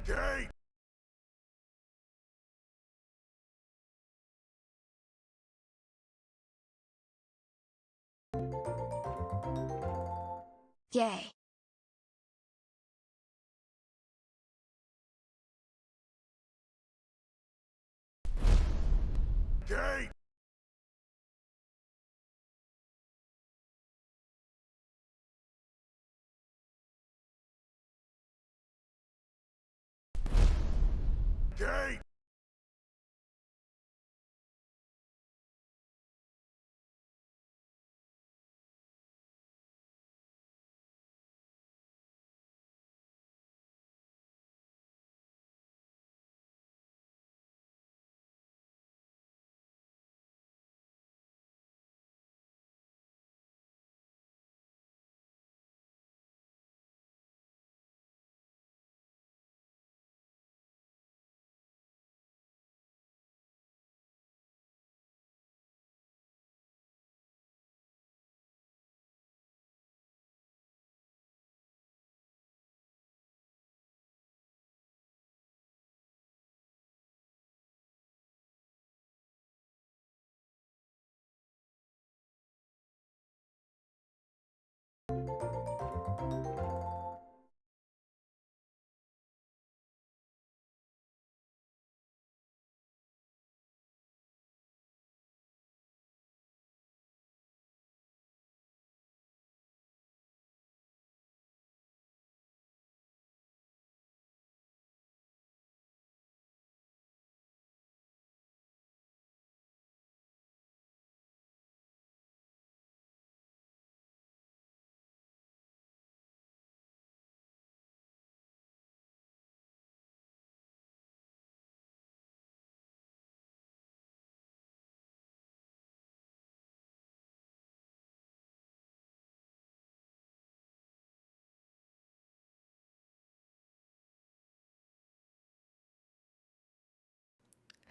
Gate! Gay. Gate! Gate!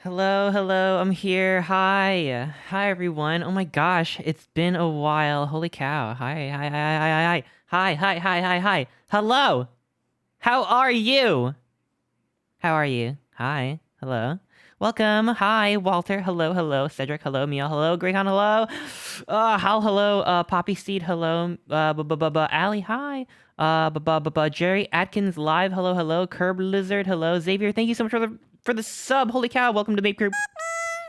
Hello, hello, I'm here. Hi. Hi, everyone. Oh my gosh, it's been a while. Holy cow. Hi, hi, hi, hi, hi, hi. Hi, hi, hi, hi, hi. Hello. How are you? How are you? Hi. Hello. Welcome. Hi, Walter. Hello, hello. Cedric. Hello. Miel. Hello. Greyhound. Hello. Hal. Hello. Poppy Seed. Hello. Allie. Hi. Jerry Atkins live. Hello, hello. Curb Lizard. Hello. Xavier. Thank you so much for the sub. Holy cow. Welcome to Mape Group.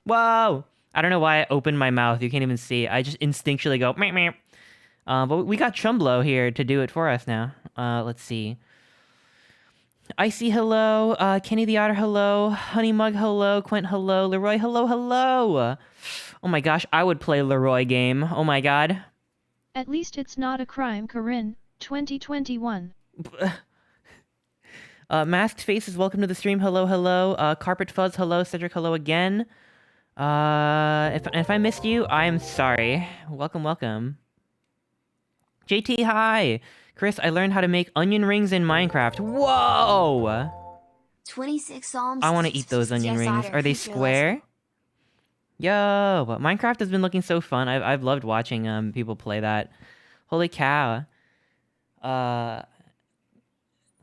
Whoa. I don't know why I opened my mouth. You can't even see. I just instinctually go meow meow. But we got Chumblo here to do it for us now. Let's see. Icy, hello. Kenny the Otter, hello. Honey Mug, hello. Quint, hello. Leroy, hello, hello. Oh my gosh, I would play Leroy game. Oh my god. At least it's not a crime, Corinne. 2021. Masked Faces, welcome to the stream. Hello, hello. Carpet Fuzz, hello. Cedric, hello again. If I missed you, I'm sorry. Welcome, welcome. JT, hi. Chris, I learned how to make onion rings in Minecraft. Whoa! 26 Psalms. I want to eat those onion rings. Are they square? Yo, Minecraft has been looking so fun. I've loved watching people play that. Holy cow.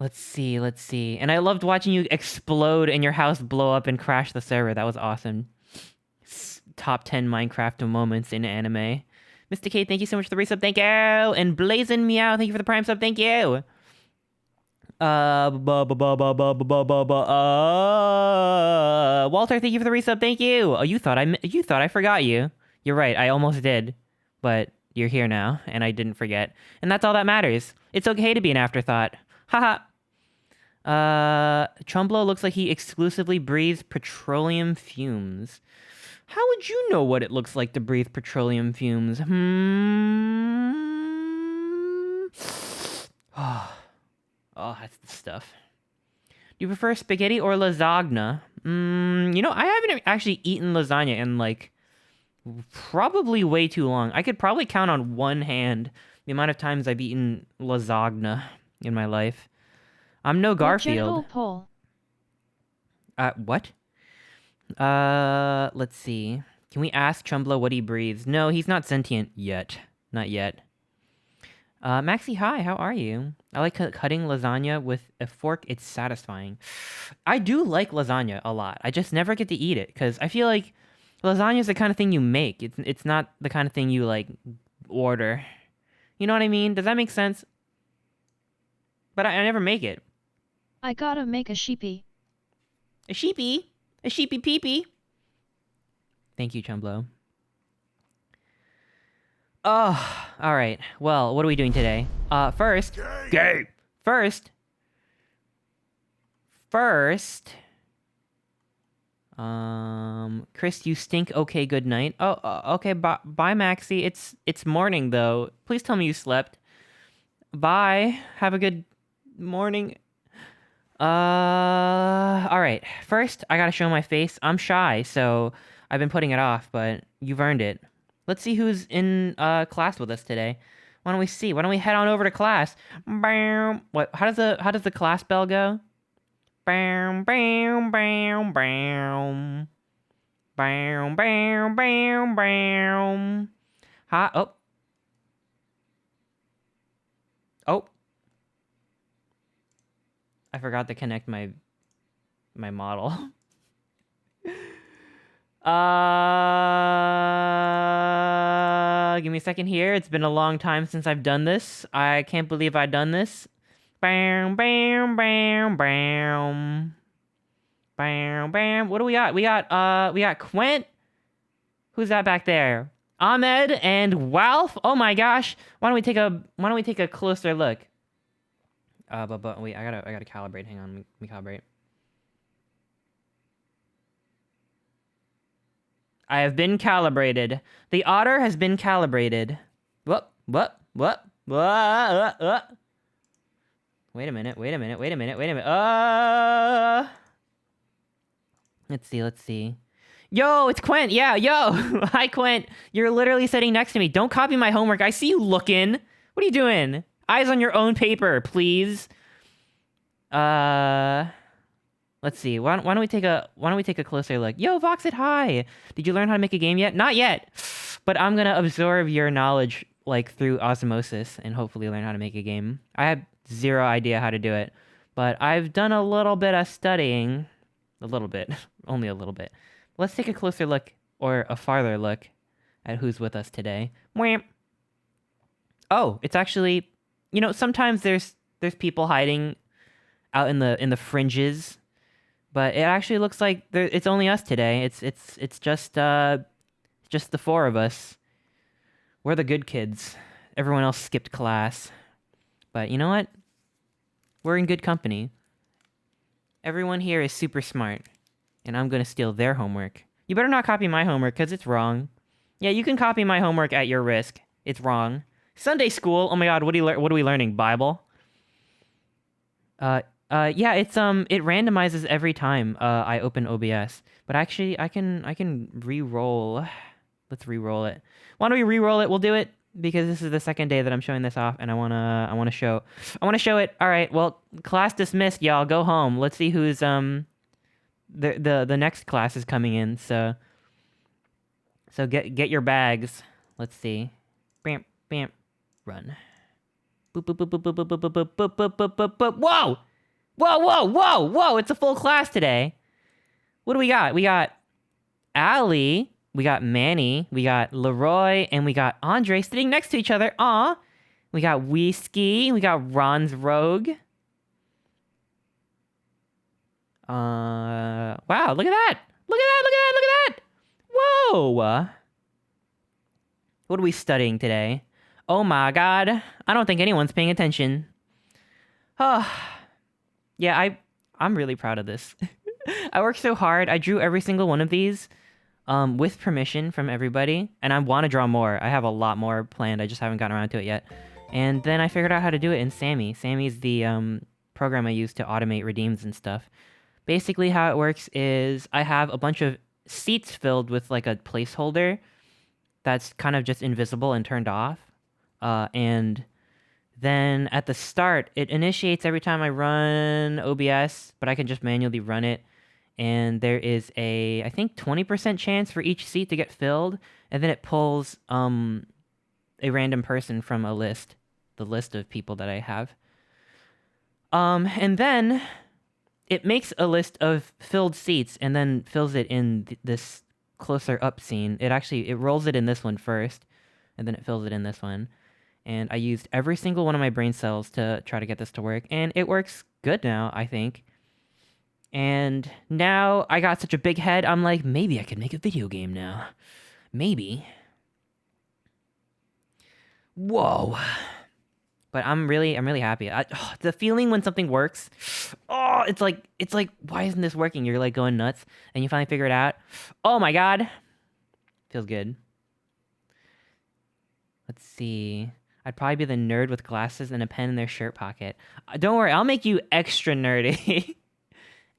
Let's see. And I loved watching you explode and your house blow up and crash the server. That was awesome. Top 10 Minecraft moments in anime. Mr. K, thank you so much for the resub. Thank you. And Blazin' Meow, thank you for the prime sub. Thank you. Walter, thank you for the resub. Thank you. Oh, you thought I forgot you. You're right. I almost did, but you're here now, and I didn't forget, and that's all that matters. It's okay to be an afterthought. Haha. Trumblo looks like he exclusively breathes petroleum fumes. How would you know what it looks like to breathe petroleum fumes? Oh, that's the stuff. Do you prefer spaghetti or lasagna? I haven't actually eaten lasagna in, like, probably way too long. I could probably count on one hand the amount of times I've eaten lasagna in my life. I'm no Garfield. Poll. What? Let's see. Can we ask Chumblo what he breathes? No, he's not sentient yet. Not yet. Maxie, hi, how are you? I like cutting lasagna with a fork. It's satisfying. I do like lasagna a lot. I just never get to eat it because I feel like lasagna is the kind of thing you make. It's not the kind of thing you like order. You know what I mean? Does that make sense? But I never make it. I gotta make a sheepy. A sheepy? A sheepy peepee? Thank you, Chumblo. Oh, alright. Well, what are we doing today? First... Gay! First... Chris, you stink. Okay, good night. Oh, okay, bye, Maxie. It's morning, though. Please tell me you slept. Bye. Have a good morning. Alright. First, I gotta show my face. I'm shy, so I've been putting it off, but you've earned it. Let's see who's in, class with us today. Why don't we see? Why don't we head on over to class? Bam. What? How does the class bell go? Bam, bam, bam, bam. Bam, bam, bam, bam. Hi. Oh. Oh. I forgot to connect my model. Give me a second here. It's been a long time since I've done this. I can't believe I've done this. Bam, bam, bam, bam. Bam, bam. What do we got? We got Quint. Who's that back there? Ahmed and Walf. Oh my gosh. Why don't we take a closer look? But wait, I gotta calibrate. Hang on, let me calibrate. I have been calibrated. The otter has been calibrated. What? Wait a minute. Let's see. Yo, it's Quint. Yeah, yo. Hi, Quint. You're literally sitting next to me. Don't copy my homework. I see you looking. What are you doing? Eyes on your own paper, please. Let's see. Why don't we take a closer look? Yo, Voxit, hi. Did you learn how to make a game yet? Not yet. But I'm gonna absorb your knowledge like through osmosis and hopefully learn how to make a game. I have zero idea how to do it, but I've done a little bit of studying. A little bit. Only a little bit. Let's take a closer look, or a farther look, at who's with us today. Wham! Oh, it's actually... You know, sometimes there's people hiding out in the fringes, but it actually looks like it's only us today. It's just the four of us. We're the good kids. Everyone else skipped class. But you know what? We're in good company. Everyone here is super smart, and I'm gonna steal their homework. You better not copy my homework, because it's wrong. Yeah, you can copy my homework at your risk. It's wrong. Sunday school. Oh my god, what are we learning? Bible? Yeah, it randomizes every time I open OBS. But actually, I can re-roll. Let's re-roll it. Why don't we re-roll it? We'll do it because this is the second day that I'm showing this off, and I wanna show it. All right, well, class dismissed, y'all. Go home. Let's see who's the next class is coming in. So get your bags. Let's see. Bam, bam, run. Boop boop boop boop boop boop boop boop boop boop boop boop boop. Whoa! Whoa! It's a full class today. What do we got? We got Allie. We got Manny, we got Leroy, and we got Andre sitting next to each other. Aw. We got Whiskey, we got Ron's Rogue. Wow, look at that! Look at that! Whoa! What are we studying today? Oh my god, I don't think anyone's paying attention. Yeah, I'm really proud of this. I worked so hard, I drew every single one of these. With permission from everybody, and I want to draw more. I have a lot more planned, I just haven't gotten around to it yet. And then I figured out how to do it in Sammy. Sammy's the program I use to automate redeems and stuff. Basically how it works is I have a bunch of seats filled with like a placeholder that's kind of just invisible and turned off. And then at the start, it initiates every time I run OBS, but I can just manually run it. And there is a, I think, 20% chance for each seat to get filled, and then it pulls a random person from a list. the list of people that I have. And then it makes a list of filled seats and then fills it in this closer up scene. It rolls it in this one first, and then it fills it in this one. And I used every single one of my brain cells to try to get this to work, and it works good now, I think. And now I got such a big head, I'm like, maybe I could make a video game now. Maybe. Whoa. But I'm really happy. The feeling when something works, it's like, why isn't this working? You're like going nuts, and you finally figure it out. Oh my god. Feels good. Let's see. I'd probably be the nerd with glasses and a pen in their shirt pocket. Don't worry, I'll make you extra nerdy.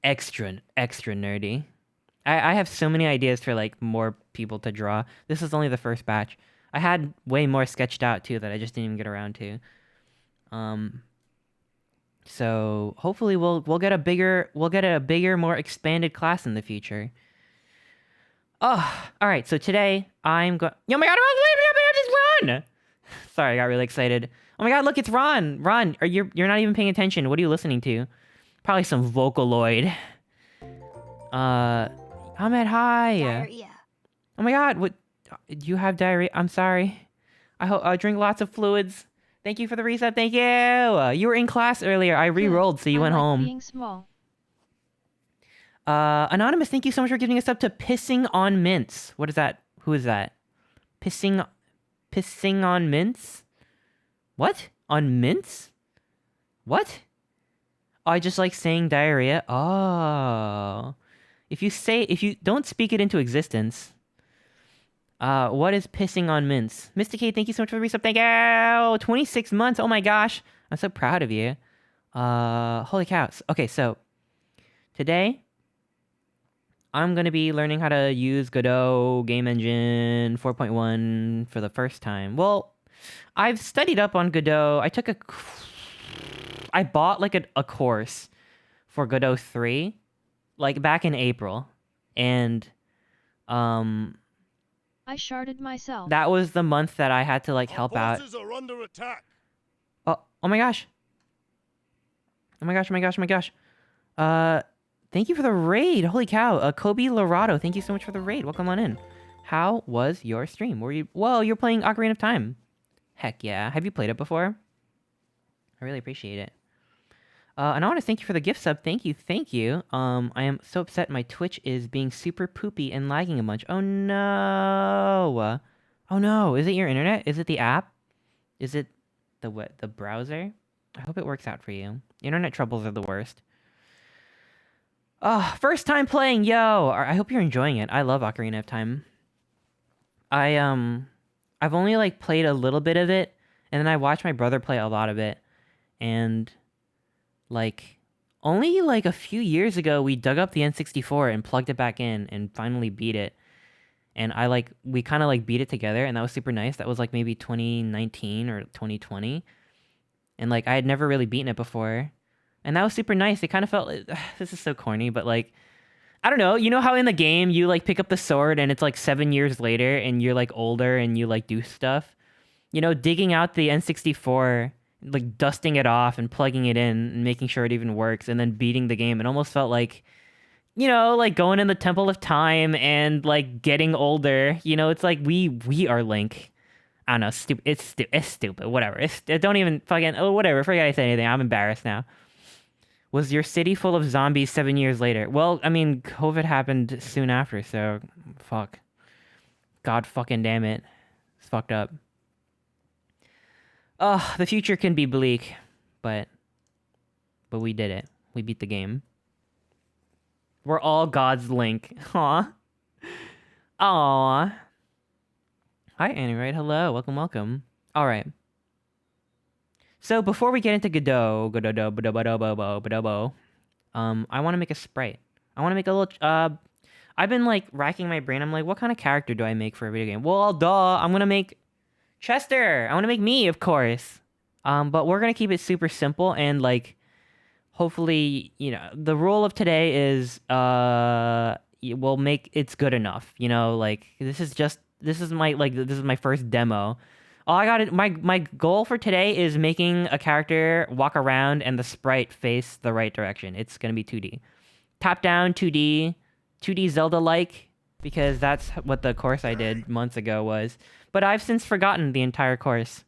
extra nerdy. I have so many ideas for like more people to draw. This is only the first batch. I had way more sketched out too that I just didn't even get around to. So hopefully we'll get a bigger, more expanded class in the future. Oh, all right. So today I'm going. Oh my god! It's Ron. Sorry, I got really excited. Oh my god! Look, it's Ron. Ron, you're not even paying attention. What are you listening to? Probably some Vocaloid. Ahmed, hi. Diarrhea. Oh my god! What? You have diarrhea? I'm sorry. I hope drink lots of fluids. Thank you for the reset. Thank you. You were in class earlier. I re-rolled, so you went home. Being small. Anonymous, thank you so much for giving us up to pissing on mints. What is that? Who is that? Pissing on mints? What? On mints? What? Oh, I just like saying diarrhea. Oh. If you don't speak it into existence. What is pissing on mints? Mystic, thank you so much for the resub. Thank you! 26 months. Oh my gosh. I'm so proud of you. Holy cows. Okay, so today I'm going to be learning how to use Godot Game Engine 4.1 for the first time. Well, I've studied up on Godot. I bought like a course for Godot 3 like back in April, and I sharded myself. that was the month that I had to like help out. Forces are under attack. Oh my gosh. Oh my gosh. Thank you for the raid. Holy cow. Kobe Lorado, thank you so much for the raid. Welcome on in. How was your stream? Whoa, you're playing Ocarina of Time. Heck yeah. Have you played it before? I really appreciate it. And I want to thank you for the gift sub. Thank you. I am so upset my Twitch is being super poopy and lagging a bunch. Oh no. Oh no. Is it your internet? Is it the app? Is it the browser? I hope it works out for you. Internet troubles are the worst. Oh, first time playing, yo! I hope you're enjoying it. I love Ocarina of Time. I've only like played a little bit of it, and then I watched my brother play a lot of it, and like only like a few years ago we dug up the N64 and plugged it back in and finally beat it. And we kind of like beat it together, and that was super nice. That was like maybe 2019 or 2020. And like I had never really beaten it before. And that was super nice. It kind of felt like, this is so corny, but like, I don't know. You know how in the game you like pick up the sword and it's like 7 years later and you're like older and you like do stuff? You know, digging out the N64, like dusting it off and plugging it in and making sure it even works and then beating the game. It almost felt like, you know, like going in the Temple of Time and like getting older. You know, it's like we are Link. I don't know. Stupid. It's stupid. Whatever. Don't even fucking. Oh, whatever. Forget I said anything. I'm embarrassed now. Was your city full of zombies 7 years later? Well, I mean, COVID happened soon after, so fuck. God fucking damn it. It's fucked up. Oh, the future can be bleak, but we did it. We beat the game. We're all God's Link. Aw. Aw. Hi, Annie, right? Hello. Welcome. All right. So before we get into Godot, I want to make a sprite. I want to make a little. I've been like racking my brain. I'm like, what kind of character do I make for a video game? Well, duh. I'm gonna make Chester. I want to make me, of course. But we're gonna keep it super simple and like, hopefully, you know, the rule of today is we'll make it's good enough. You know, like this is my first demo. All I got my goal for today is making a character walk around and the sprite face the right direction. It's gonna be 2D, top down 2D, 2D Zelda-like, because that's what the course I did months ago was. But I've since forgotten the entire course.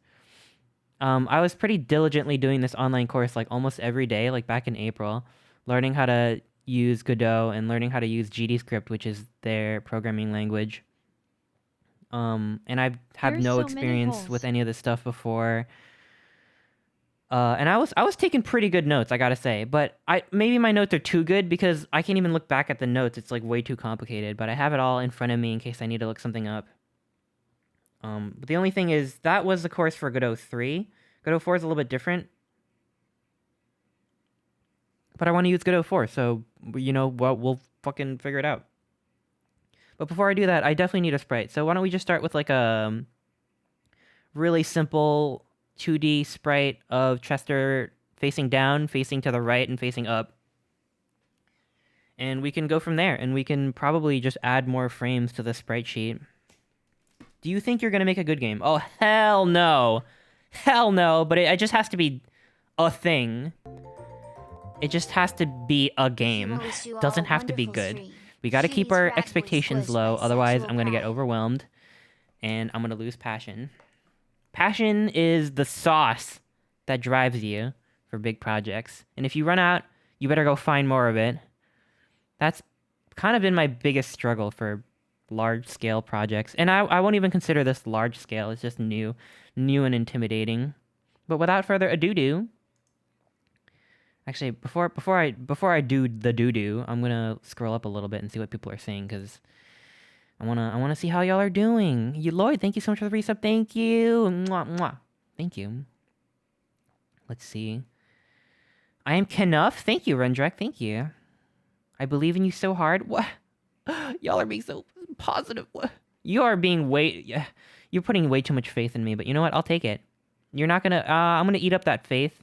I was pretty diligently doing this online course like almost every day, like back in April, learning how to use Godot and learning how to use GDScript, which is their programming language. And I have There's no so many experience holes. with any of this stuff before. And I was taking pretty good notes, I gotta say. But maybe my notes are too good because I can't even look back at the notes. It's like way too complicated. But I have it all in front of me in case I need to look something up. But the only thing is, that was the course for Godot 3. Godot 4 is a little bit different. But I want to use Godot 4, so, you know, we'll fucking figure it out. But before I do that, I definitely need a sprite. So why don't we just start with, like, a really simple 2D sprite of Chester facing down, facing to the right, and facing up. And we can go from there, and we can probably just add more frames to the sprite sheet. Do you think you're going to make a good game? Oh, hell no. Hell no, but it just has to be a thing. It just has to be a game. Doesn't have to be good. We got to keep our expectations low, otherwise I'm going to get overwhelmed. And I'm going to lose passion. Passion is the sauce that drives you for big projects. And if you run out, you better go find more of it. That's kind of been my biggest struggle for large-scale projects. And I won't even consider this large-scale. It's just new and intimidating. But without further ado, actually, before I do the doo-doo, I'm gonna scroll up a little bit and see what people are saying, because I wanna see how y'all are doing. Lloyd, thank you so much for the resub. Thank you. Mwah, mwah. Thank you. Let's see. I am Knuff. Thank you, Rendrek. Thank you. I believe in you so hard. What? Y'all are being so positive. What? You are being you're putting way too much faith in me, but you know what? I'll take it. You're not gonna, I'm gonna eat up that faith,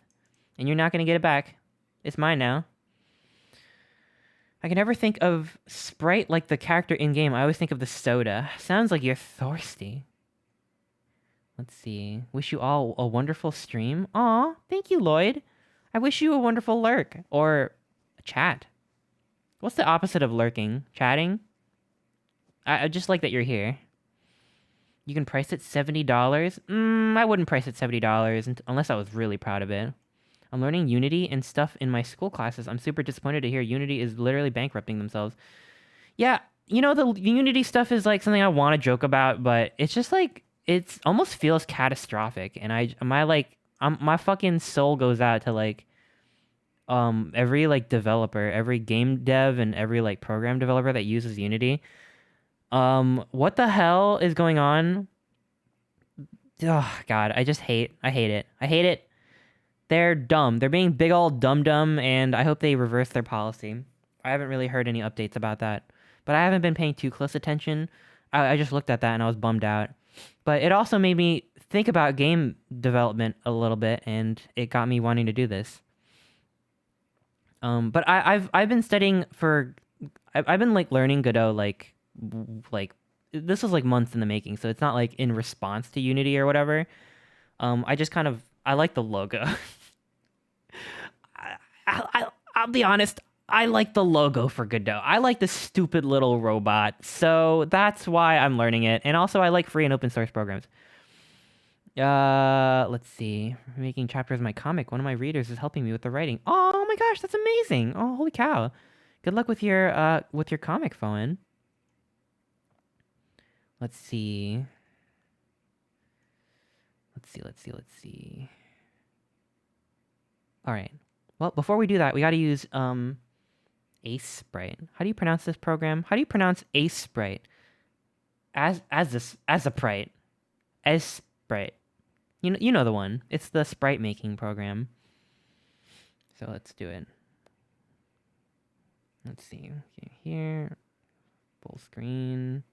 and you're not gonna get it back. It's mine now. I can never think of Sprite like the character in-game. I always think of the soda. Sounds like you're thirsty. Let's see. Wish you all a wonderful stream. Aw, thank you, Lloyd. I wish you a wonderful lurk. Or a chat. What's the opposite of lurking? Chatting? I just like that you're here. You can price it $70? I wouldn't price it $70 unless I was really proud of it. I'm learning Unity and stuff in my school classes. I'm super disappointed to hear Unity is literally bankrupting themselves. Yeah, you know, the Unity stuff is like something I want to joke about, but it's just like, it almost feels catastrophic. And my fucking soul goes out to like, every like developer, every game dev, and every like program developer that uses Unity. What the hell is going on? Oh god, I hate it. They're dumb. They're being big old dumb, and I hope they reverse their policy. I haven't really heard any updates about that, but I haven't been paying too close attention. I just looked at that and I was bummed out. But it also made me think about game development a little bit, and it got me wanting to do this. But I've been studying I've been like learning Godot like this was like months in the making, so it's not like in response to Unity or whatever. I like the logo. I'll be honest, I like the logo for Godot. I like the stupid little robot, so that's why I'm learning it. And also, I like free and open source programs. Let's see. Making chapters of my comic. One of my readers is helping me with the writing. Oh my gosh, that's amazing! Oh, holy cow! Good luck with your comic, Foen. Let's see. Let's see. All right. Well, before we do that, we got to use Ace Sprite. How do you pronounce this program? How do you pronounce Ace Sprite? As a sprite. As Sprite. You know the one. It's the sprite making program. So let's do it. Let's see. Okay, here. Full screen.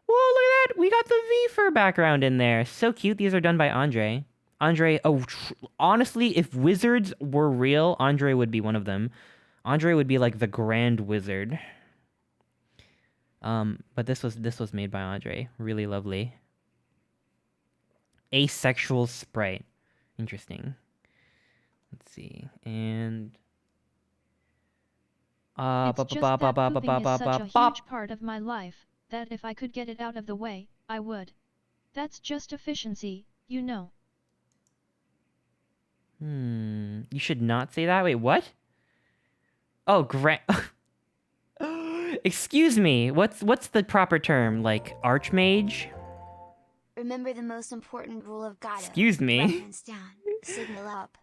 Whoa, look at that! We got the V for background in there. So cute. These are done by Andre. Andre, honestly, if wizards were real, Andre would be one of them. Andre would be like the grand wizard. But this was made by Andre. Really lovely. Asexual sprite. Interesting. Let's see. And It's just that pooping is such a huge part of my life, that if I could get it out of the way, I would. That's just efficiency, you know. You should not say that. Wait, what? Oh, Excuse me. What's the proper term? Like archmage? Remember the most important rule of Godot. Excuse me. Reference down, signal up.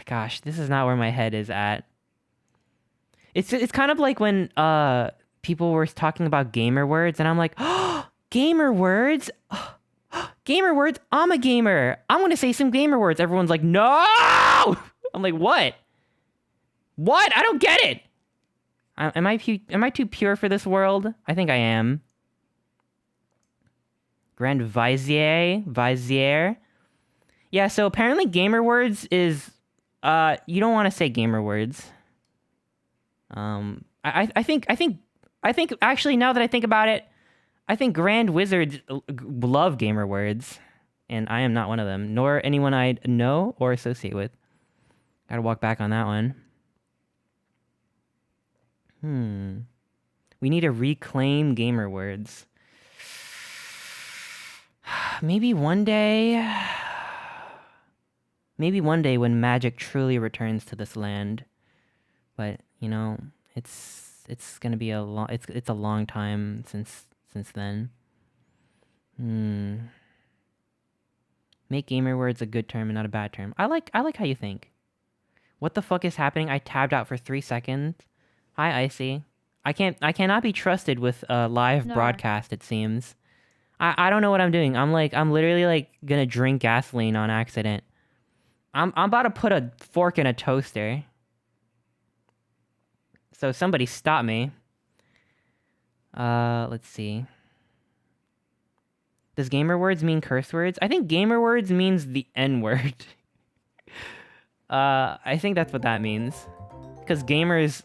Gosh, this is not where my head is at. It's kind of like when people were talking about gamer words, and I'm like, oh, gamer words, gamer words. I'm a gamer. I'm gonna say some gamer words. Everyone's like, no. I'm like, what? What? I don't get it. Am I too pure for this world? I think I am. Grand Vizier. Yeah, so apparently gamer words is you don't want to say gamer words. I think actually, now that I think about it, I think Grand Wizards love gamer words, and I am not one of them, nor anyone I know or associate with. Gotta walk back on that one. We need to reclaim gamer words. Maybe one day when magic truly returns to this land. But, you know, it's gonna be a long time since then. Make gamer words a good term and not a bad term. I like how you think. What the fuck is happening? I tabbed out for 3 seconds. Hi, Icy. I cannot be trusted with a live broadcast, it seems. I don't know what I'm doing. I'm literally like gonna drink gasoline on accident. I'm about to put a fork in a toaster. So somebody stop me. Let's see. Does gamer words mean curse words? I think gamer words means the N-word. I think that's what that means. Because gamers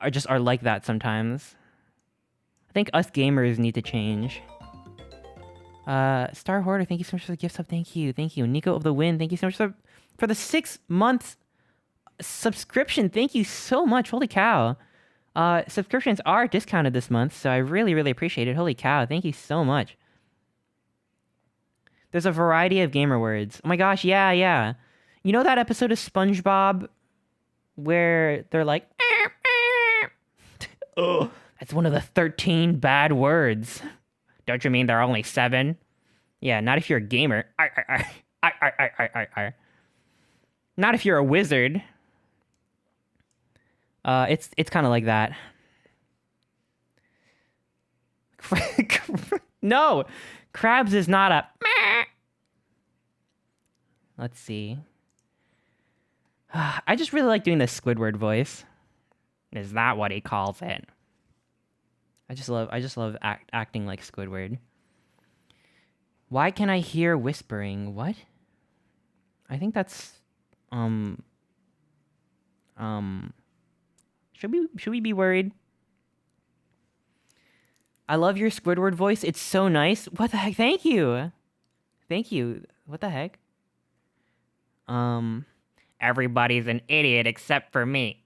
are like that sometimes. I think us gamers need to change. Star Hoarder, thank you so much for the gift sub. Thank you. Nico of the Wind, thank you so much for the 6 months subscription. Thank you so much. Holy cow. Subscriptions are discounted this month, so I really, really appreciate it. Holy cow, thank you so much. There's a variety of gamer words. Oh my gosh, yeah. You know that episode of SpongeBob where they're like, oh, that's one of the 13 bad words. Don't you mean there are only 7? Yeah, not if you're a gamer. Not if you're a wizard. It's kind of like that. No, Krabs is not a. Let's see. I just really like doing the Squidward voice. Is that what he calls it? I just love acting like Squidward. Why can I hear whispering? What? I think that's should we be worried? I love your Squidward voice. It's so nice. What the heck? Thank you. What the heck? Everybody's an idiot except for me.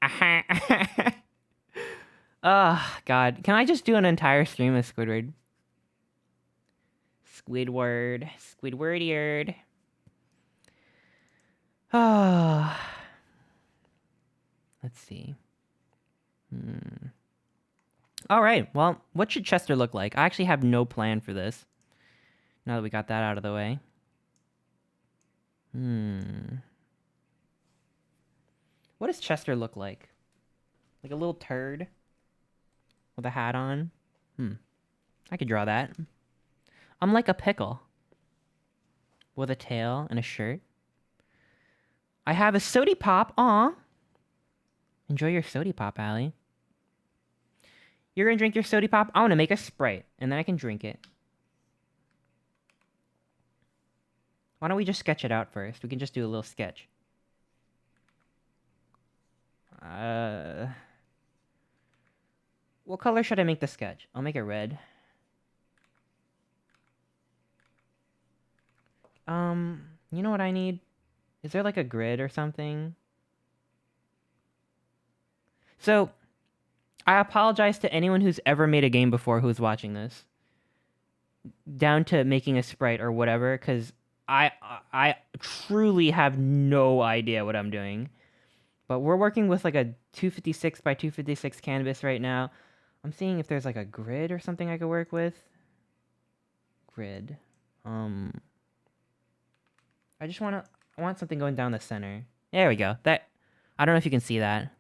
Oh, God. Can I just do an entire stream of Squidward? Squidward-eared. Oh. Let's see. All right. Well, what should Chester look like? I actually have no plan for this. Now that we got that out of the way. What does Chester look like? Like a little turd? With a hat on? I could draw that. I'm like a pickle. With a tail and a shirt. I have a sody pop. Aw. Enjoy your sody pop, Allie. You're gonna drink your sody pop? I wanna make a Sprite, and then I can drink it. Why don't we just sketch it out first? We can just do a little sketch. What color should I make the sketch? I'll make it red. You know what I need? Is there like a grid or something? So, I apologize to anyone who's ever made a game before who's watching this. Down to making a sprite or whatever, because I truly have no idea what I'm doing. But we're working with like a 256 by 256 canvas right now. I'm seeing if there's like a grid or something I could work with. Grid. I want something going down the center. There we go. That, I don't know if you can see that.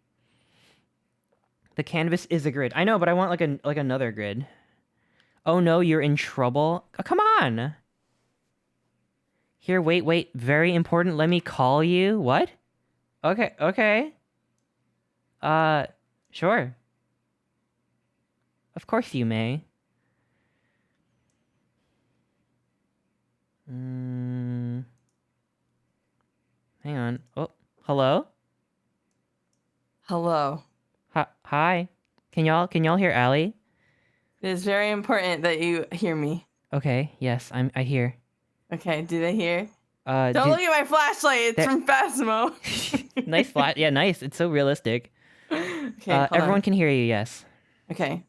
The canvas is a grid. I know, but I want like another grid. Oh no, you're in trouble. Oh, come on. Here, wait. Very important. Let me call you. What? Okay. Sure. Of course you may. Hang on. Oh, hello? Hello. Hi. Can y'all hear Allie? It is very important that you hear me. Okay, yes, I hear. Okay, do they hear? Don't look at my flashlight. It's from Phasmo. Nice flat. Yeah, nice. It's so realistic. Okay, everyone can hear you, yes. Okay.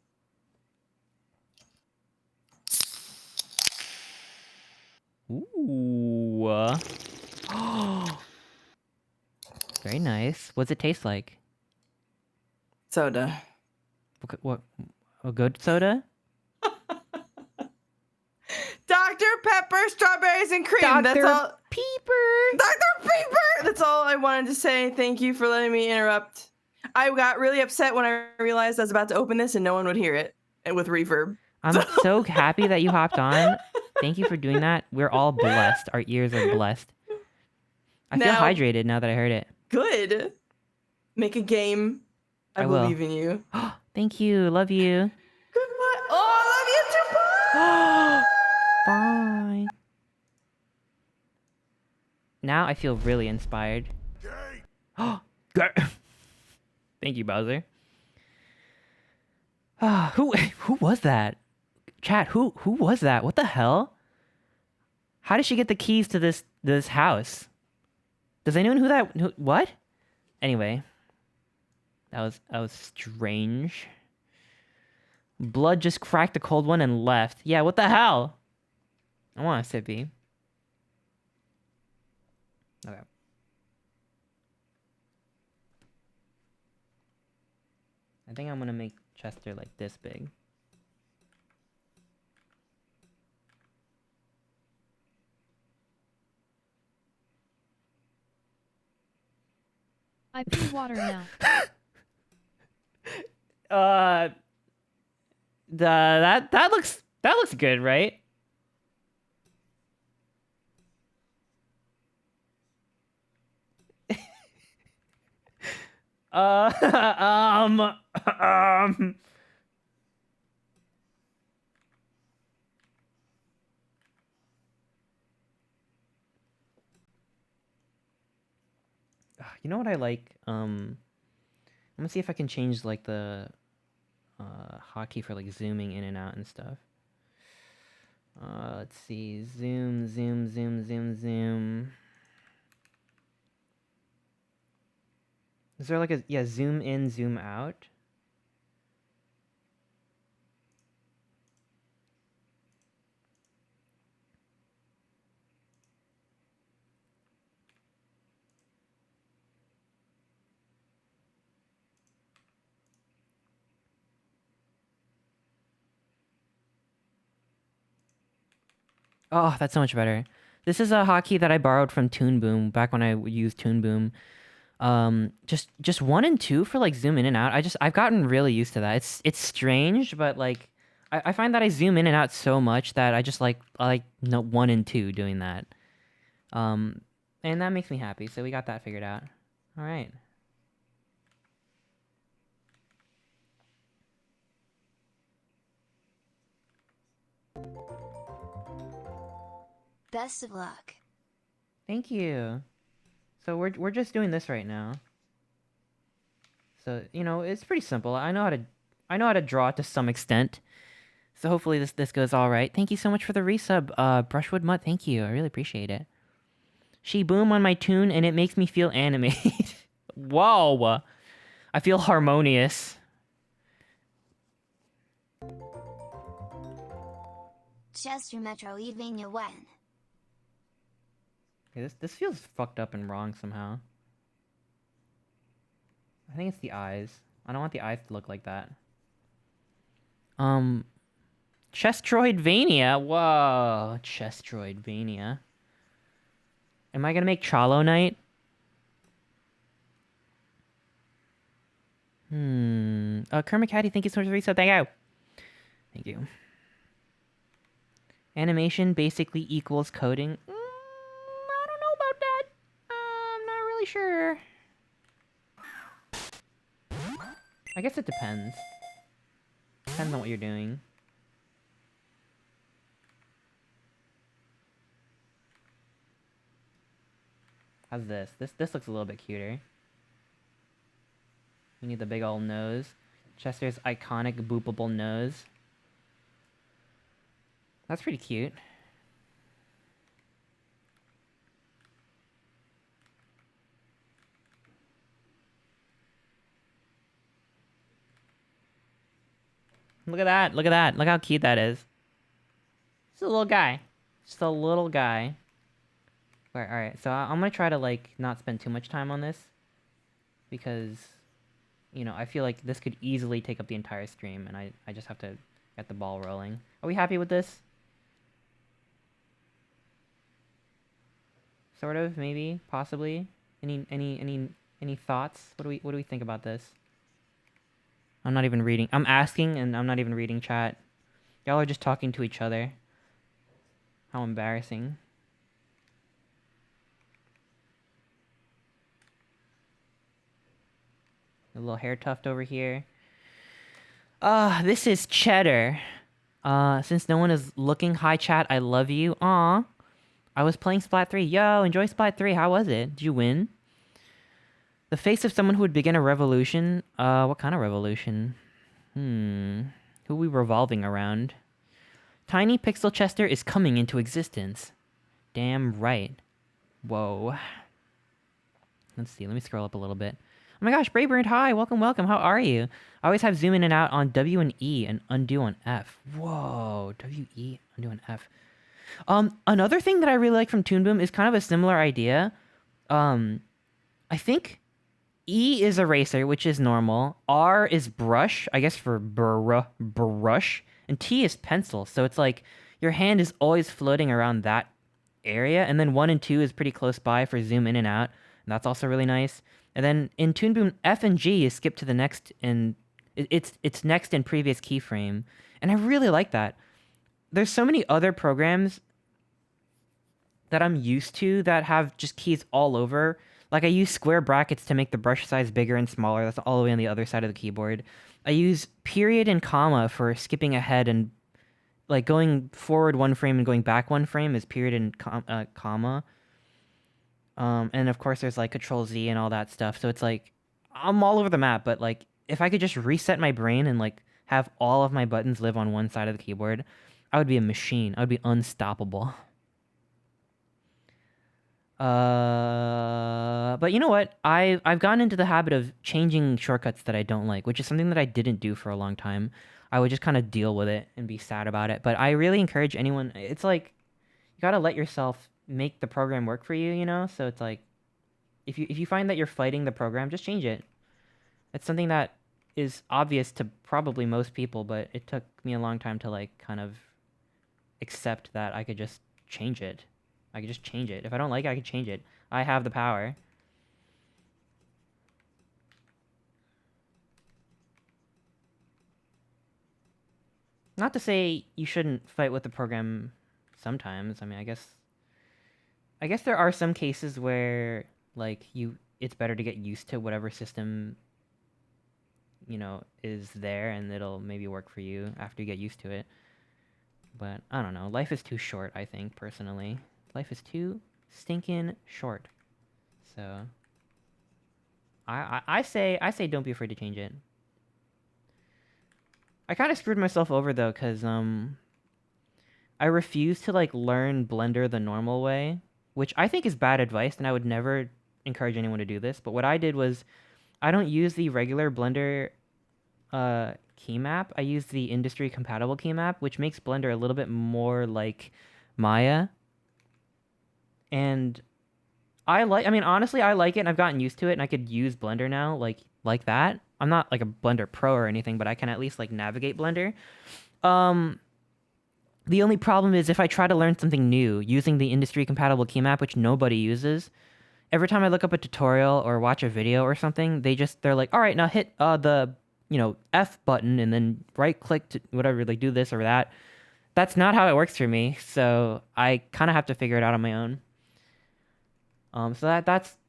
Ooh. Very nice. What's it taste like? Soda. What? A good soda? Dr. Pepper, strawberries, and cream. Dr. That's all. Pepper. Dr. Pepper! That's all I wanted to say. Thank you for letting me interrupt. I got really upset when I realized I was about to open this and no one would hear it with reverb. I'm so happy that you hopped on. Thank you for doing that. We're all blessed. Our ears are blessed. I feel hydrated now that I heard it. Good. Make a game. I will. believe in you. Thank you. Love you. Goodbye. Oh, I love you too. Bye. Now I feel really inspired. Thank you, Bowser. Who was that? Chat, who was that? What the hell? How did she get the keys to this house? Does anyone what? Anyway, that was strange. Blood just cracked a cold one and left. Yeah, what the hell? I want a sippy. Okay. I think I'm gonna make Chester like this big. I pee water now. That looks good, right? um. You know what I like? I'm gonna see if I can change like the hotkey for like zooming in and out and stuff. Let's see. Zoom. Is there like a zoom in, zoom out? Oh, that's so much better. This is a hotkey that I borrowed from Toon Boom back when I used Toon Boom. Just 1 and 2 for like zoom in and out. I've gotten really used to that. It's strange, but like I find that I zoom in and out so much that I like 1 and 2 doing that. And that makes me happy. So we got that figured out. All right. Best of luck. Thank you. So we're just doing this right now. So, you know, it's pretty simple. I know how to draw it to some extent. So hopefully this goes all right. Thank you so much for the resub, Brushwood Mutt. Thank you. I really appreciate it. She boom on my tune and it makes me feel animated. Whoa. I feel harmonious. Chester Metroidvania 1. Okay, this feels fucked up and wrong somehow. I think it's the eyes. I don't want the eyes to look like that. Chestroidvania. Whoa, Chestroidvania. Am I gonna make Chalo Knight? Kermit Caddy, thank you so much for the reset. Thank you. Thank you. Animation basically equals coding. I don't know about that. I'm not really sure. I guess it depends. Depends on what you're doing. How's this? This looks a little bit cuter. We need the big old nose. Chester's iconic boopable nose. That's pretty cute. Look at that. Look at that. Look how cute that is. Just a little guy. Just a little guy. Alright, so I'm gonna try to, like, not spend too much time on this. Because, you know, I feel like this could easily take up the entire stream, and I just have to get the ball rolling. Are we happy with this? Sort of, maybe, possibly. Any thoughts? What do we think about this? I'm not even reading. I'm asking, and I'm not even reading chat. Y'all are just talking to each other. How embarrassing. A little hair tuft over here. This is Cheddar. Since no one is looking, hi chat, I love you. Aw. I was playing Splat 3. Yo, enjoy Splat 3. How was it? Did you win? The face of someone who would begin a revolution? What kind of revolution? Who are we revolving around? Tiny Pixel Chester is coming into existence. Damn right. Whoa. Let's see, let me scroll up a little bit. Oh my gosh, Braybird, hi, welcome, welcome, how are you? I always have zoom in and out on W and E and undo on F. Whoa, W, E, undo on F. Another thing that I really like from Toon Boom is kind of a similar idea. I think E is eraser, which is normal. R is brush, I guess for brush. And T is pencil, so it's like your hand is always floating around that area. And then 1 and 2 is pretty close by for zoom in and out. And that's also really nice. And then in Toon Boom, F and G is skipped to the next, and it's next in previous keyframe. And I really like that. There's so many other programs that I'm used to that have just keys all over. Like I use square brackets to make the brush size bigger and smaller. That's all the way on the other side of the keyboard. I use period and comma for skipping ahead and like going forward 1 frame and going back 1 frame is period and comma. And of course there's like Control Z and all that stuff. So it's like I'm all over the map, but like if I could just reset my brain and like have all of my buttons live on one side of the keyboard, I would be a machine. I would be unstoppable. But you know what? I've gotten into the habit of changing shortcuts that I don't like, which is something that I didn't do for a long time. I would just kind of deal with it and be sad about it. But I really encourage anyone. It's like you gotta let yourself make the program work for you, you know? So it's like if you find that you're fighting the program, just change it. It's something that is obvious to probably most people, but it took me a long time to like kind of accept that I could just change it. I could just change it. If I don't like it, I could change it. I have the power. Not to say you shouldn't fight with the program sometimes. I mean, I guess there are some cases where like it's better to get used to whatever system you know is there, and it'll maybe work for you after you get used to it. But I don't know. Life is too short, I think, personally. Life is too stinking short. So I say don't be afraid to change it. I kind of screwed myself over though, cause I refused to like learn Blender the normal way, which I think is bad advice, and I would never encourage anyone to do this. But what I did was I don't use the regular Blender key map. I use the industry compatible key map, which makes Blender a little bit more like Maya. And I mean, honestly, I like it, and I've gotten used to it, and I could use Blender now, like that. I'm not like a Blender pro or anything, but I can at least like navigate Blender. Um, the only problem is if I try to learn something new using the industry compatible key map, which nobody uses, every time I look up a tutorial or watch a video or something, they're like, all right, now hit the F button and then right click to whatever, like do this or that. That's not how it works for me, so I kind of have to figure it out on my own. So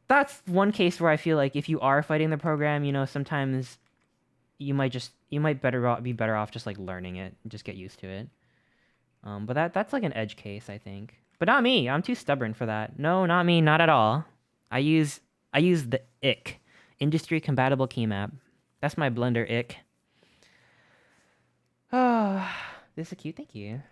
that's one case where I feel like if you are fighting the program, sometimes you might be better off just like learning it and just get used to it. But that's like an edge case, I think. But not me. I'm too stubborn for that. No, not me. Not at all. I use the IC, industry compatible key map. That's my Blender IC. Oh, this is cute. Thank you.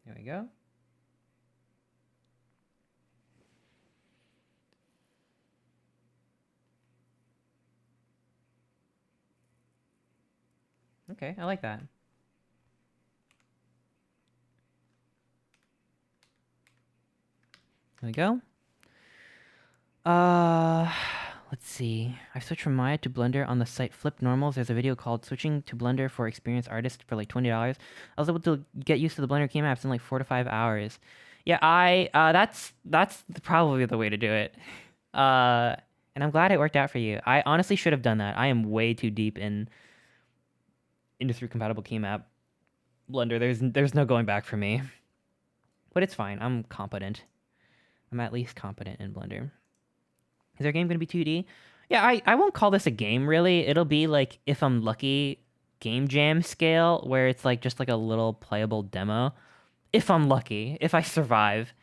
There we go. Okay, I like that. There we go. Let's see. I switched from Maya to Blender on the site Flip Normals. There's a video called "Switching to Blender for Experienced Artists" for like $20. I was able to get used to the Blender key maps in like 4 to 5 hours. Yeah, that's probably the way to do it. And I'm glad it worked out for you. I honestly should have done that. I am way too deep in industry compatible key map Blender. There's no going back for me. But it's fine. I'm competent. I'm at least competent in Blender. Is our game going to be 2D? Yeah, I won't call this a game, really. It'll be like, if I'm lucky, Game Jam scale, where it's like just like a little playable demo. If I'm lucky, if I survive.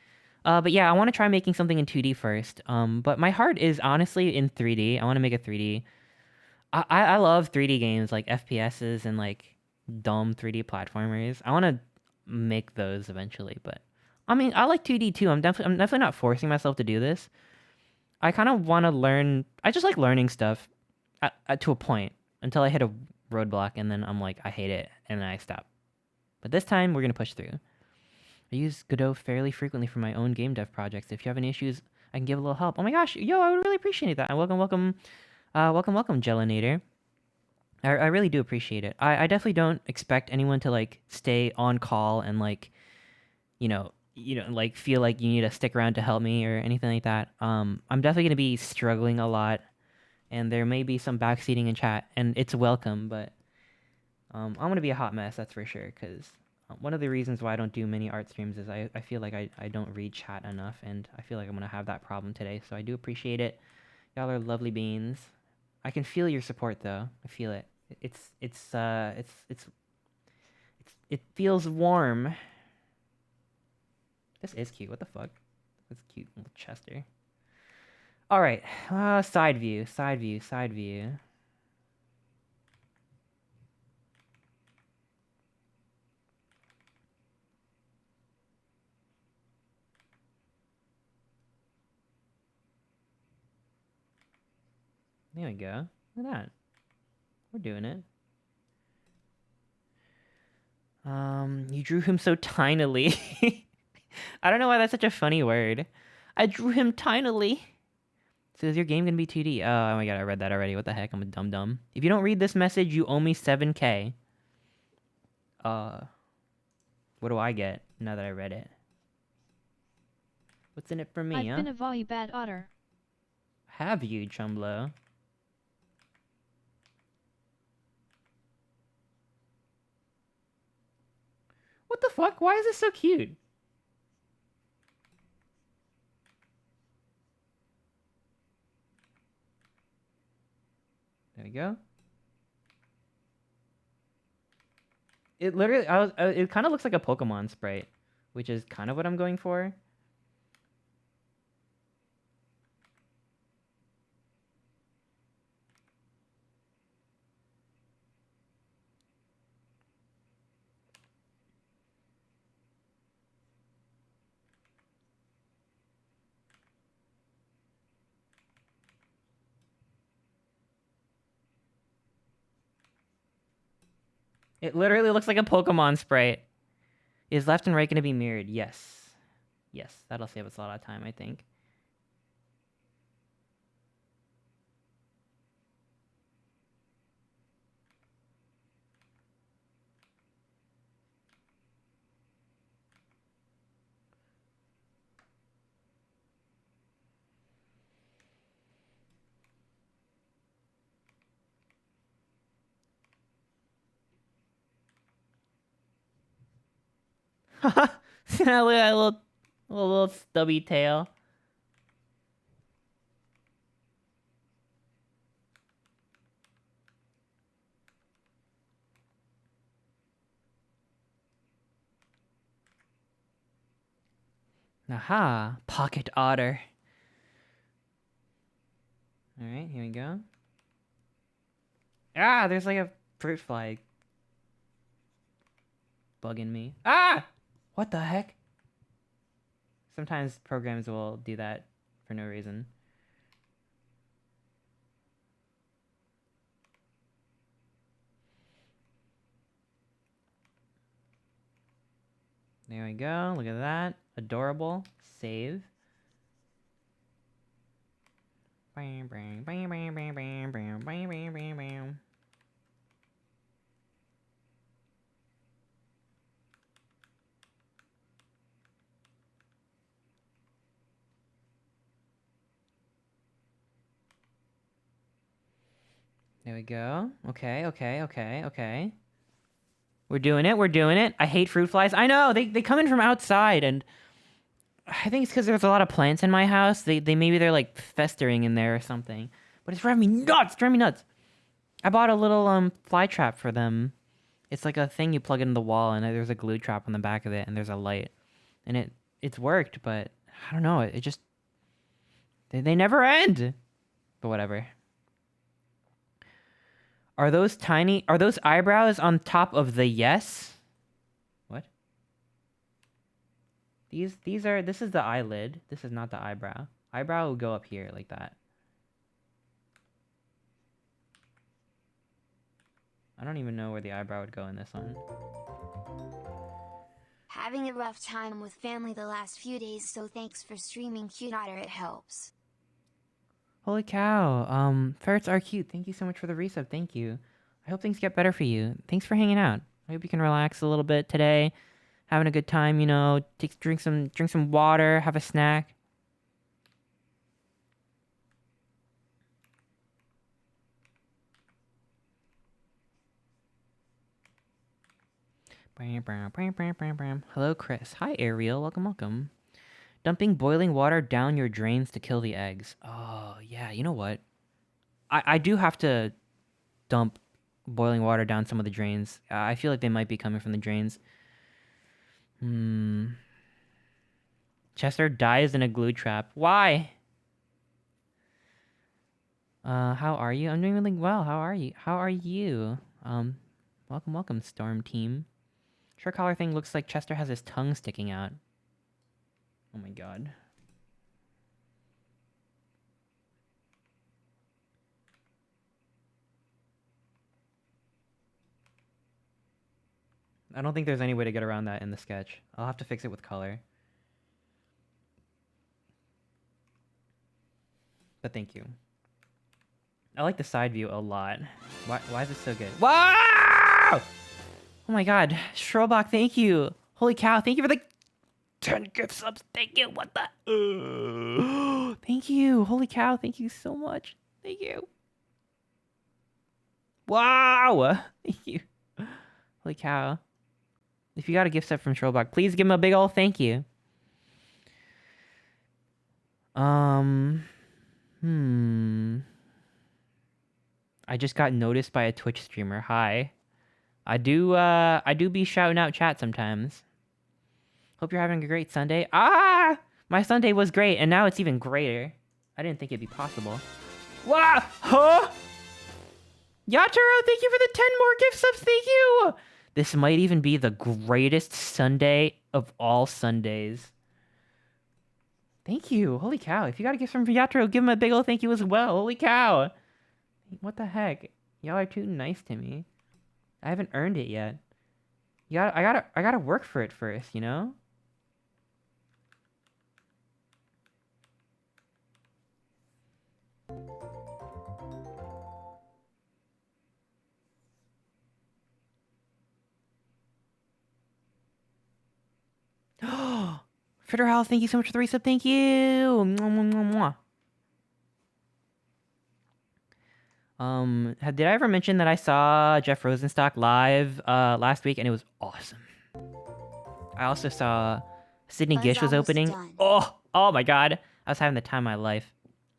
But yeah, I want to try making something in 2D first. But my heart is honestly in 3D. I want to make a 3D. I love 3D games, like FPSs and like dumb 3D platformers. I want to make those eventually, but I mean, I like 2D too. I'm definitely not forcing myself to do this. I kind of want to learn. I just like learning stuff to a point until I hit a roadblock, and then I'm like, I hate it, and then I stop. But this time, we're gonna push through. I use Godot fairly frequently for my own game dev projects. If you have any issues, I can give a little help. Oh my gosh, yo, I would really appreciate that. And welcome, Gelinator. I really do appreciate it. I definitely don't expect anyone to like stay on call and like, like feel like you need to stick around to help me or anything like that. I'm definitely gonna be struggling a lot, and there may be some backseating in chat, and it's welcome. But I'm gonna be a hot mess, that's for sure. Because one of the reasons why I don't do many art streams is I feel like I don't read chat enough, and I feel like I'm gonna have that problem today. So I do appreciate it. Y'all are lovely beans. I can feel your support though. I feel it. It feels warm. This is cute. What the fuck? That's cute little Chester. All right. Side view. Side view. Side view. There we go. Look at that. We're doing it. You drew him so tinily. I don't know why that's such a funny word. I drew him tinily. So is your game gonna be 2D? Oh my god, I read that already. What the heck? I'm a dum-dum. If you don't read this message, you owe me 7K. What do I get now that I read it? What's in it for me, I've been a very bad otter. Have you, Chumblo? What the fuck? Why is this so cute? There we go. It literally, it kind of looks like a Pokemon sprite, which is kind of what I'm going for. It literally looks like a Pokemon sprite. Is left and right going to be mirrored? Yes. Yes, that'll save us a lot of time, I think. Look at that little stubby tail. Aha! Pocket otter. Alright, here we go. Ah! There's like a fruit fly bugging me. Ah! What the heck? Sometimes programs will do that for no reason. There we go. Look at that. Adorable. Save. Bam, bam, bam, bam, bam, bam, bam, bam, bam, bam, bam. There we go. Okay, okay, okay, okay. We're doing it. We're doing it. I hate fruit flies. I know. They come in from outside, and I think it's because there's a lot of plants in my house. Maybe they're like festering in there or something. But it's driving me nuts. It's driving me nuts. I bought a little fly trap for them. It's like a thing you plug into the wall, and there's a glue trap on the back of it, and there's a light, and it's worked. But I don't know. It just they never end. But whatever. Are those eyebrows on top of the yes? What? This is the eyelid. This is not the eyebrow. Eyebrow will go up here like that. I don't even know where the eyebrow would go in this one. Having a rough time with family the last few days, so thanks for streaming Cute Otter, it helps. Holy cow. Ferrets are cute. Thank you so much for the resub. Thank you. I hope things get better for you. Thanks for hanging out. I hope you can relax a little bit today. Having a good time, you know, drink some water, have a snack. Hello, Chris. Hi, Ariel. Welcome, welcome. Dumping boiling water down your drains to kill the eggs. Oh, yeah, you know what? I do have to dump boiling water down some of the drains. I feel like they might be coming from the drains. Chester dies in a glue trap. Why? How are you? I'm doing really well. How are you? How are you? Welcome, welcome, Storm Team. Shirt collar thing looks like Chester has his tongue sticking out. Oh my god. I don't think there's any way to get around that in the sketch. I'll have to fix it with color. But thank you. I like the side view a lot. Why is it so good? Wow! Oh my god. Shrobach, thank you. Holy cow, thank you for the 10 gift subs. Thank you. What the? Thank you. Holy cow, thank you so much. Thank you. Wow! Thank you. Holy cow. If you got a gift set from Shrobach, please give him a big ol' thank you. I just got noticed by a Twitch streamer. Hi. I do be shouting out chat sometimes. Hope you're having a great Sunday. Ah! My Sunday was great, and now it's even greater. I didn't think it'd be possible. Wow! Huh? Yataro, thank you for the 10 more gift subs, thank you! This might even be the greatest Sunday of all Sundays. Thank you. Holy cow. If you got a gift from Yataro, give him a big ol' thank you as well. Holy cow. What the heck? Y'all are too nice to me. I haven't earned it yet. I gotta work for it first, you know? Fritter House, thank you so much for the resub. Thank you. Mwah, mwah, mwah, mwah. Did I ever mention that I saw Jeff Rosenstock live last week and it was awesome? I also saw Sydney Bun's Gish was almost opening. done. Oh my god. I was having the time of my life.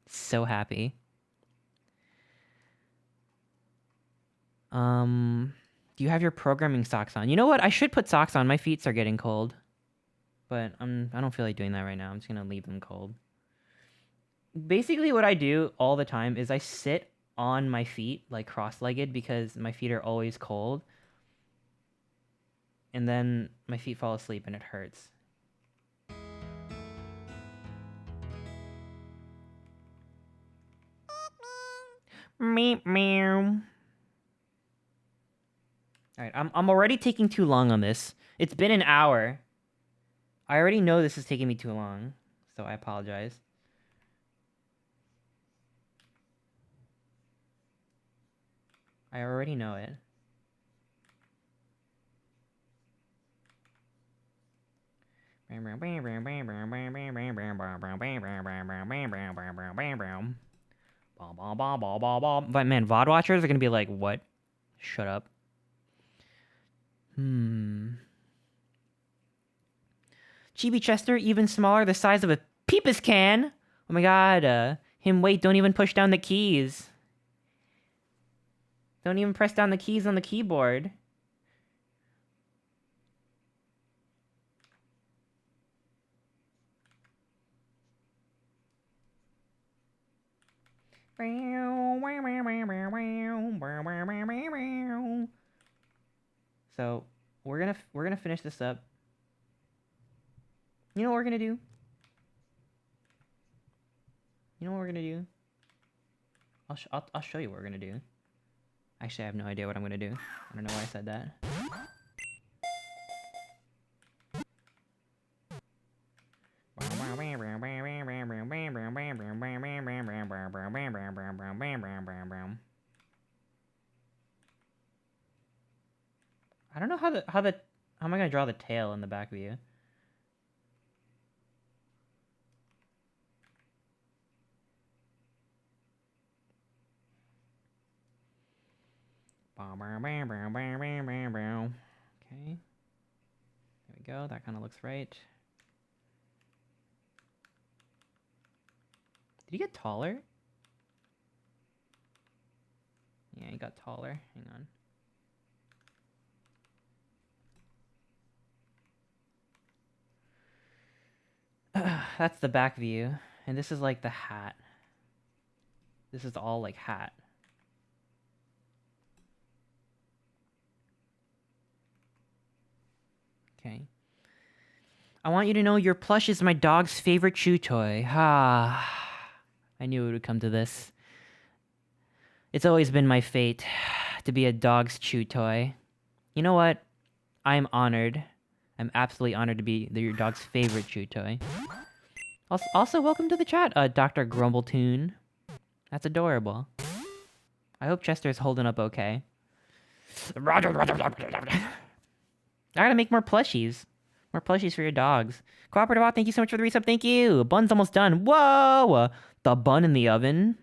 So happy. Do you have your programming socks on? You know what? I should put socks on. My feet are getting cold. But I don't feel like doing that right now. I'm just gonna leave them cold. Basically what I do all the time is I sit on my feet, like cross-legged, because my feet are always cold. And then my feet fall asleep and it hurts. Meow meow. Alright, I'm already taking too long on this. It's been an hour. I already know this is taking me too long, so I apologize. I already know it. But man, VOD watchers are gonna be like, what? Shut up. Chibi Chester, even smaller, the size of a Peepus can. Oh my god, him wait, don't even push down the keys. Don't even press down the keys on the keyboard. So, we're gonna finish this up. You know what we're gonna do? You know what we're gonna do? I'll show you what we're gonna do. Actually, I have no idea what I'm gonna do. I don't know why I said that. I don't know how am I gonna draw the tail in the back view? Okay. There we go. That kind of looks right. Did he get taller? Yeah, he got taller. Hang on. That's the back view. And this is like the hat. This is all like hat. Okay. I want you to know your plush is my dog's favorite chew toy. Ah, I knew it would come to this. It's always been my fate to be a dog's chew toy. You know what? I'm honored. I'm absolutely honored to be your dog's favorite chew toy. Also, welcome to the chat, Dr. Grumbletoon. That's adorable. I hope Chester's holding up okay. I gotta make more plushies. More plushies for your dogs. Cooperative Bot, thank you so much for the resub. Thank you. Bun's almost done. Whoa! The bun in the oven.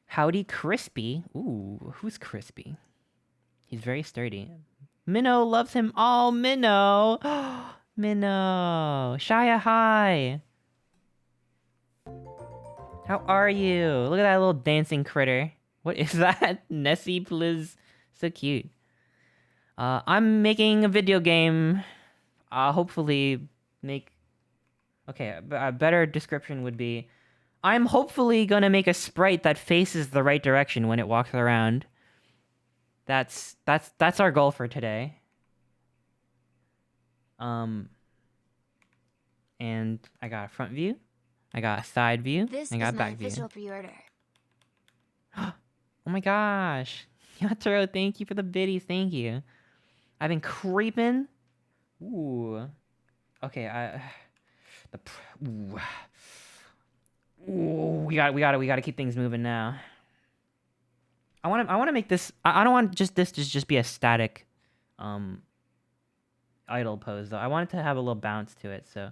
Howdy Crispy. Ooh, who's Crispy? He's very sturdy. Minnow loves him. Oh, Minnow. Minnow. Shia, hi. How are you? Look at that little dancing critter. What is that? Nessie, please. So cute. I'm making a video game. Hopefully make... Okay, a better description would be... I'm hopefully gonna make a sprite that faces the right direction when it walks around. That's our goal for today. And I got a front view, I got a side view, This I is got a my back view. official pre-order. Oh my gosh. Yatoro, thank you for the biddies, thank you. I've been creeping. Ooh. Okay, Ooh, we gotta keep things moving now. I wanna make this. I don't want this to just be a static, idle pose though. I want it to have a little bounce to it. So,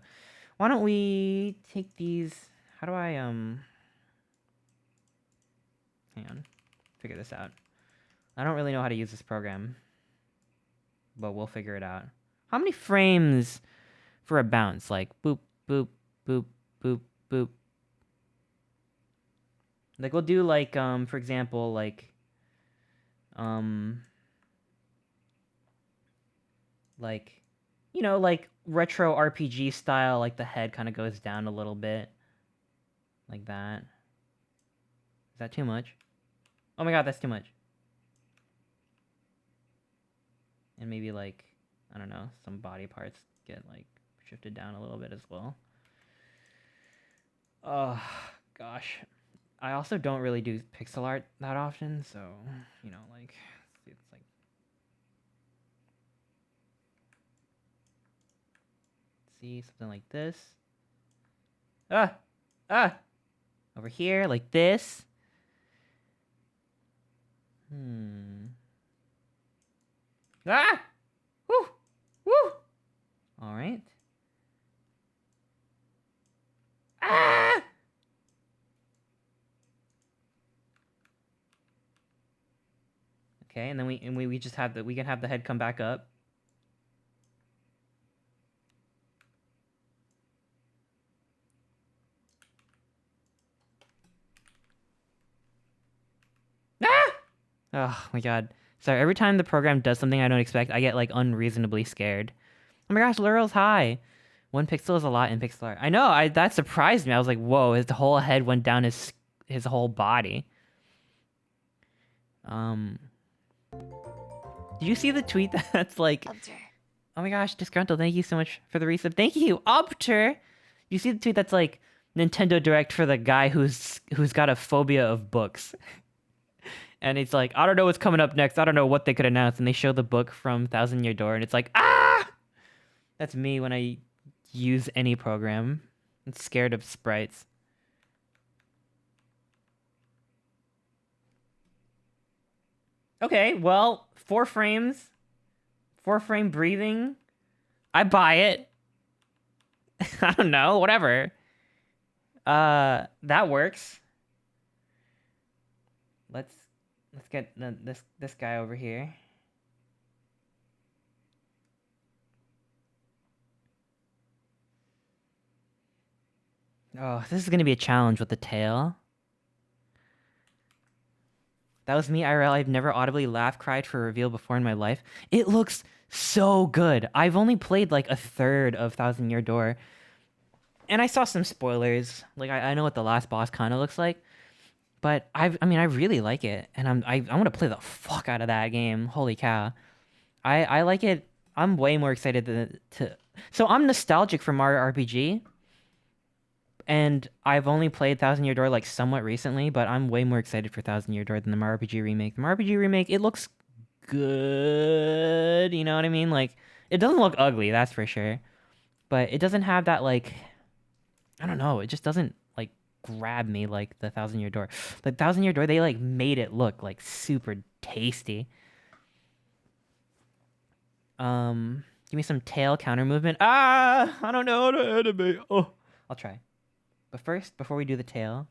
why don't we take these? How do I Hang on, figure this out. I don't really know how to use this program, but we'll figure it out. How many frames for a bounce? Like boop boop boop boop boop. Like we'll do like for example like you know, like retro RPG style, like the head kind of goes down a little bit like that. Is that too much? Oh my god, that's too much. And maybe like, I don't know, some body parts get like shifted down a little bit as well. Oh gosh, I also don't really do pixel art that often, so you know, like it's like, see something like this. Over here like this. Woo! Woo! All right. Okay, and then we just have we can have the head come back up. Oh my god. Sorry, every time the program does something I don't expect, I get like unreasonably scared. Oh my gosh, Lurel's high. 1 pixel is a lot in pixel art. I know, that surprised me. I was like, whoa, his whole head went down his whole body. Did you see the tweet that's like, Otter. oh my gosh, Disgruntled, thank you so much for the resub. Thank you, Opter! You see the tweet that's like, Nintendo Direct for the guy who's got a phobia of books. And it's like, I don't know what's coming up next. I don't know what they could announce. And they show the book from Thousand Year Door, and it's like, ah! That's me when I use any program. I'm scared of sprites. Okay, well, 4 frames. 4-frame breathing. I buy it. I don't know, whatever. That works. Let's get this guy over here. Oh, this is gonna be a challenge with the tail. That was me, IRL. I've never audibly cried for a reveal before in my life. It looks so good. I've only played like a third of Thousand Year Door, and I saw some spoilers. Like I know what the last boss kind of looks like. But I mean, I really like it, and I want to play the fuck out of that game. Holy cow, I like it. I'm way more excited So I'm nostalgic for Mario RPG, and I've only played Thousand Year Door like somewhat recently, but I'm way more excited for Thousand Year Door than the Mario RPG remake. The Mario RPG remake, it looks good. You know what I mean? Like it doesn't look ugly, that's for sure, but it doesn't have that like, I don't know. It just doesn't grab me like the Thousand Year Door. The Thousand Year Door, they like made it look like super tasty. Give me some tail counter movement. I don't know how to animate. Oh, I'll try. But first, before we do the tail,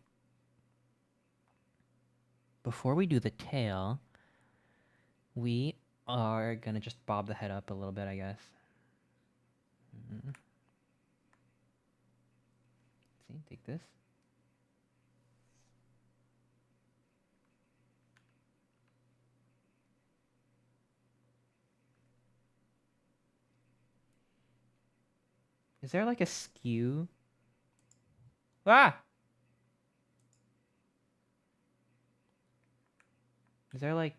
we are gonna just bob the head up a little bit, I guess. See, take this. Is there like a skew? Ah! Is there like...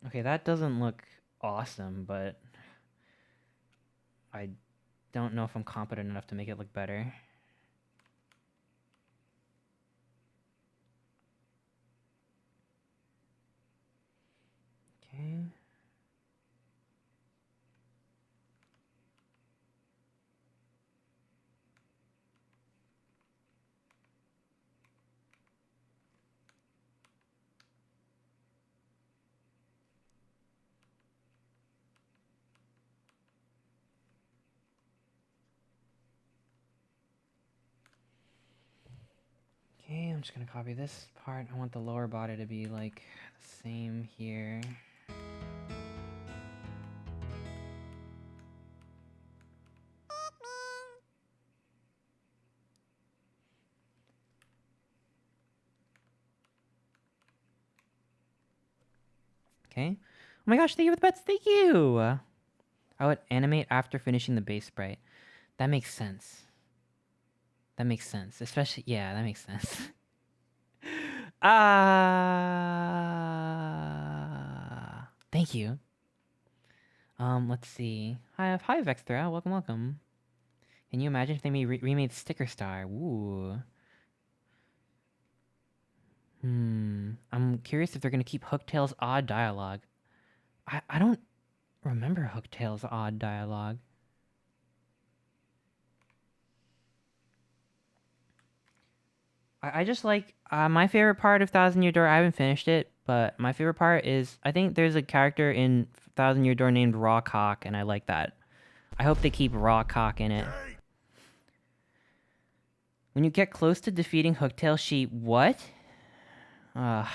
Okay, that doesn't look awesome, but I don't know if I'm competent enough to make it look better. Okay. Okay, I'm just gonna copy this part. I want the lower body to be like the same here. Okay. Oh my gosh, thank you for the pets. Thank you. I would animate after finishing the base sprite. That makes sense. That makes sense. Especially, yeah, that makes sense. Thank you. Let's see. Hi, Vextra. Welcome, welcome. Can you imagine if they remade Sticker Star? Ooh. I'm curious if they're gonna keep Hooktail's odd dialogue. I don't remember Hooktail's odd dialogue. I just like my favorite part of Thousand Year Door. I haven't finished it, but my favorite part is I think there's a character in Thousand Year Door named Rawcock, and I like that. I hope they keep Rawcock in it. Gate. When you get close to defeating Hooktail, she what? I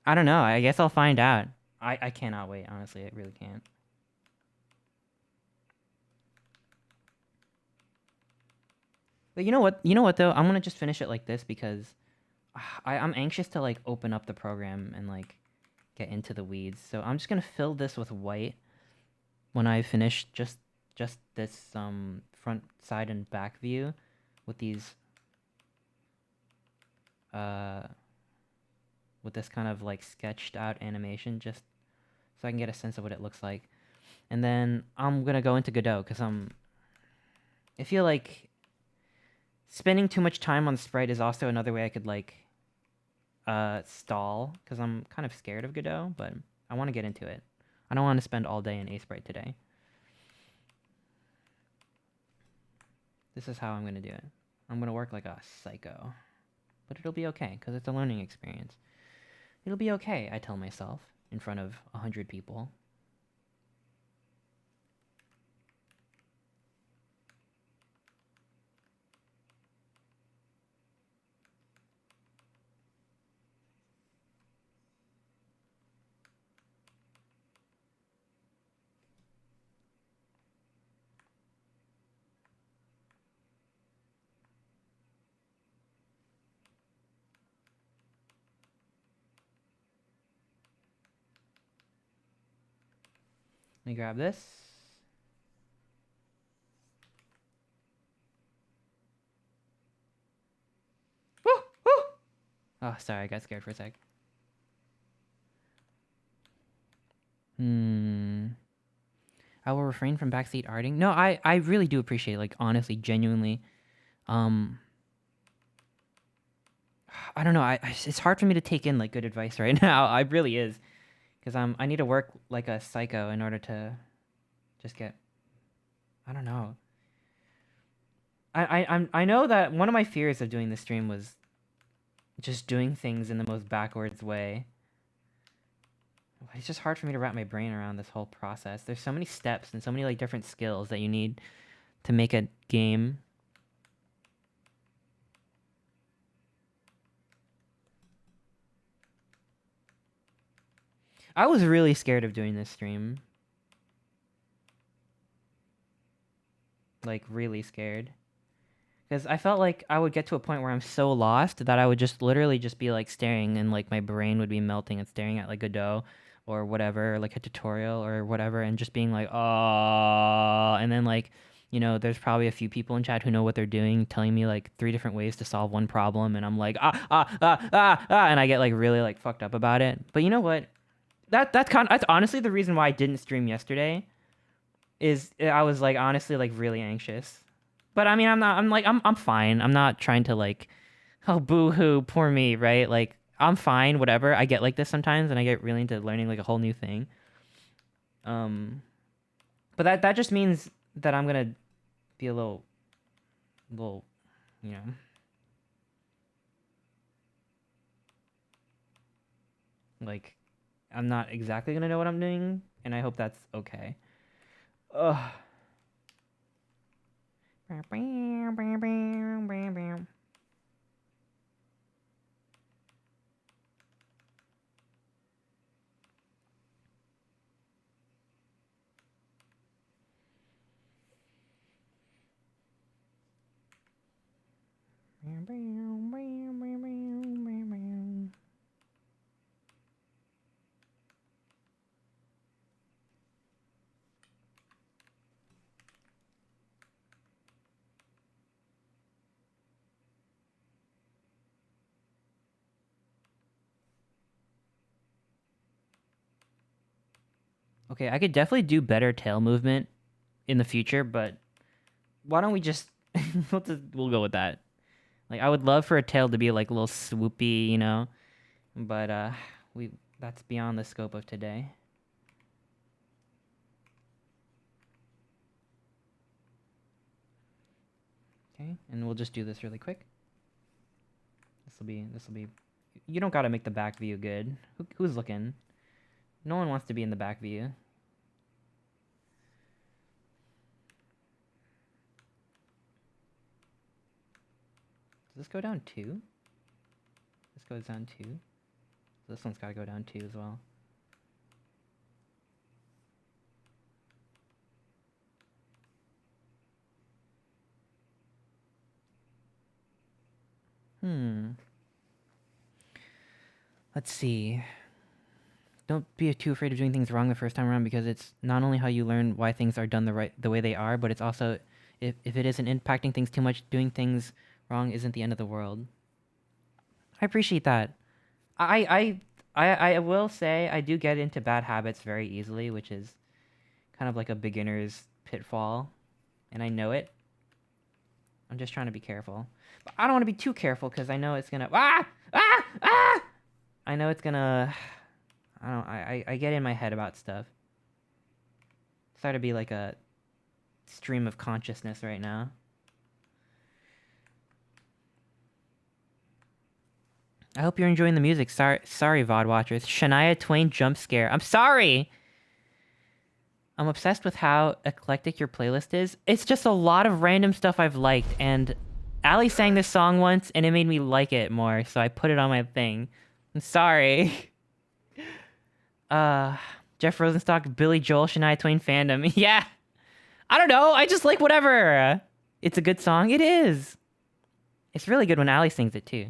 don't know. I guess I'll find out. I cannot wait. Honestly, I really can't. But you know what? You know what though? I'm gonna just finish it like this because I'm anxious to like open up the program and like get into the weeds. So I'm just gonna fill this with white when I finish just this front, side, and back view with these with this kind of like sketched out animation, just so I can get a sense of what it looks like. And then I'm gonna go into Godot because I feel like spending too much time on Sprite is also another way I could like stall, because I'm kind of scared of Godot, but I want to get into it. I don't want to spend all day in A Sprite today. This is how I'm gonna do it. I'm gonna work like a psycho, but it'll be okay because it's a learning experience. It'll be okay, I tell myself in front of 100 people. Let me grab this. Woo! Woo! Oh, sorry, I got scared for a sec. I will refrain from backseat arting. No, I really do appreciate, like, honestly, genuinely. I don't know. It's hard for me to take in like good advice right now. I really is, because I need to work like a psycho in order to just get. I don't know. I know that one of my fears of doing this stream was just doing things in the most backwards way. It's just hard for me to wrap my brain around this whole process. There's so many steps and so many like different skills that you need to make a game. I was really scared of doing this stream. Like, really scared. Because I felt like I would get to a point where I'm so lost that I would just literally just be like staring and like my brain would be melting and staring at like Godot or whatever, like a tutorial or whatever, and just being like, oh, and then like, you know, there's probably a few people in chat who know what they're doing, telling me like 3 different ways to solve one problem, and I'm like, and I get like really like fucked up about it. But you know what? That's honestly the reason why I didn't stream yesterday. Is I was like honestly like really anxious. But I mean, I'm fine. I'm not trying to like, oh, boo-hoo, poor me, right? Like, I'm fine, whatever. I get like this sometimes, and I get really into learning like a whole new thing. But that just means that I'm gonna be a little, you know. Like, I'm not exactly gonna know what I'm doing, and I hope that's okay. Ugh. Okay, I could definitely do better tail movement in the future, but why don't we just we'll go with that. Like, I would love for a tail to be like a little swoopy, you know, but we that's beyond the scope of today. Okay, and we'll just do this really quick. This will be. You don't gotta make the back view good. Who's looking? No one wants to be in the back view. Does this go down 2? This goes down 2. This one's gotta go down 2 as well. Let's see. Don't be too afraid of doing things wrong the first time around, because it's not only how you learn why things are done the way they are, but it's also if it isn't impacting things too much, doing things wrong isn't the end of the world. I appreciate that. I will say I do get into bad habits very easily, which is kind of like a beginner's pitfall, and I know it. I'm just trying to be careful. But I don't want to be too careful because I know it's gonna I know it's gonna I get in my head about stuff. Start to be like a stream of consciousness right now. I hope you're enjoying the music. Sorry, VOD watchers. Shania Twain jump scare. I'm sorry! I'm obsessed with how eclectic your playlist is. It's just a lot of random stuff I've liked, and Ali sang this song once, and it made me like it more, so I put it on my thing. I'm sorry. Jeff Rosenstock, Billy Joel, Shania Twain fandom. Yeah! I don't know, I just like whatever! It's a good song? It is! It's really good when Ali sings it, too.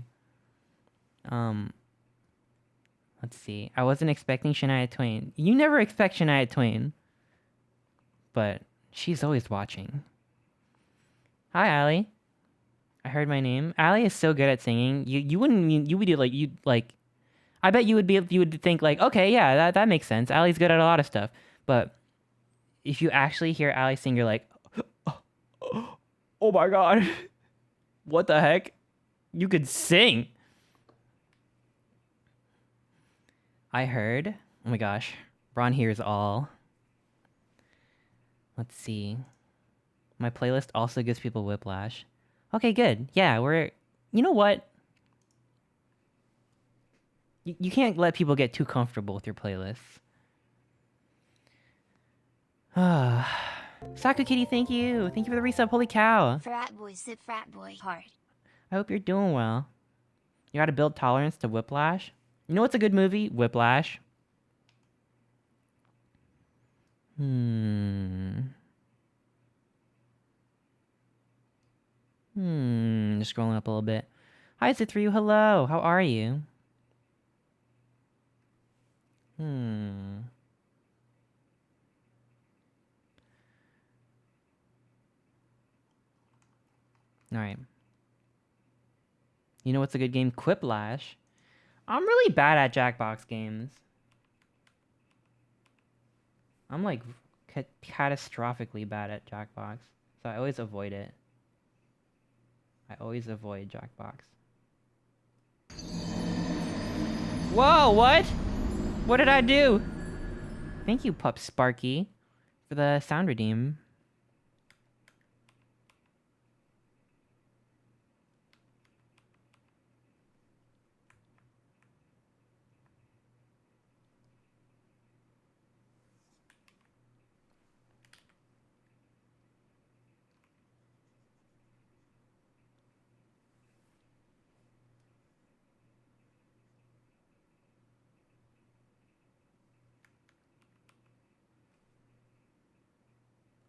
Let's see. I wasn't expecting Shania Twain. You never expect Shania Twain. But she's always watching. Hi, Allie. I heard my name. Allie is so good at singing. You would I bet you would think like, okay, yeah, that makes sense. Allie's good at a lot of stuff. But if you actually hear Allie sing, you're like, oh my god. What the heck? You could sing. I heard. Oh my gosh. Ron hears all. Let's see. My playlist also gives people whiplash. Okay, good. Yeah, you know what? You can't let people get too comfortable with your playlists. Saku Kitty, thank you. Thank you for the resub. Holy cow. Frat boy, sit frat boy hard. I hope you're doing well. You gotta build tolerance to whiplash. You know what's a good movie? Whiplash. Just scrolling up a little bit. Hi, Zithru. Hello. How are you? Alright. You know what's a good game? Quiplash. I'm really bad at Jackbox games. I'm like catastrophically bad at Jackbox. So I always avoid it. I always avoid Jackbox. Whoa, what? What did I do? Thank you, Pup Sparky, for the sound redeem.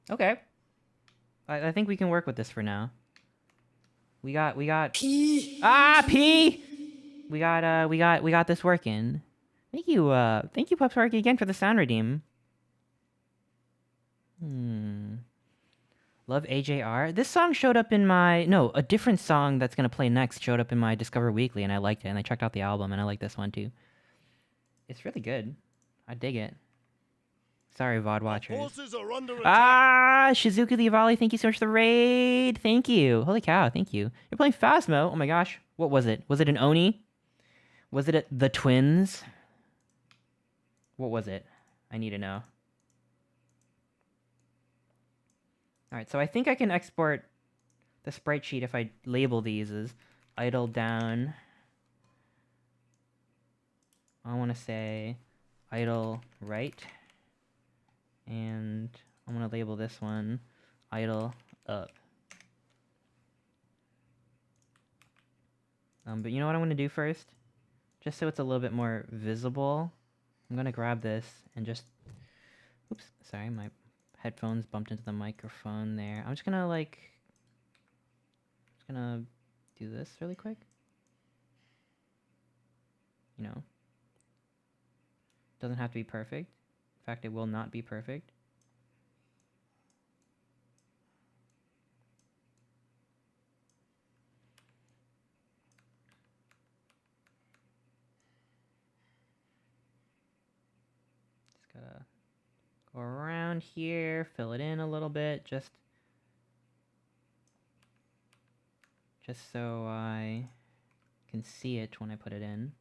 Okay. I think we can work with this for now. We got P. P! We got this working. Thank you, Pup Sparky again for the sound redeem. Love AJR. This song showed up in my... No, a different song that's gonna play next showed up in my Discover Weekly, and I liked it, and I checked out the album, and I like this one, too. It's really good. I dig it. Sorry, VOD watchers. Forces are under attack. Shizuku the Avali, thank you so much for the raid. Thank you. Holy cow, thank you. You're playing Phasmo. Oh my gosh. What was it? Was it an Oni? Was it the Twins? What was it? I need to know. Alright, so I think I can export the sprite sheet if I label these as idle down. I want to say idle right. And I'm going to label this one idle up. But you know what I'm going to do first? Just so it's a little bit more visible, I'm going to grab this and just... Oops, sorry, my headphones bumped into the microphone there. I'm just going to, like... Just going to do this really quick. You know. Doesn't have to be perfect. In fact, it will not be perfect. Just gotta go around here, fill it in a little bit, just so I can see it when I put it in.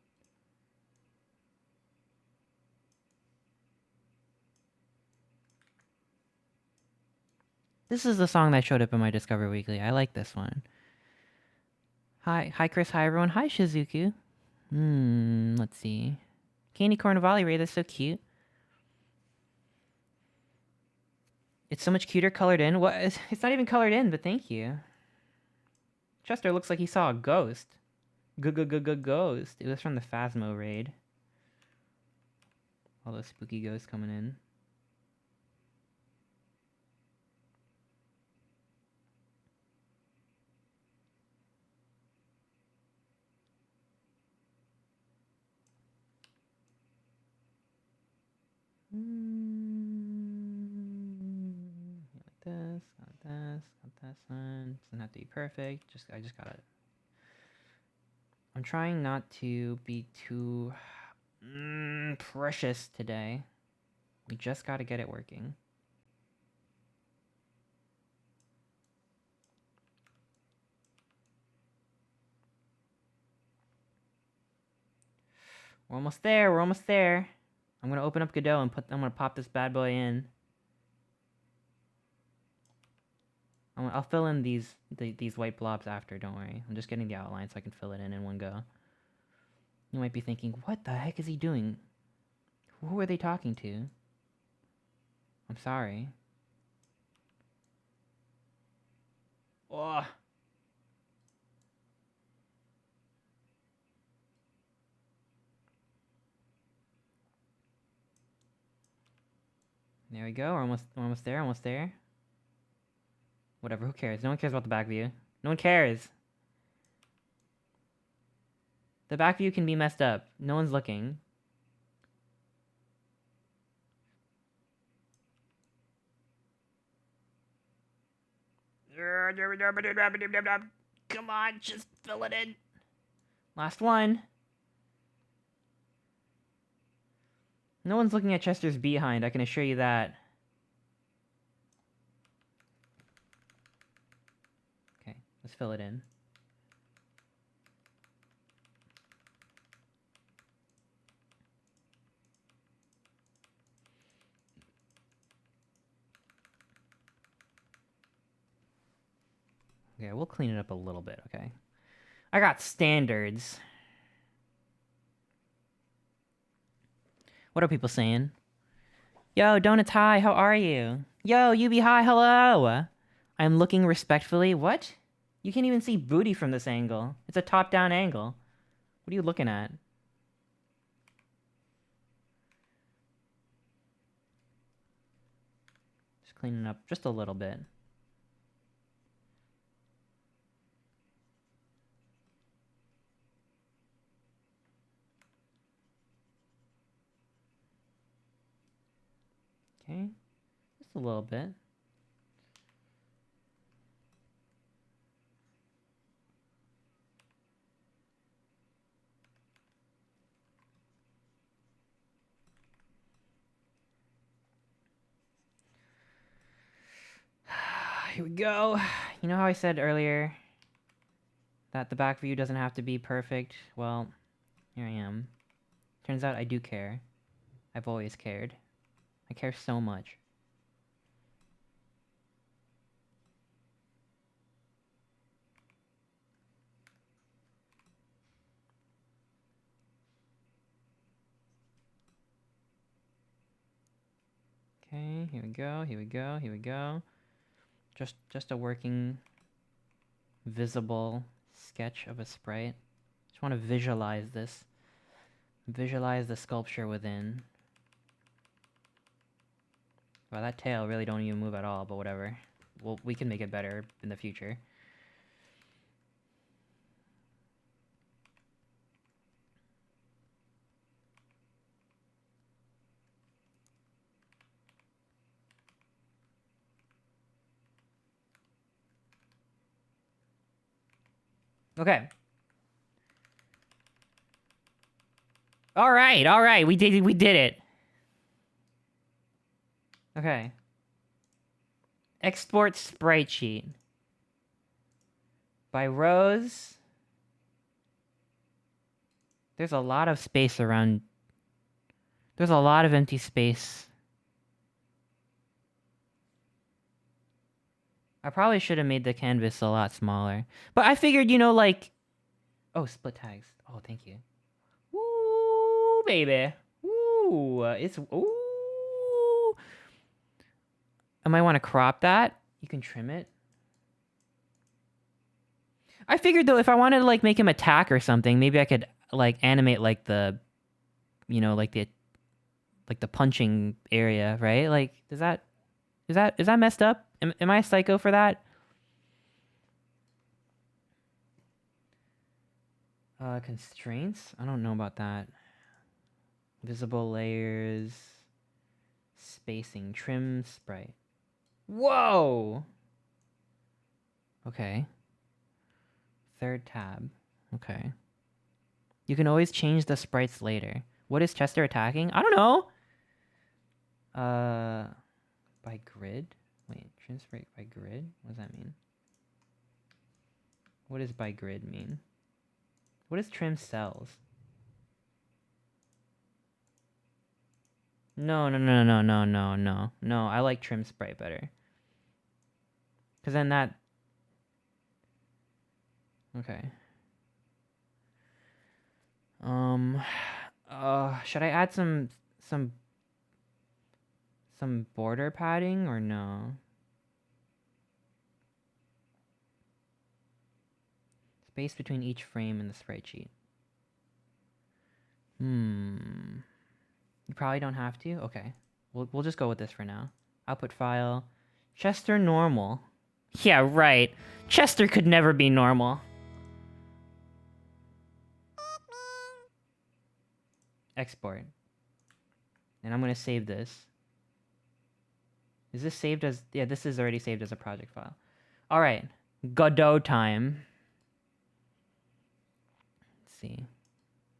This is the song that showed up in my Discover Weekly. I like this one. Hi Chris, hi everyone. Hi Shizuku. Let's see. Candy Corn Volley Ray, that's so cute. It's so much cuter colored in. What? It's not even colored in, but thank you. Chester looks like he saw a ghost. Ghost. It was from the Phasmo raid. All those spooky ghosts coming in. Like this, got this one. Doesn't have to be perfect. I just gotta. I'm trying not to be too precious today. We just gotta get it working. We're almost there. We're almost there. I'm gonna open up Godot and I'm gonna pop this bad boy in. I'll fill in these white blobs after, don't worry. I'm just getting the outline so I can fill it in one go. You might be thinking, what the heck is he doing? Who are they talking to? I'm sorry. Oh. There we go. We're almost there. Almost there. Whatever. Who cares? No one cares about the back view. No one cares. The back view can be messed up. No one's looking. Come on, just fill it in. Last one. No one's looking at Chester's behind, I can assure you that. Okay, let's fill it in. Okay, we'll clean it up a little bit, okay? I got standards. What are people saying? Yo, Donuts, hi, how are you? Yo, Yubi, hi, hello! I'm looking respectfully. What? You can't even see booty from this angle. It's a top-down angle. What are you looking at? Just cleaning up just a little bit. Okay, just a little bit. Here we go. You know how I said earlier that the back view doesn't have to be perfect? Well, here I am. Turns out I do care. I've always cared. I care so much. Okay, here we go, here we go, here we go. Just a working, visible sketch of a sprite. Just want to visualize this. Visualize the sculpture within. Wow, that tail really don't even move at all, but whatever. Well, we can make it better in the future. Okay. All right. We did it. Okay. Export sprite sheet. By rows. There's a lot of space around. There's a lot of empty space. I probably should have made the canvas a lot smaller. But I figured, you know, like... Oh, split tags. Oh, thank you. Ooh, baby. Ooh, it's... Ooh. I might want to crop that. You can trim it. I figured, though, if I wanted to, like, make him attack or something, maybe I could, like, animate, like, the... You know, like, the punching area, right? Like, is that messed up? Am I a psycho for that? Constraints? I don't know about that. Visible layers. Spacing. Trim sprite. Whoa! Okay. Third tab. Okay. You can always change the sprites later. What is Chester attacking? I don't know! By grid? Wait, trim sprite by grid? What does that mean? What does by grid mean? What is trim cells? No. No, I like trim sprite better. Because then that... Okay. Should I add some border padding or no? Space between each frame and the sprite sheet. You probably don't have to? Okay. We'll just go with this for now. Output file. Chester normal. Yeah, right. Chester could never be normal. Export. And I'm gonna save this. Is this saved as... Yeah, this is already saved as a project file. Alright. Godot time. Let's see.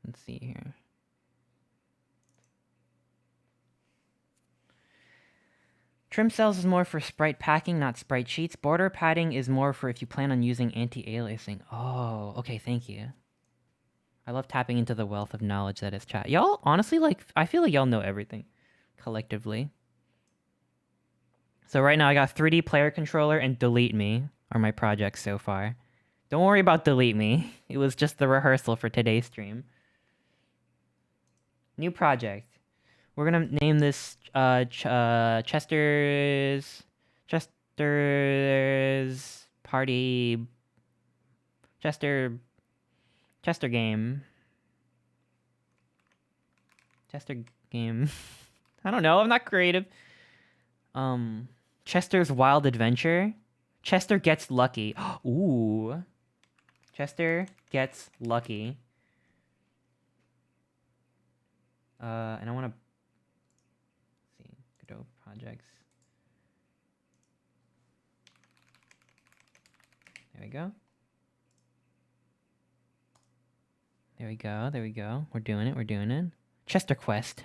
Let's see here. Trim cells is more for sprite packing, not sprite sheets. Border padding is more for if you plan on using anti-aliasing. Oh, okay, thank you. I love tapping into the wealth of knowledge that is chat. Y'all, honestly, like, I feel like y'all know everything. Collectively. So right now I got 3D player controller and delete me are my projects so far. Don't worry about delete me. It was just the rehearsal for today's stream. New project. We're gonna name this Chester's party Chester game. Chester game. I don't know, I'm not creative. Chester's Wild Adventure. Chester Gets Lucky. Ooh. Chester Gets Lucky. And I want to see Godot projects. There we go. There we go. There we go. We're doing it. We're doing it. Chester Quest.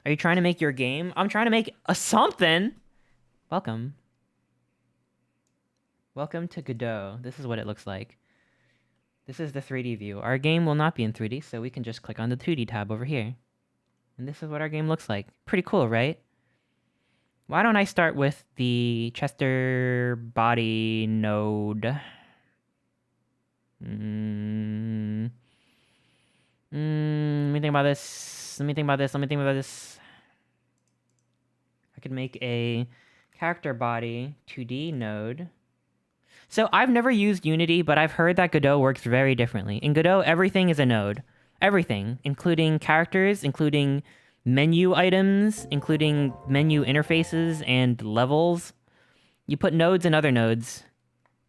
Are you trying to make your game? I'm trying to make a something. Welcome. Welcome to Godot. This is what it looks like. This is the 3D view. Our game will not be in 3D, so we can just click on the 2D tab over here. And this is what our game looks like. Pretty cool, right? Why don't I start with the Chester body node? Let me think about this. Let me think about this. Let me think about this. I could make a character body 2D node. So I've never used Unity, but I've heard that Godot works very differently. In Godot, everything is a node. Everything, including characters, including menu items, including menu interfaces and levels. You put nodes in other nodes.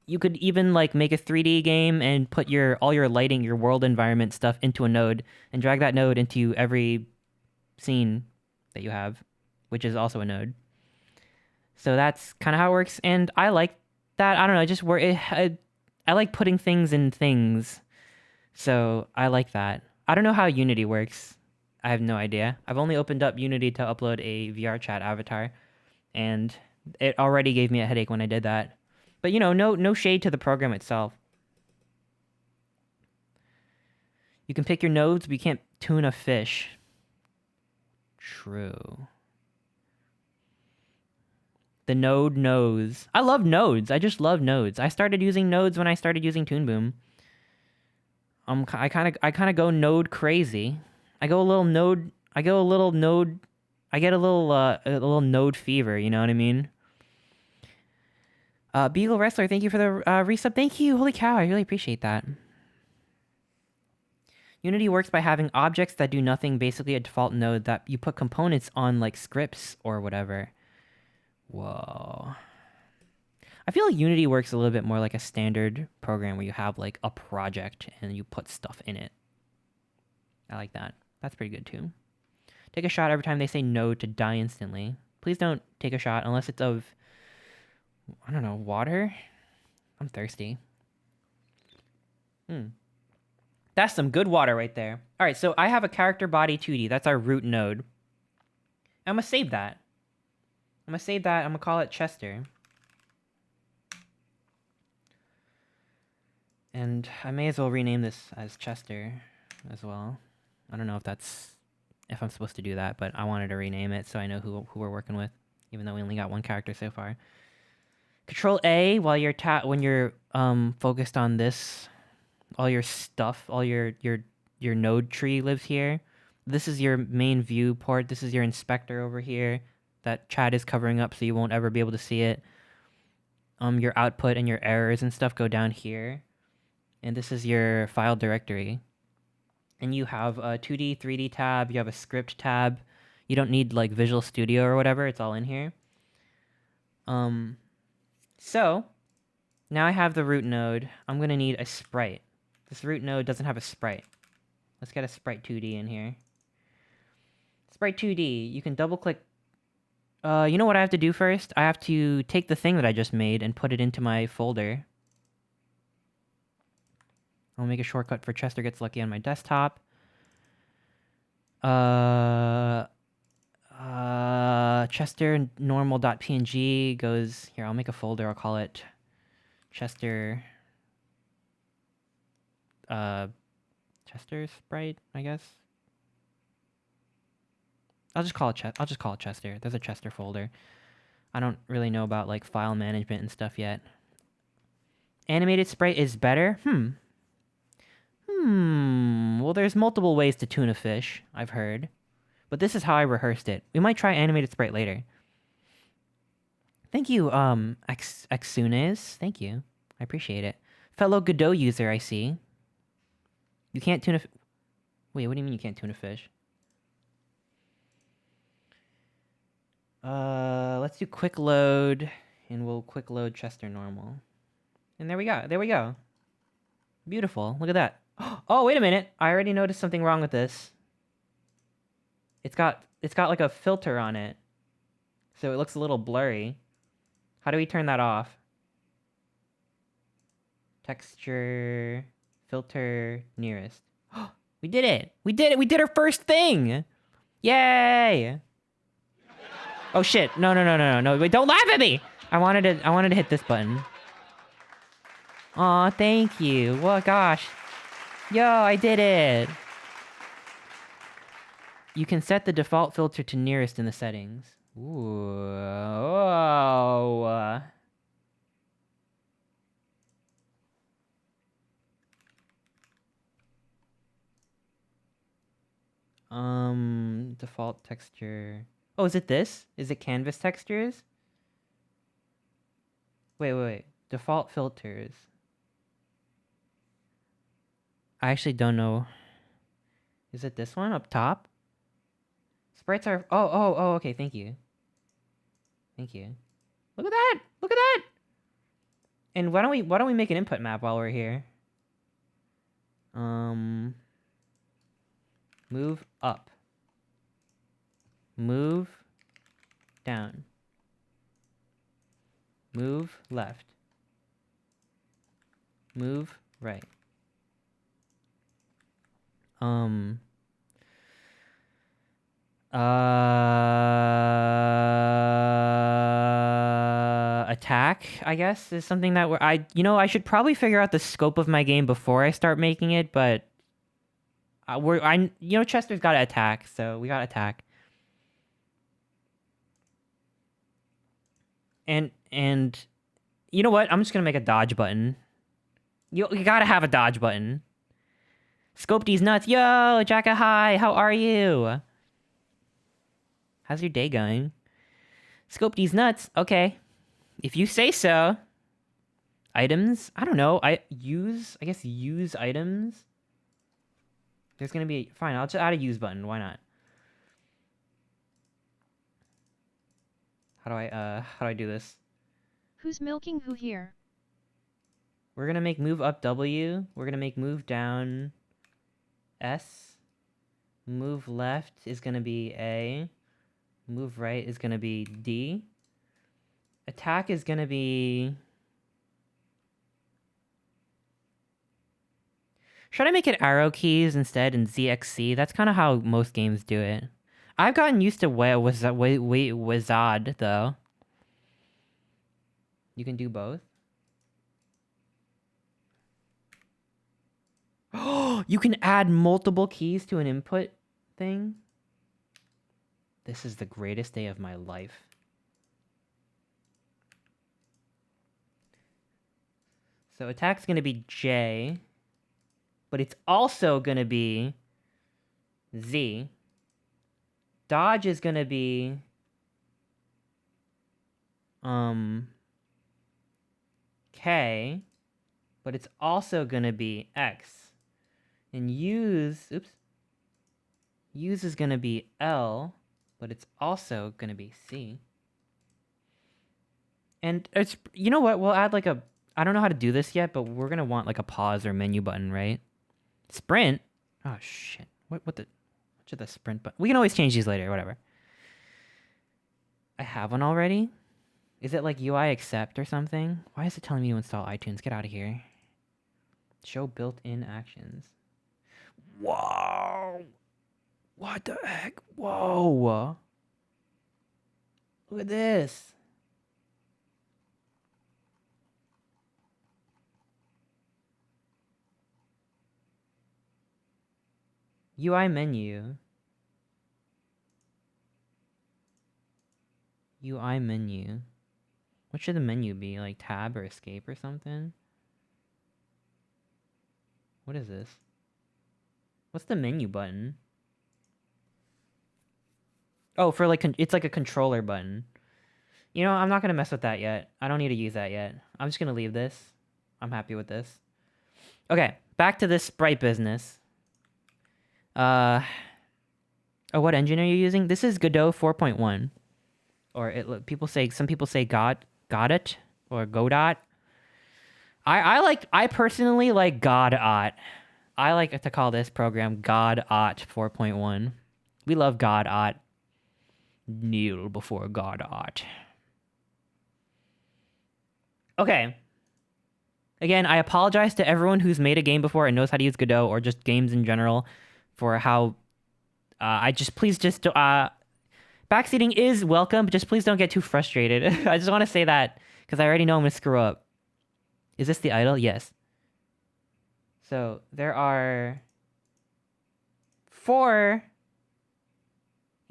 You could even like make a 3D game and put all your lighting, your world environment stuff into a node and drag that node into every scene that you have, which is also a node. So that's kind of how it works, and I like that. I don't know, just I like putting things in things. So I like that. I don't know how Unity works. I have no idea. I've only opened up Unity to upload a VR chat avatar, and it already gave me a headache when I did that. But you know, no shade to the program itself. You can pick your nodes, but you can't tune a fish. True. The node knows. I love nodes. I just love nodes. I started using nodes when I started using Toon Boom. I kind of go node crazy. I get a little node fever, you know what I mean? Beagle Wrestler, thank you for the resub. Thank you. Holy cow, I really appreciate that. Unity works by having objects that do nothing, basically a default node that you put components on like scripts or whatever. Whoa. I feel like Unity works a little bit more like a standard program where you have like a project and you put stuff in it. I like that. That's pretty good too. Take a shot every time they say no to die instantly. Please don't take a shot unless it's of, I don't know, water? I'm thirsty. That's some good water right there. Alright, so I have a character body 2D. That's our root node. I'm gonna save that. I'm gonna call it Chester. And I may as well rename this as Chester as well. I don't know if I'm supposed to do that, but I wanted to rename it so I know who we're working with, even though we only got one character so far. Control A while you're when you're focused on this, all your stuff, all your node tree lives here. This is your main viewport. This is your inspector over here that chat is covering up so you won't ever be able to see it. Your output and your errors and stuff go down here. And this is your file directory. And you have a 2D, 3D tab. You have a script tab. You don't need like Visual Studio or whatever. It's all in here. So Now I have the root node. I'm gonna need a sprite. This root node doesn't have a sprite. Let's get a sprite 2D in here. Sprite 2D, you can double click. You know what I have to do first? I have to take the thing that I just made and put it into my folder. I'll make a shortcut for Chester Gets Lucky on my desktop. Chester normal.png goes here. I'll make a folder. I'll call it Chester. Chester sprite, I guess. I'll just call it Chester. There's a Chester folder. I don't really know about like file management and stuff yet. Animated sprite is better? Well, there's multiple ways to tune a fish, I've heard. But this is how I rehearsed it. We might try animated sprite later. Thank you, Exunes. Thank you. I appreciate it. Fellow Godot user, I see. You can't tune a... Wait, what do you mean you can't tune a fish? Let's do quick load, and we'll quick load Chester normal. And there we go. There we go. Beautiful. Look at that. Oh, wait a minute. I already noticed something wrong with this. It's got like a filter on it. So it looks a little blurry. How do we turn that off? Texture, filter, nearest. We did it. We did it. We did our first thing. Yay. Oh shit. No. Wait, don't laugh at me. I wanted to hit this button. Aw, thank you. Well, gosh. Yo, I did it. You can set the default filter to nearest in the settings. Ooh. Oh. Default texture. Oh, is it this? Is it canvas textures? Wait. Default filters. I actually don't know. Is it this one up top? Sprites are... Oh, okay, thank you. Thank you. Look at that! Look at that! And why don't we make an input map while we're here? Move up. Move down. Move left. Move right. Attack, I guess, is something that I should probably figure out the scope of my game before I start making it, but Chester's got to attack, so we got to attack. And you know what? I'm just gonna make a dodge button. You gotta have a dodge button. Scope these nuts. Yo, Jacka, hi. How are you? How's your day going? Scope these nuts. Okay. If you say so. Items? I don't know. I guess use items. There's gonna be... Fine, I'll just add a use button. Why not? How do I do this? Who's milking who here? We're gonna make move up W. We're gonna make move down S. Move left is gonna be A. Move right is gonna be D. Attack is gonna be... Should I make it arrow keys instead in ZXC? That's kind of how most games do it. I've gotten used to Wizard, though. You can do both. Oh, you can add multiple keys to an input thing? This is the greatest day of my life. So attack's gonna be J, but it's also gonna be Z. Dodge is gonna be K, but it's also gonna be X. And use is gonna be L, but it's also gonna be C. And it's, you know what? We'll add like a I don't know how to do this yet, but we're gonna want like a pause or menu button, right? Sprint? Oh shit. What should the sprint button? We can always change these later, whatever. I have one already? Is it like UI accept or something? Why is it telling me to install iTunes? Get out of here. Show built-in actions. Whoa! What the heck? Whoa! Look at this. UI menu. UI menu. What should the menu be? Like tab or escape or something? What is this? What's the menu button? Oh, for like, it's like a controller button. You know, I'm not gonna mess with that yet. I don't need to use that yet. I'm just gonna leave this. I'm happy with this. Okay, back to this sprite business. Oh, what engine are you using? This is Godot 4.1. Or some people say Godot or Godot. I personally like Godot. I like to call this program Godot 4.1. We love Godot. Kneel before Godot. Okay. Again, I apologize to everyone who's made a game before and knows how to use Godot or just games in general for how backseating is welcome, just please don't get too frustrated. I just want to say that because I already know I'm going to screw up. Is this the idle? Yes. So there are 4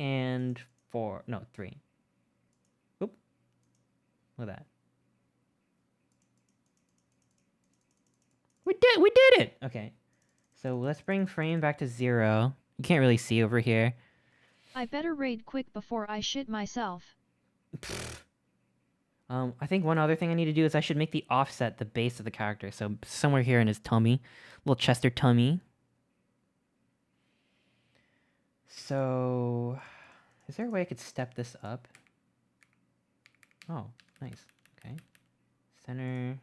and 4. No, 3. Oop. Look at that. We did it! Okay. So let's bring frame back to 0. You can't really see over here. I better raid quick before I shit myself. I think one other thing I need to do is I should make the offset the base of the character. So somewhere here in his tummy. Little Chester tummy. So is there a way I could step this up? Oh, nice. Okay. Center.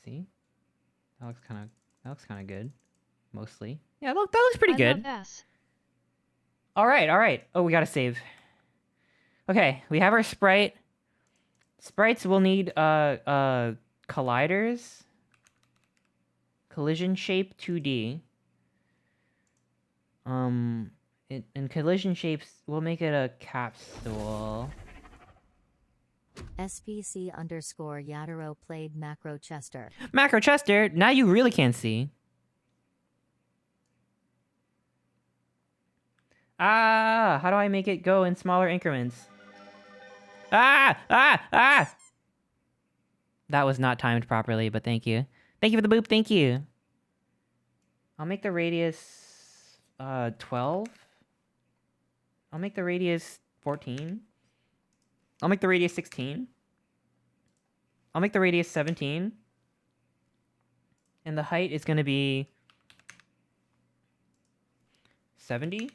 See? That looks kind of good. Mostly. Yeah, look, that looks pretty good. All right. Oh, we got to save. Okay, we have our sprite. Sprites will need colliders. Collision shape 2D. In collision shapes, we'll make it a capsule. SPC_Yadaro played Macro Chester. Macro Chester, now you really can't see. How do I make it go in smaller increments? That was not timed properly, but thank you. Thank you for the boop, thank you. I'll make the radius 12. I'll make the radius 14. I'll make the radius 16. I'll make the radius 17. And the height is going to be 70. Let's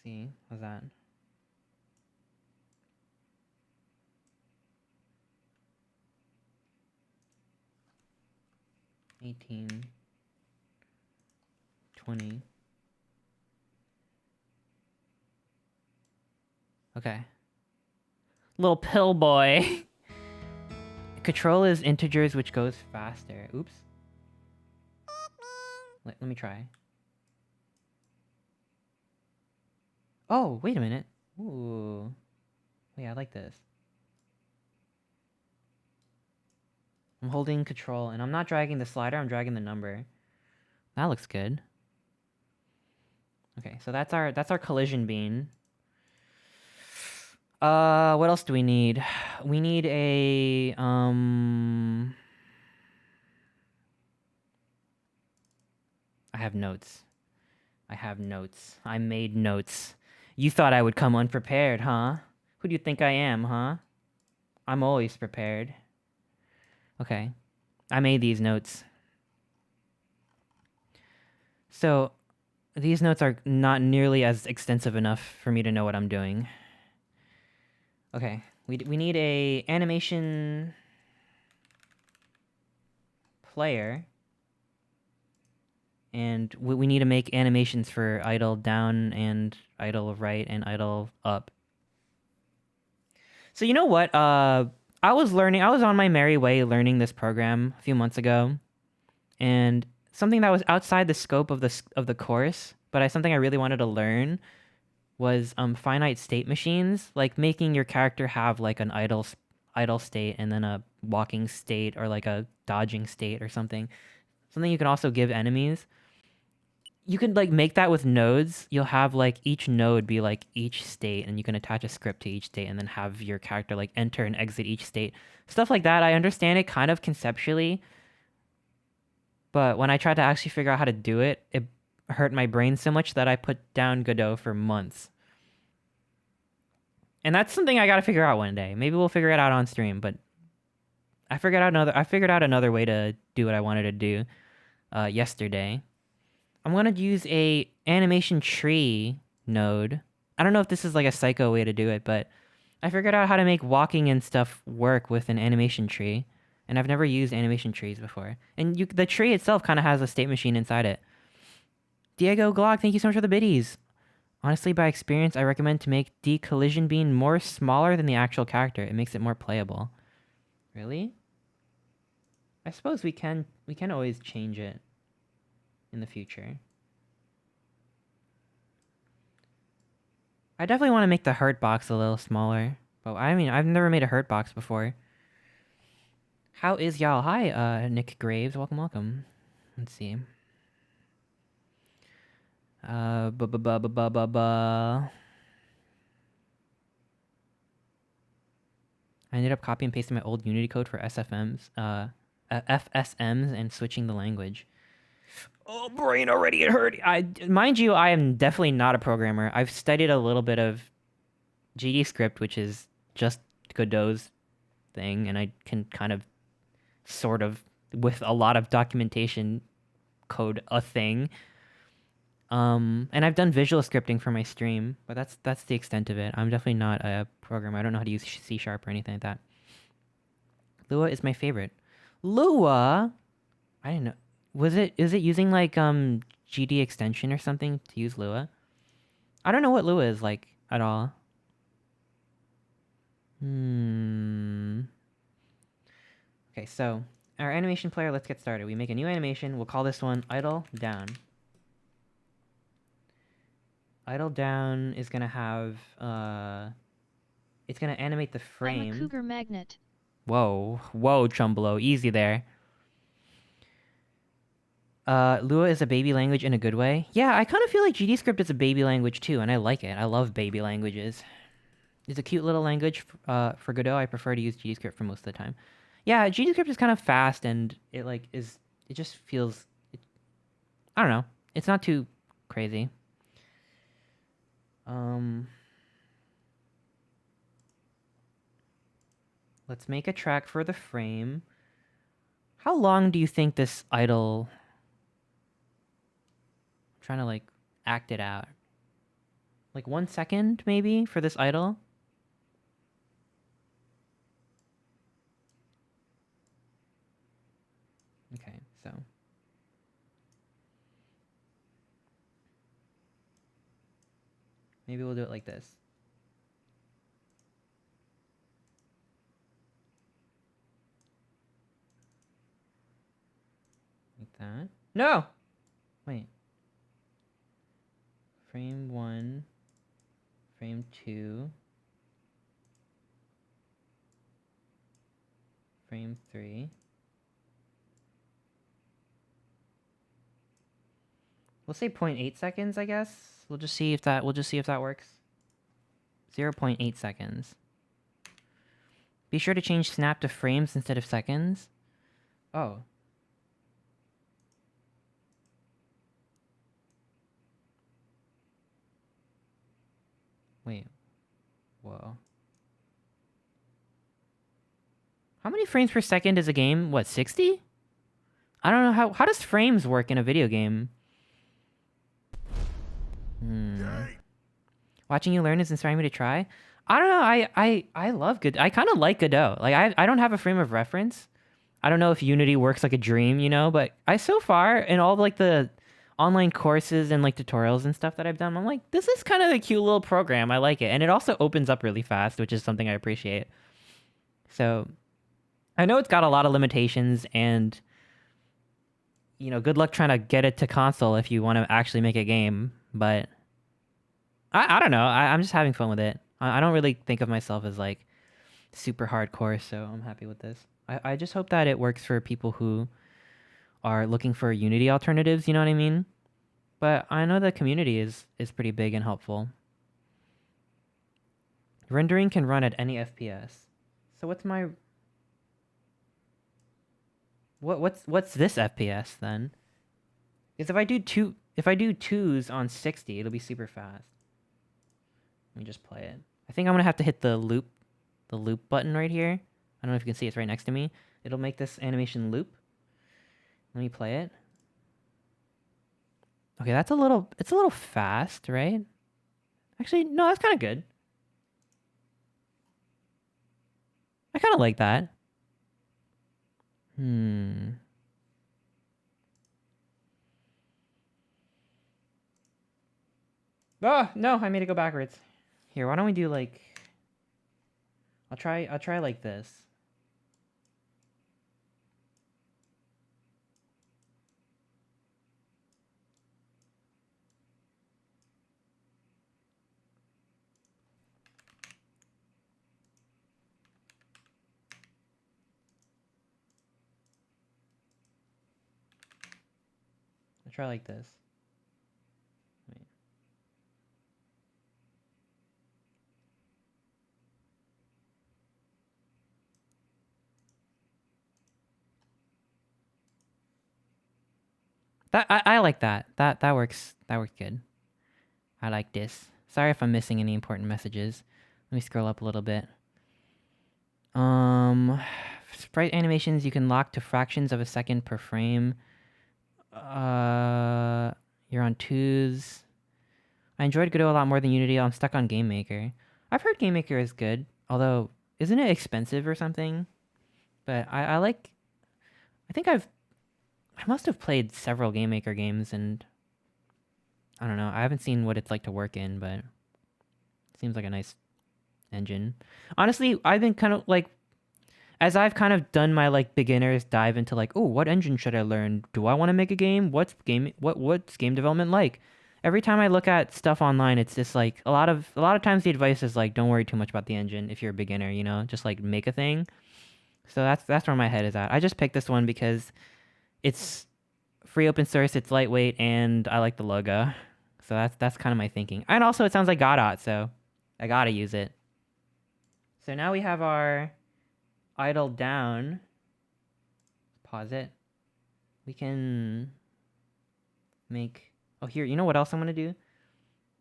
see, what's that? $18, $20. Okay. Little pill boy. Control is integers, which goes faster. Oops. Let me try. Oh, wait a minute. Ooh. Wait, I like this. I'm holding control, and I'm not dragging the slider, I'm dragging the number. That looks good. Okay, so that's our collision bean. What else do we need? We need a, I have notes. I made notes. You thought I would come unprepared, huh? Who do you think I am, huh? I'm always prepared. Okay. I made these notes. So, these notes are not nearly as extensive enough for me to know what I'm doing. Okay. We need a animation player. And we need to make animations for idle down and idle right and idle up. So you know what? I was on my merry way learning this program a few months ago, and something that was outside the scope of the course, but something I really wanted to learn was finite state machines, like making your character have like an idle state and then a walking state or like a dodging state or something. Something you can also give enemies. You can like make that with nodes. You'll have like each node be like each state, and you can attach a script to each state and then have your character like enter and exit each state. Stuff like that. I understand it kind of conceptually, but when I tried to actually figure out how to do it, it hurt my brain so much that I put down Godot for months. And that's something I got to figure out one day. Maybe we'll figure it out on stream, but I figured out another way to do what I wanted to do yesterday. I'm going to use a animation tree node. I don't know if this is like a psycho way to do it, but I figured out how to make walking and stuff work with an animation tree. And I've never used animation trees before. And the tree itself kind of has a state machine inside it. Diego Glock, thank you so much for the biddies. Honestly, by experience, I recommend to make the collision bean more smaller than the actual character. It makes it more playable. Really? I suppose we can always change it in the future. I definitely want to make the hurt box a little smaller. But I mean, I've never made a hurt box before. How is y'all? Hi, Nick Graves. Welcome, welcome. Let's see. I ended up copy and pasting my old Unity code for FSMs and switching the language. Oh, brain already, it hurt. Mind you, I am definitely not a programmer. I've studied a little bit of GDScript, which is just Godot's thing, and I can kind of, sort of, with a lot of documentation, code a thing. And I've done visual scripting for my stream, but that's the extent of it. I'm definitely not a programmer. I don't know how to use C# or anything like that. Lua is my favorite. Lua? I didn't know. Is it using like GD extension or something to use Lua? I don't know what Lua is like at all. Okay, so our animation player, let's get started. We make a new animation. We'll call this one idle down. Idle down is gonna have it's gonna animate the frame. I'm a cougar magnet. Whoa, Chumblo, easy there. Lua is a baby language in a good way. Yeah, I kind of feel like GDScript is a baby language too, and I like it. I love baby languages. It's a cute little language. For Godot, I prefer to use GDScript for most of the time. Yeah, GDScript is kind of fast, and it just feels... I don't know. It's not too crazy. Let's make a track for the frame. How long do you think this idle... I'm trying to, like, act it out. Like 1 second, maybe, for this idle? Okay, so... maybe we'll do it like this. Like that. No! Wait. Frame 1. Frame 2. Frame 3. We'll say 0.8 seconds, I guess. We'll just see if that works. 0.8 seconds. Be sure to change snap to frames instead of seconds. Oh. Wait. Whoa. How many frames per second is a game? What, 60? I don't know how does frames work in a video game? Watching you learn is inspiring me to try. I don't know. I love Godot. I kind of like Godot. Like I don't have a frame of reference. I don't know if Unity works like a dream, you know, but I so far in all like the online courses and like tutorials and stuff that I've done, I'm like, this is kind of a cute little program. I like it. And it also opens up really fast, which is something I appreciate. So I know it's got a lot of limitations and you know, good luck trying to get it to console if you want to actually make a game, but I don't know. I'm just having fun with it. I don't really think of myself as like super hardcore, so I'm happy with this. I just hope that it works for people who are looking for Unity alternatives, you know what I mean? But I know the community is pretty big and helpful. Rendering can run at any FPS. So what's my... What's this FPS then? Because if I do twos on 60, it'll be super fast. Let me just play it. I think I'm gonna have to hit the loop button right here. I don't know if you can see it's right next to me. It'll make this animation loop. Let me play it. Okay, it's a little fast, right? Actually, no, that's kind of good. I kind of like that. Oh, no, I made it go backwards. Here, why don't we do like... I'll try like this. I'll try like this. Wait. I like that. That works. That worked good. I like this. Sorry if I'm missing any important messages. Let me scroll up a little bit. Sprite animations you can lock to fractions of a second per frame. You're on twos. I enjoyed Godot a lot more than Unity. I'm stuck on Game Maker. I've heard Game Maker is good, although isn't it expensive or something? But I like. I think I must have played several Game Maker games, and I don't know. I haven't seen what it's like to work in, but it seems like a nice engine. Honestly, I've been kind of like, as I've kind of done my like beginner's dive into like, oh, what engine should I learn? Do I want to make a game? What's game development like? Every time I look at stuff online, it's just like a lot of times the advice is like, don't worry too much about the engine if you're a beginner, you know, just like make a thing. So that's where my head is at. I just picked this one because it's free open source, it's lightweight, and I like the logo. So that's kind of my thinking. And also it sounds like Godot, so I gotta use it. So now we have our idle down. Pause it. We can make... Oh, here, you know what else I'm gonna do?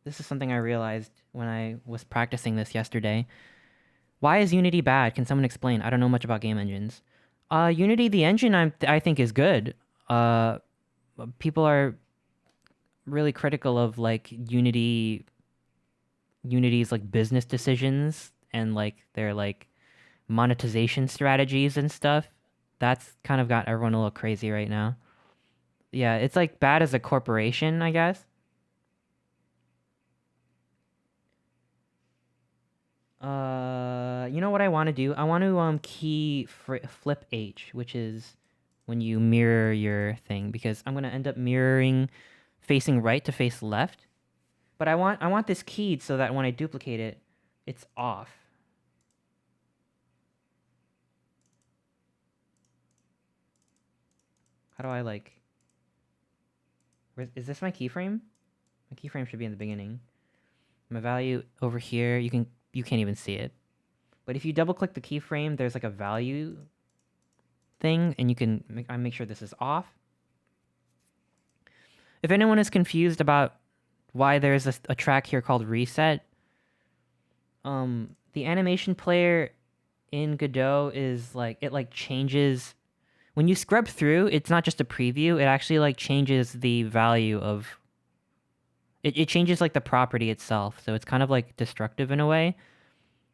This is something I realized when I was practicing this yesterday. Why is Unity bad? Can someone explain? I don't know much about game engines. Unity, the engine, I think is good. People are really critical of like Unity's like business decisions and like their like monetization strategies and stuff. That's kind of got everyone a little crazy right now. Yeah, it's like bad as a corporation, I guess. You know what I want to do? I want to key flip H, which is when you mirror your thing, because I'm going to end up mirroring facing right to face left. But I want this keyed so that when I duplicate it, it's off. How do I like... Is this my keyframe? My keyframe should be in the beginning. My value over here, you can't even see it. But if you double click the keyframe, there's like a value thing, and you can make sure this is off. If anyone is confused about why there's a track here called reset, the animation player in Godot is like, it like changes when you scrub through. It's not just a preview, it actually like changes the value of it changes like the property itself, so it's kind of like destructive in a way.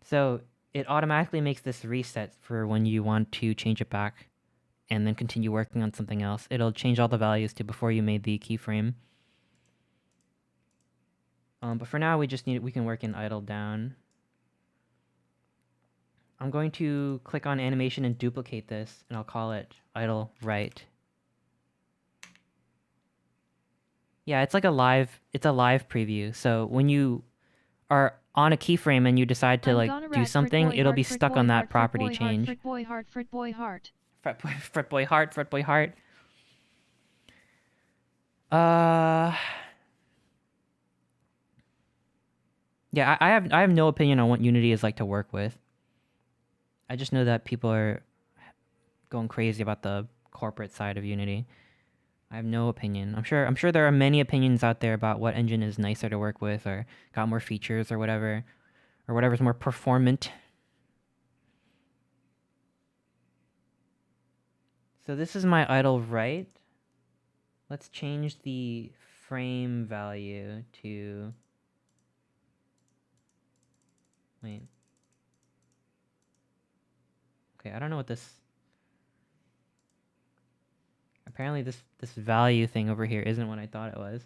So it automatically makes this reset for when you want to change it back and then continue working on something else. It'll change all the values to before you made the keyframe. But for now, we can work in idle down. I'm going to click on animation and duplicate this, and I'll call it idle right. Yeah, it's like a live preview. So when you are on a keyframe and you decide to like do something, it'll be stuck on that property change. Frit boy heart, frit boy heart. Fret boy heart, fret boy heart. Yeah, I have no opinion on what Unity is like to work with. I just know that people are going crazy about the corporate side of Unity. I have no opinion. I'm sure there are many opinions out there about what engine is nicer to work with or got more features or whatever's more performant. So this is my idle right. Let's change the frame value to... Wait. Okay, I don't know what this... Apparently this value thing over here isn't what I thought it was.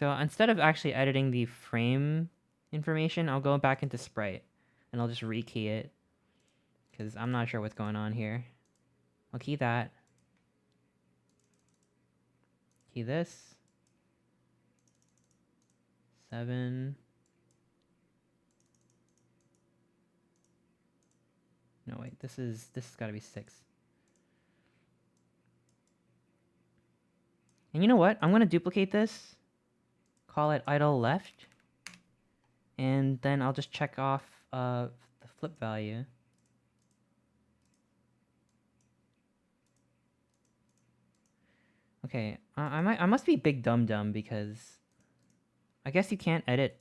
So instead of actually editing the frame information, I'll go back into sprite and I'll just rekey it because I'm not sure what's going on here. I'll key that. Key this. 7. No, wait, this has got to be 6. And you know what? I'm going to duplicate this, call it idle left, and then I'll just check off the flip value. Okay, I must be big dumb because I guess you can't edit.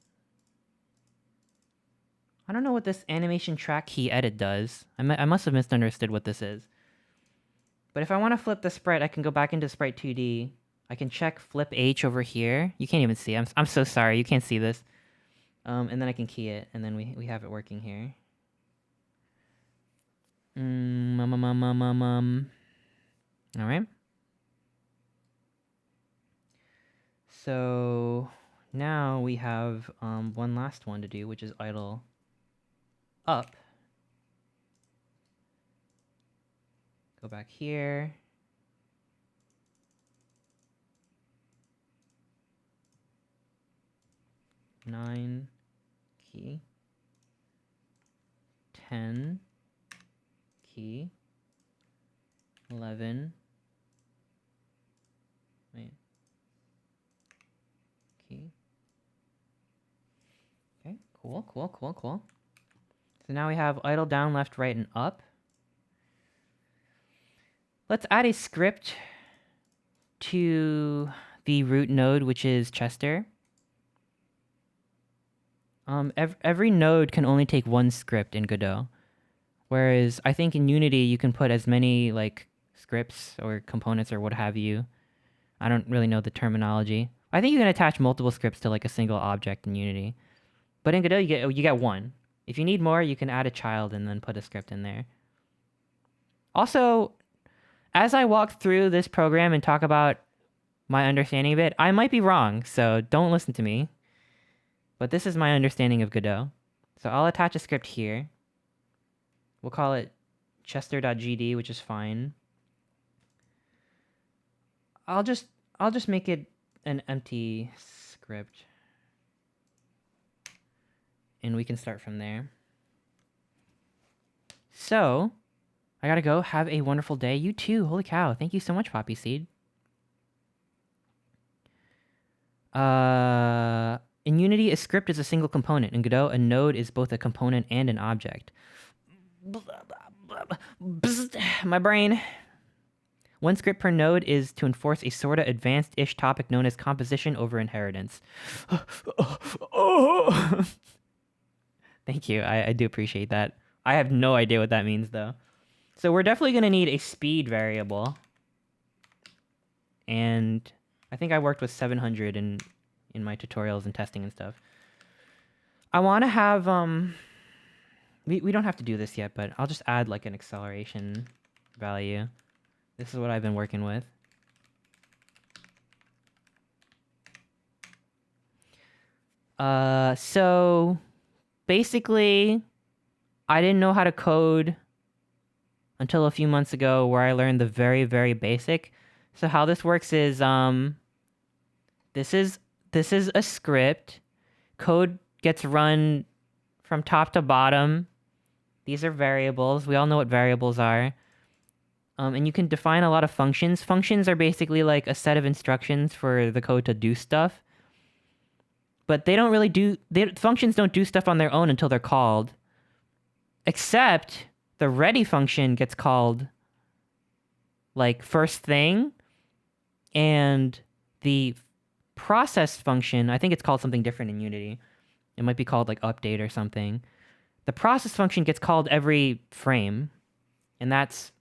I don't know what this animation track key edit does. I must have misunderstood what this is. But if I want to flip the sprite, I can go back into Sprite 2D. I can check flip H over here. You can't even see. I'm so sorry. You can't see this. And then I can key it, and then we have it working here. All right. So now we have one last one to do, which is idle up. Go back here. Nine key. 10 key. 11. Wait. Key. Okay, cool. So now we have idle down, left, right, and up. Let's add a script to the root node, which is Chester. Every node can only take one script in Godot, whereas I think in Unity you can put as many like scripts or components or what have you. I don't really know the terminology. I think you can attach multiple scripts to like a single object in Unity, but in Godot you get one. If you need more, you can add a child and then put a script in there. Also, as I walk through this program and talk about my understanding of it, I might be wrong, so don't listen to me. But this is my understanding of Godot. So I'll attach a script here. We'll call it chester.gd, which is fine. I'll just make it an empty script. And we can start from there. So, I gotta go. Have a wonderful day. You too. Holy cow. Thank you so much, Poppy Seed. In Unity, a script is a single component. In Godot, a node is both a component and an object. My brain. One script per node is to enforce a sorta advanced-ish topic known as composition over inheritance. Thank you. I do appreciate that. I have no idea what that means, though. So we're definitely going to need a speed variable. And I think I worked with 700 in my tutorials and testing and stuff. I want to have... We don't have to do this yet, but I'll just add like an acceleration value. This is what I've been working with. So basically, I didn't know how to code until a few months ago, where I learned the very, very basic. So how this works is, this is a script. Code gets run from top to bottom. These are variables. We all know what variables are. And you can define a lot of functions. Functions are basically like a set of instructions for the code to do stuff. But they don't really do... functions don't do stuff on their own until they're called. Except the ready function gets called like first thing. And the process function, I think it's called something different in Unity. It might be called like update or something. The process function gets called every frame, and that's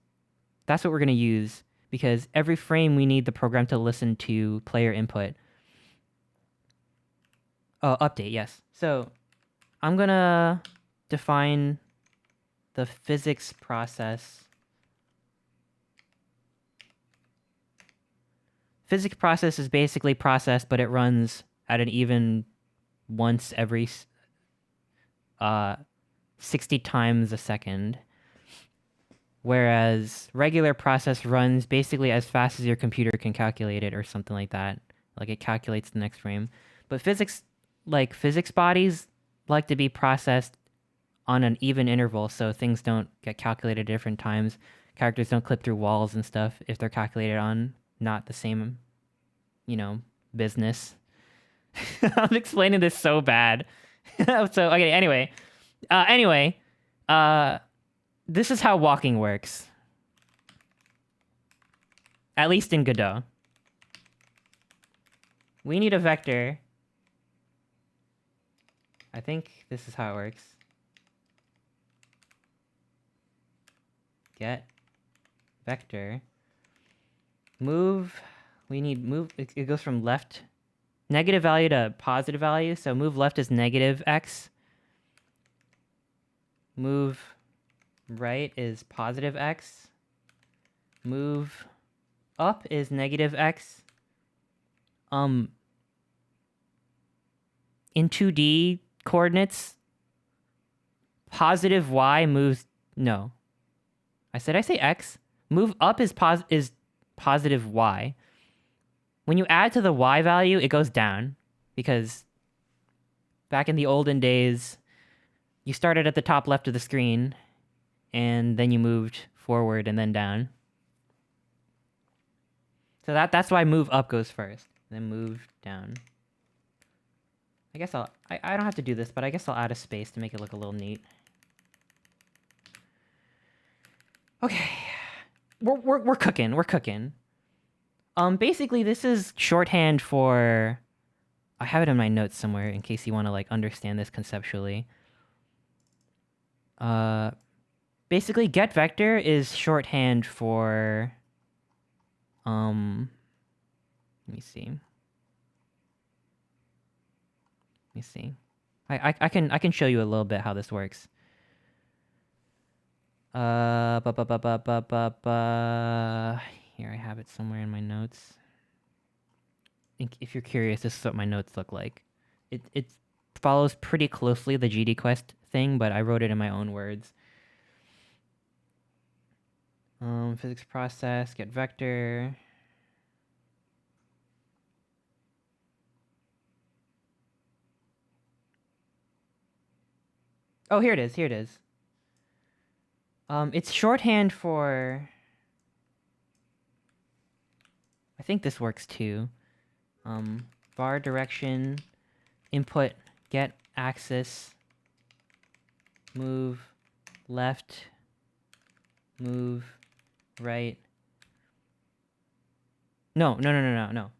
what we're going to use, because every frame we need the program to listen to player input. Oh, update, yes. So I'm going to define the physics process. Physics process is basically process, but it runs at an even once every 60 times a second. Whereas regular process runs basically as fast as your computer can calculate it, or something like that. Like it calculates the next frame. But physics bodies like to be processed on an even interval, so things don't get calculated at different times. Characters don't clip through walls and stuff if they're calculated on not the same, business. I'm explaining this so bad. So, okay, anyway, this is how walking works. At least in Godot. We need a vector. I think this is how it works. Get vector. Move. We need move. It goes from left, negative value to positive value. So move left is negative x. Move right is positive x. Move up is negative x. In 2D coordinates, positive y moves... No. I say x? Move up is positive y. When you add to the y value, it goes down. Because back in the olden days, you started at the top left of the screen, and then you moved forward and then down. So that's why move up goes first, then move down. I guess I don't have to do this, but I guess I'll add a space to make it look a little neat. Okay, we're cooking. Basically this is shorthand for... I have it in my notes somewhere in case you want to like understand this conceptually. Basically get vector is shorthand for... let me see. I can show you a little bit how this works. Here I have it somewhere in my notes. If you're curious, this is what my notes look like. It follows pretty closely the GD Quest thing, but I wrote it in my own words. Physics process, get vector. Oh, here it is. It's shorthand for... I think this works too. Var direction, input, get axis, move left, move right, No.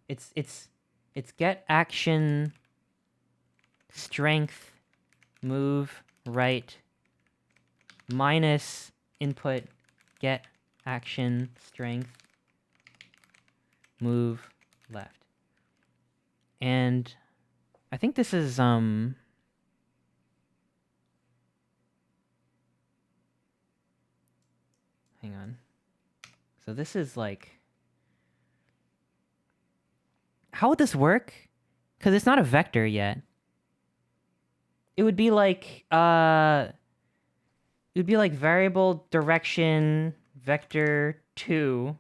It's get action strength move right minus input get action strength move left. And I think this is hang on. So this is like, how would this work? Because it's not a vector yet. It would be like variable direction vector 2.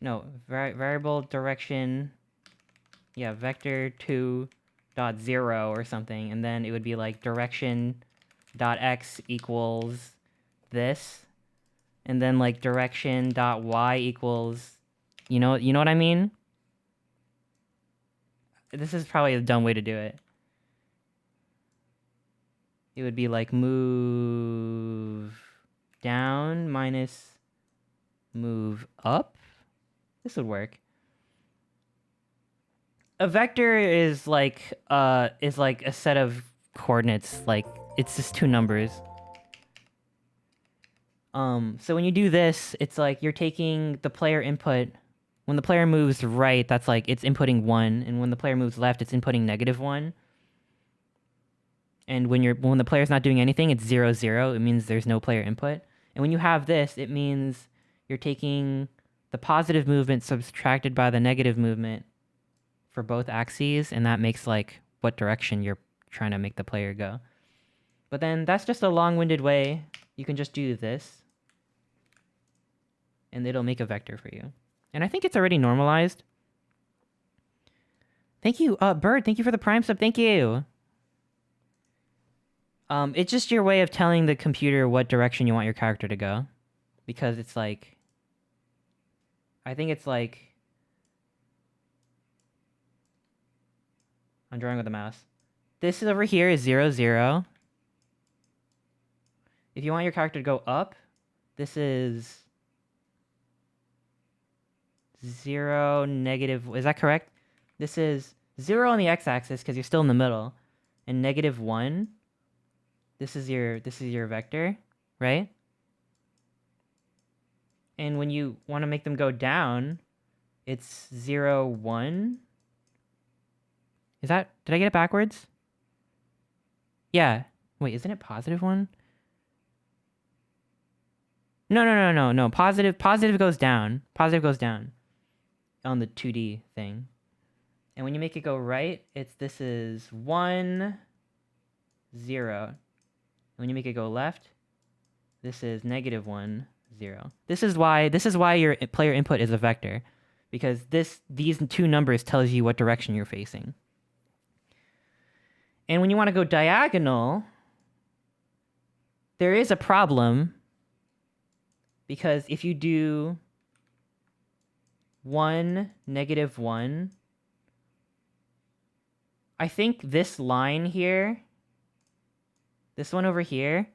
No, variable direction, yeah, vector 2 dot 0 or something, and then it would be like direction dot x equals this, and then like direction dot y equals, you know what I mean? This is probably a dumb way to do it. It would be like move down minus move up. This would work. A vector is like a set of coordinates. Like, it's just two numbers. So when you do this, it's like you're taking the player input. When the player moves right, that's like it's inputting 1, and when the player moves left, it's inputting -1. And when the player's not doing anything, it's 0, 0. It means there's no player input. And when you have this, it means you're taking the positive movement subtracted by the negative movement for both axes, and that makes like what direction you're trying to make the player go. But then that's just a long-winded way. You can just do this, and it'll make a vector for you. And I think it's already normalized. Thank you, Bird. Thank you for the Prime sub. Thank you. It's just your way of telling the computer what direction you want your character to go. Because it's like, I think it's like, I'm drawing with the mouse. This over here is 0, 0. If you want your character to go up, this is 0, negative, is that correct? This is 0 on the x-axis because you're still in the middle, and -1. This is your vector, right? And when you want to make them go down, it's 0, 1. Is that, did I get it backwards? Yeah. Wait, isn't it +1? No. Positive goes down. Positive goes down on the 2D thing. And when you make it go right, this is 1, 0. When you make it go left, this is -1, 0. This is why your player input is a vector, because these two numbers tells you what direction you're facing. And when you want to go diagonal, there is a problem, because if you do 1, -1, I think this line here, this one over here,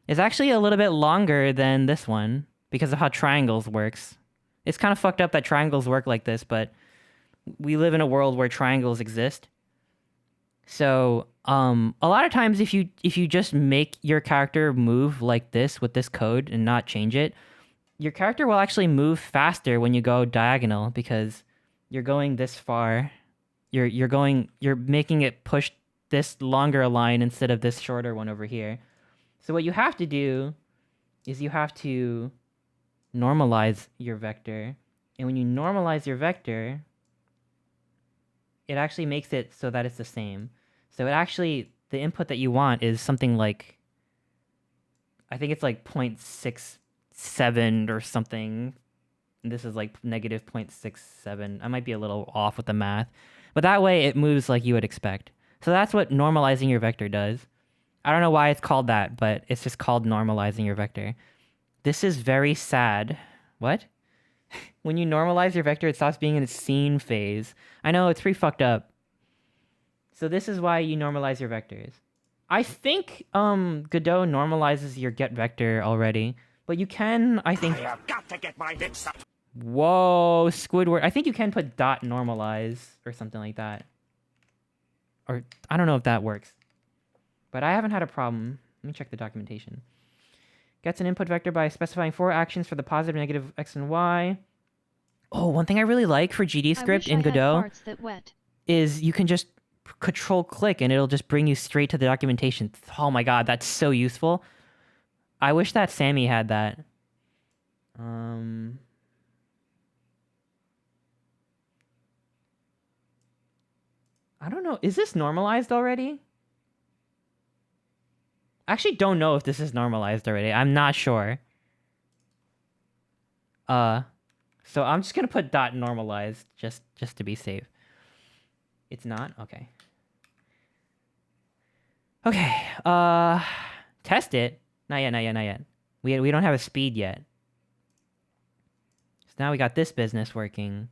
is actually a little bit longer than this one because of how triangles works. It's kind of fucked up that triangles work like this, but we live in a world where triangles exist. So, a lot of times if you just make your character move like this with this code and not change it, your character will actually move faster when you go diagonal because you're going this far. You're making it push this longer line instead of this shorter one over here. So what you have to do is you have to normalize your vector. And when you normalize your vector, it actually makes it so that it's the same. So it actually, the input that you want is something like, I think it's like 0.67 or something. And this is like -0.67. I might be a little off with the math. But that way it moves like you would expect. So that's what normalizing your vector does. I don't know why it's called that, but it's just called normalizing your vector. This is very sad. What? When you normalize your vector, it stops being in its scene phase. I know, it's pretty fucked up. So this is why you normalize your vectors. I think Godot normalizes your get vector already, but you can, I think... I have got to get my hits up. Whoa, Squidward. I think you can put dot normalize or something like that. Or I don't know if that works. But I haven't had a problem. Let me check the documentation. Gets an input vector by specifying 4 actions for the positive, negative, x, and y. Oh, one thing I really like for GD script in Godot is you can just control click and it'll just bring you straight to the documentation. Oh my god, that's so useful. I wish that Sammy had that. I don't know. Is this normalized already? I actually don't know if this is normalized already. I'm not sure. So I'm just gonna put dot normalized just to be safe. It's not? Okay. Okay. Test it. Not yet. We don't have a speed yet. So now we got this business working.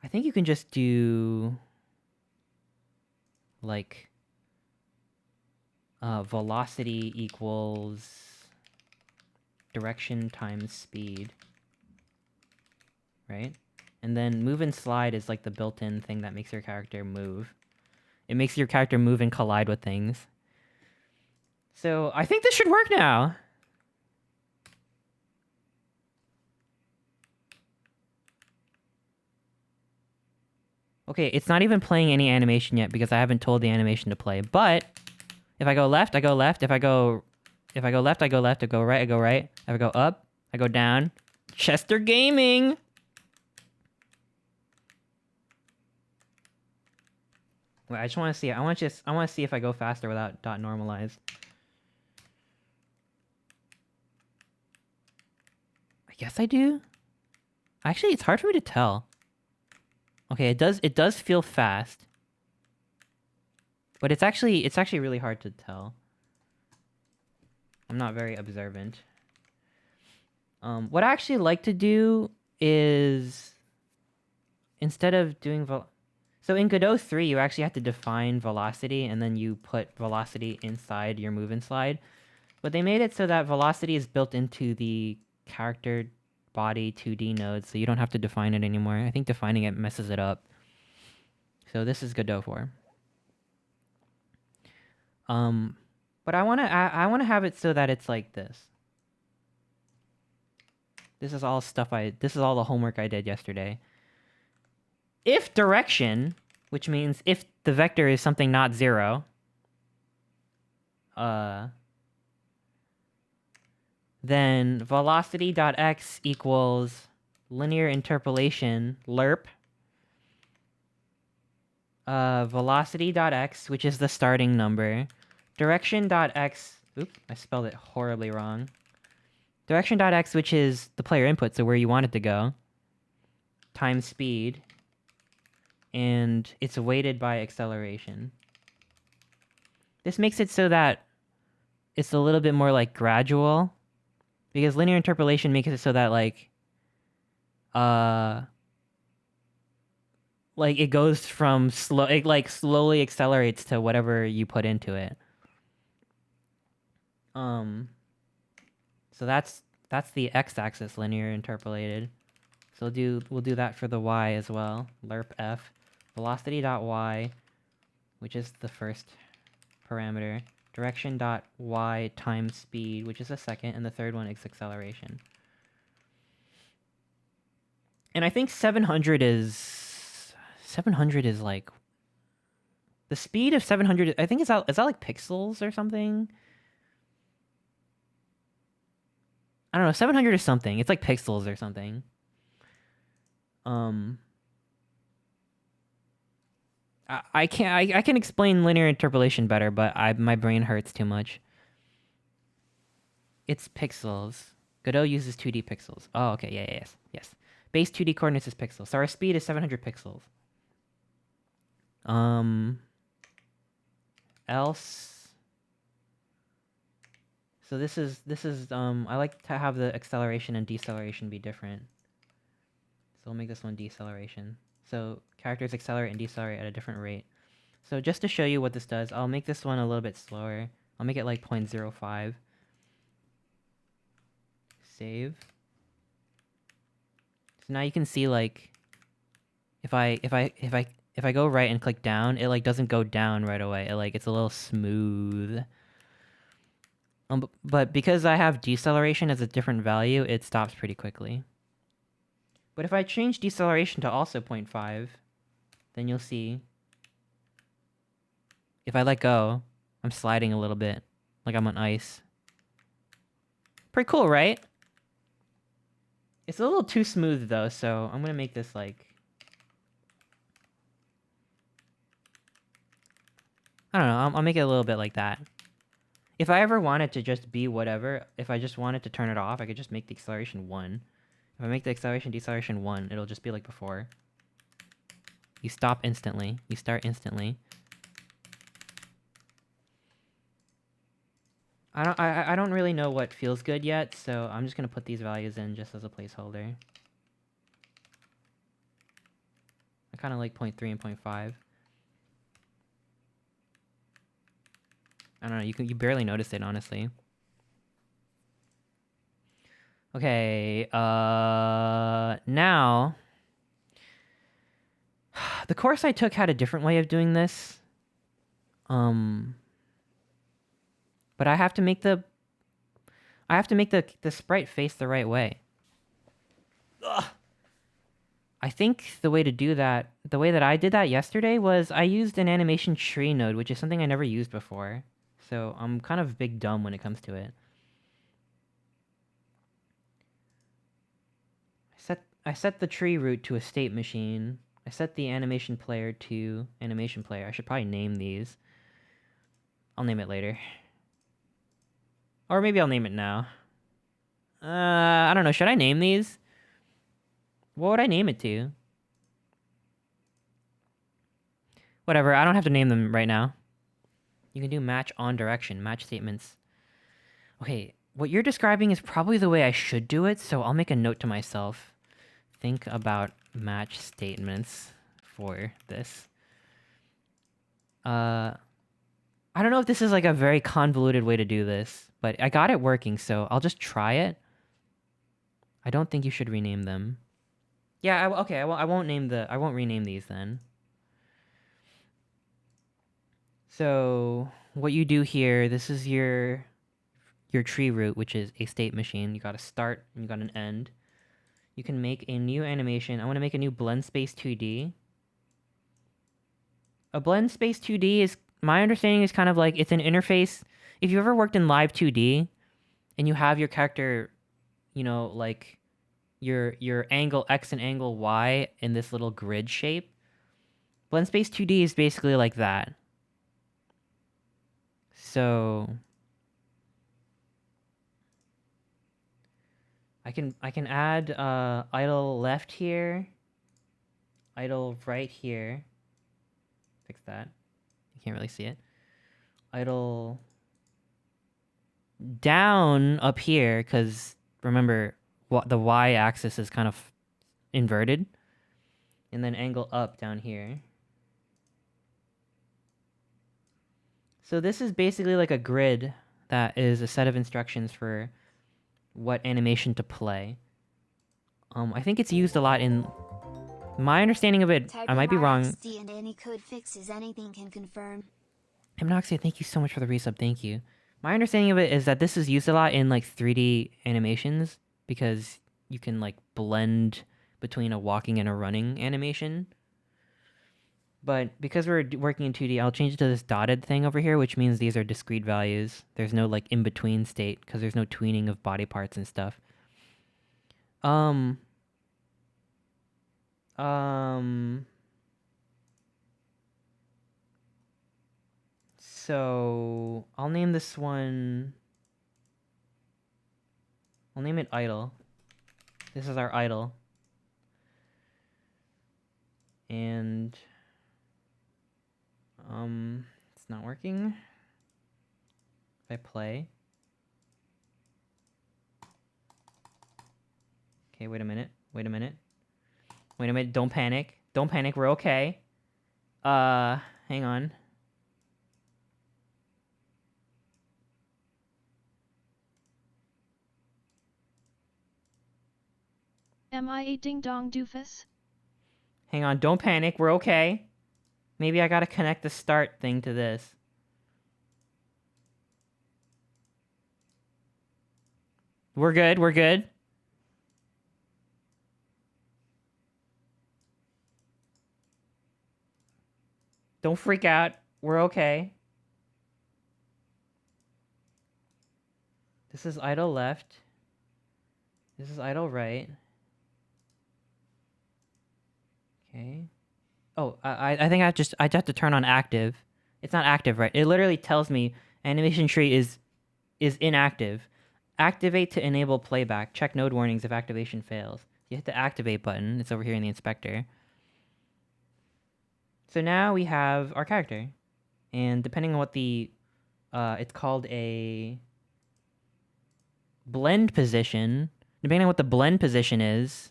I think you can just do like velocity equals direction times speed, right? And then move and slide is like the built-in thing that makes your character move. It makes your character move and collide with things. So I think this should work now. Okay, it's not even playing any animation yet because I haven't told the animation to play. But if I go left, I go left. If I go left, I go left. If I go right, I go right. If I go up, I go down. Chester Gaming. Wait, I just want to see. I want to see if I go faster without dot normalized. I guess I do. Actually, it's hard for me to tell. Okay, it does feel fast. But it's actually really hard to tell. I'm not very observant. What I actually like to do is instead of doing so in Godot 3, you actually have to define velocity, and then you put velocity inside your move and slide. But they made it so that velocity is built into the character body 2D node, so you don't have to define it anymore. I think defining it messes it up. So this is Godot 4. But I wanna have it so that it's like this. This is all the homework I did yesterday. If direction, which means if the vector is something not 0, then velocity.x equals linear interpolation lerp velocity.x, which is the starting number, direction.x, oops, I spelled it horribly wrong, direction.x, which is the player input, so where you want it to go, times speed, and it's weighted by acceleration. This makes it so that it's a little bit more like gradual, because linear interpolation makes it so that like it goes from it like slowly accelerates to whatever you put into it. So that's the x-axis linear interpolated. So we'll do that for the y as well. Lerp f velocity.y, which is the first parameter, direction.y times speed, which is the second, and the third one is acceleration. And I think 700 is like the speed of 700. I think is that like pixels or something? I don't know. 700 is something. It's like pixels or something. I can explain linear interpolation better, but my brain hurts too much. It's pixels. Godot uses 2D pixels. Oh, okay. Yes. Base 2D coordinates is pixels. So our speed is 700 pixels. Else. So this is I like to have the acceleration and deceleration be different. So we'll make this one deceleration. So characters accelerate and decelerate at a different rate. So just to show you what this does, I'll make this one a little bit slower. I'll make it like 0.05. Save. So now you can see like if I go right and click down, it like doesn't go down right away. It's a little smooth. But because I have deceleration as a different value, it stops pretty quickly. But if I change deceleration to also 0.5, then you'll see if I let go, I'm sliding a little bit, like I'm on ice. Pretty cool, right? It's a little too smooth though, so I'm gonna make this like... I don't know, I'll make it a little bit like that. If I ever wanted to just be whatever, if I just wanted to turn it off, I could just make the acceleration 1. If I make the acceleration deceleration 1, it'll just be like before. You stop instantly. You start instantly. I don't really know what feels good yet, so I'm just gonna put these values in just as a placeholder. I kind of like 0.3 and 0.5. I don't know, you barely notice it, honestly. Okay, now... The course I took had a different way of doing this. But I have to make the sprite face the right way. Ugh. I think the way to do that, the way that I did that yesterday was I used an animation tree node, which is something I never used before. So I'm kind of big dumb when it comes to it. I set the tree root to a state machine. I set the animation player to animation player. I should probably name these. I'll name it later. Or maybe I'll name it now. I don't know. Should I name these? What would I name it to? Whatever. I don't have to name them right now. You can do match on direction. Match statements. Okay. What you're describing is probably the way I should do it, so I'll make a note to myself. Think about match statements for this. I don't know if this is like a very convoluted way to do this, but I got it working, so I'll just try it. I don't think you should rename them. Yeah, okay, I won't rename these then. So, what you do here, this is your tree root, which is a state machine. You got a start and you got an end. You can make a new animation. I want to make a new blend space 2D. A blend space 2D is, my understanding is kind of like, it's an interface. If you ever worked in live 2D and you have your character, you know, like your angle X and angle Y in this little grid shape, blend space 2D is basically like that. So I can add idle left here, idle right here. Fix that. You can't really see it. Idle down up here, because remember the y-axis is kind of inverted, and then angle up down here. So this is basically like a grid that is a set of instructions for what animation to play. I think it's used a lot in my understanding of it. I might be wrong. And any code fixes anything can confirm. Hypnoxia, thank you so much for the resub. Thank you. My understanding of it is that this is used a lot in like 3D animations because you can like blend between a walking and a running animation. But because we're working in 2D, I'll change it to this dotted thing over here, which means these are discrete values. There's no like in-between state because there's no tweening of body parts and stuff. So I'll name this one. I'll name it idle. This is our idle. And it's not working. If I play. Okay, wait a minute. Wait a minute. Wait a minute. Don't panic. Don't panic. We're okay. Hang on. Am I a ding-dong doofus? Hang on, don't panic, we're okay. Maybe I gotta connect the start thing to this. We're good, we're good. Don't freak out, we're okay. This is idle left. This is idle right. Okay. Oh, I think I have to turn on active. It's not active, right? It literally tells me animation tree is inactive. Activate to enable playback. Check node warnings if activation fails. You hit the activate button. It's over here in the inspector. So now we have our character. And depending on what the it's called a blend position. Depending on what the blend position is,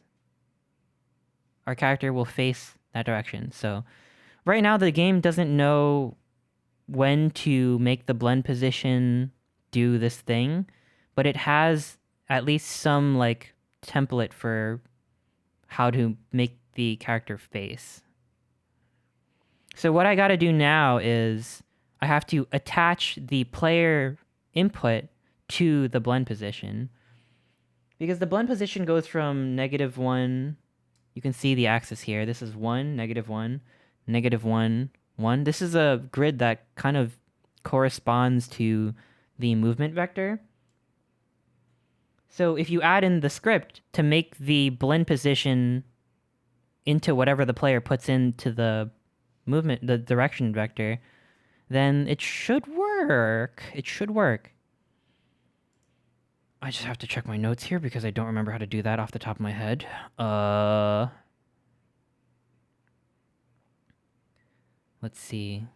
our character will face that direction. So right now the game doesn't know when to make the blend position do this thing, but it has at least some like template for how to make the character face. So what I got to do now is I have to attach the player input to the blend position, because the blend position goes from -1. You can see the axis here. This is 1, -1, -1, 1. This is a grid that kind of corresponds to the movement vector. So if you add in the script to make the blend position into whatever the player puts into the movement, the direction vector, then it should work. It should work. I just have to check my notes here because I don't remember how to do that off the top of my head. Let's see.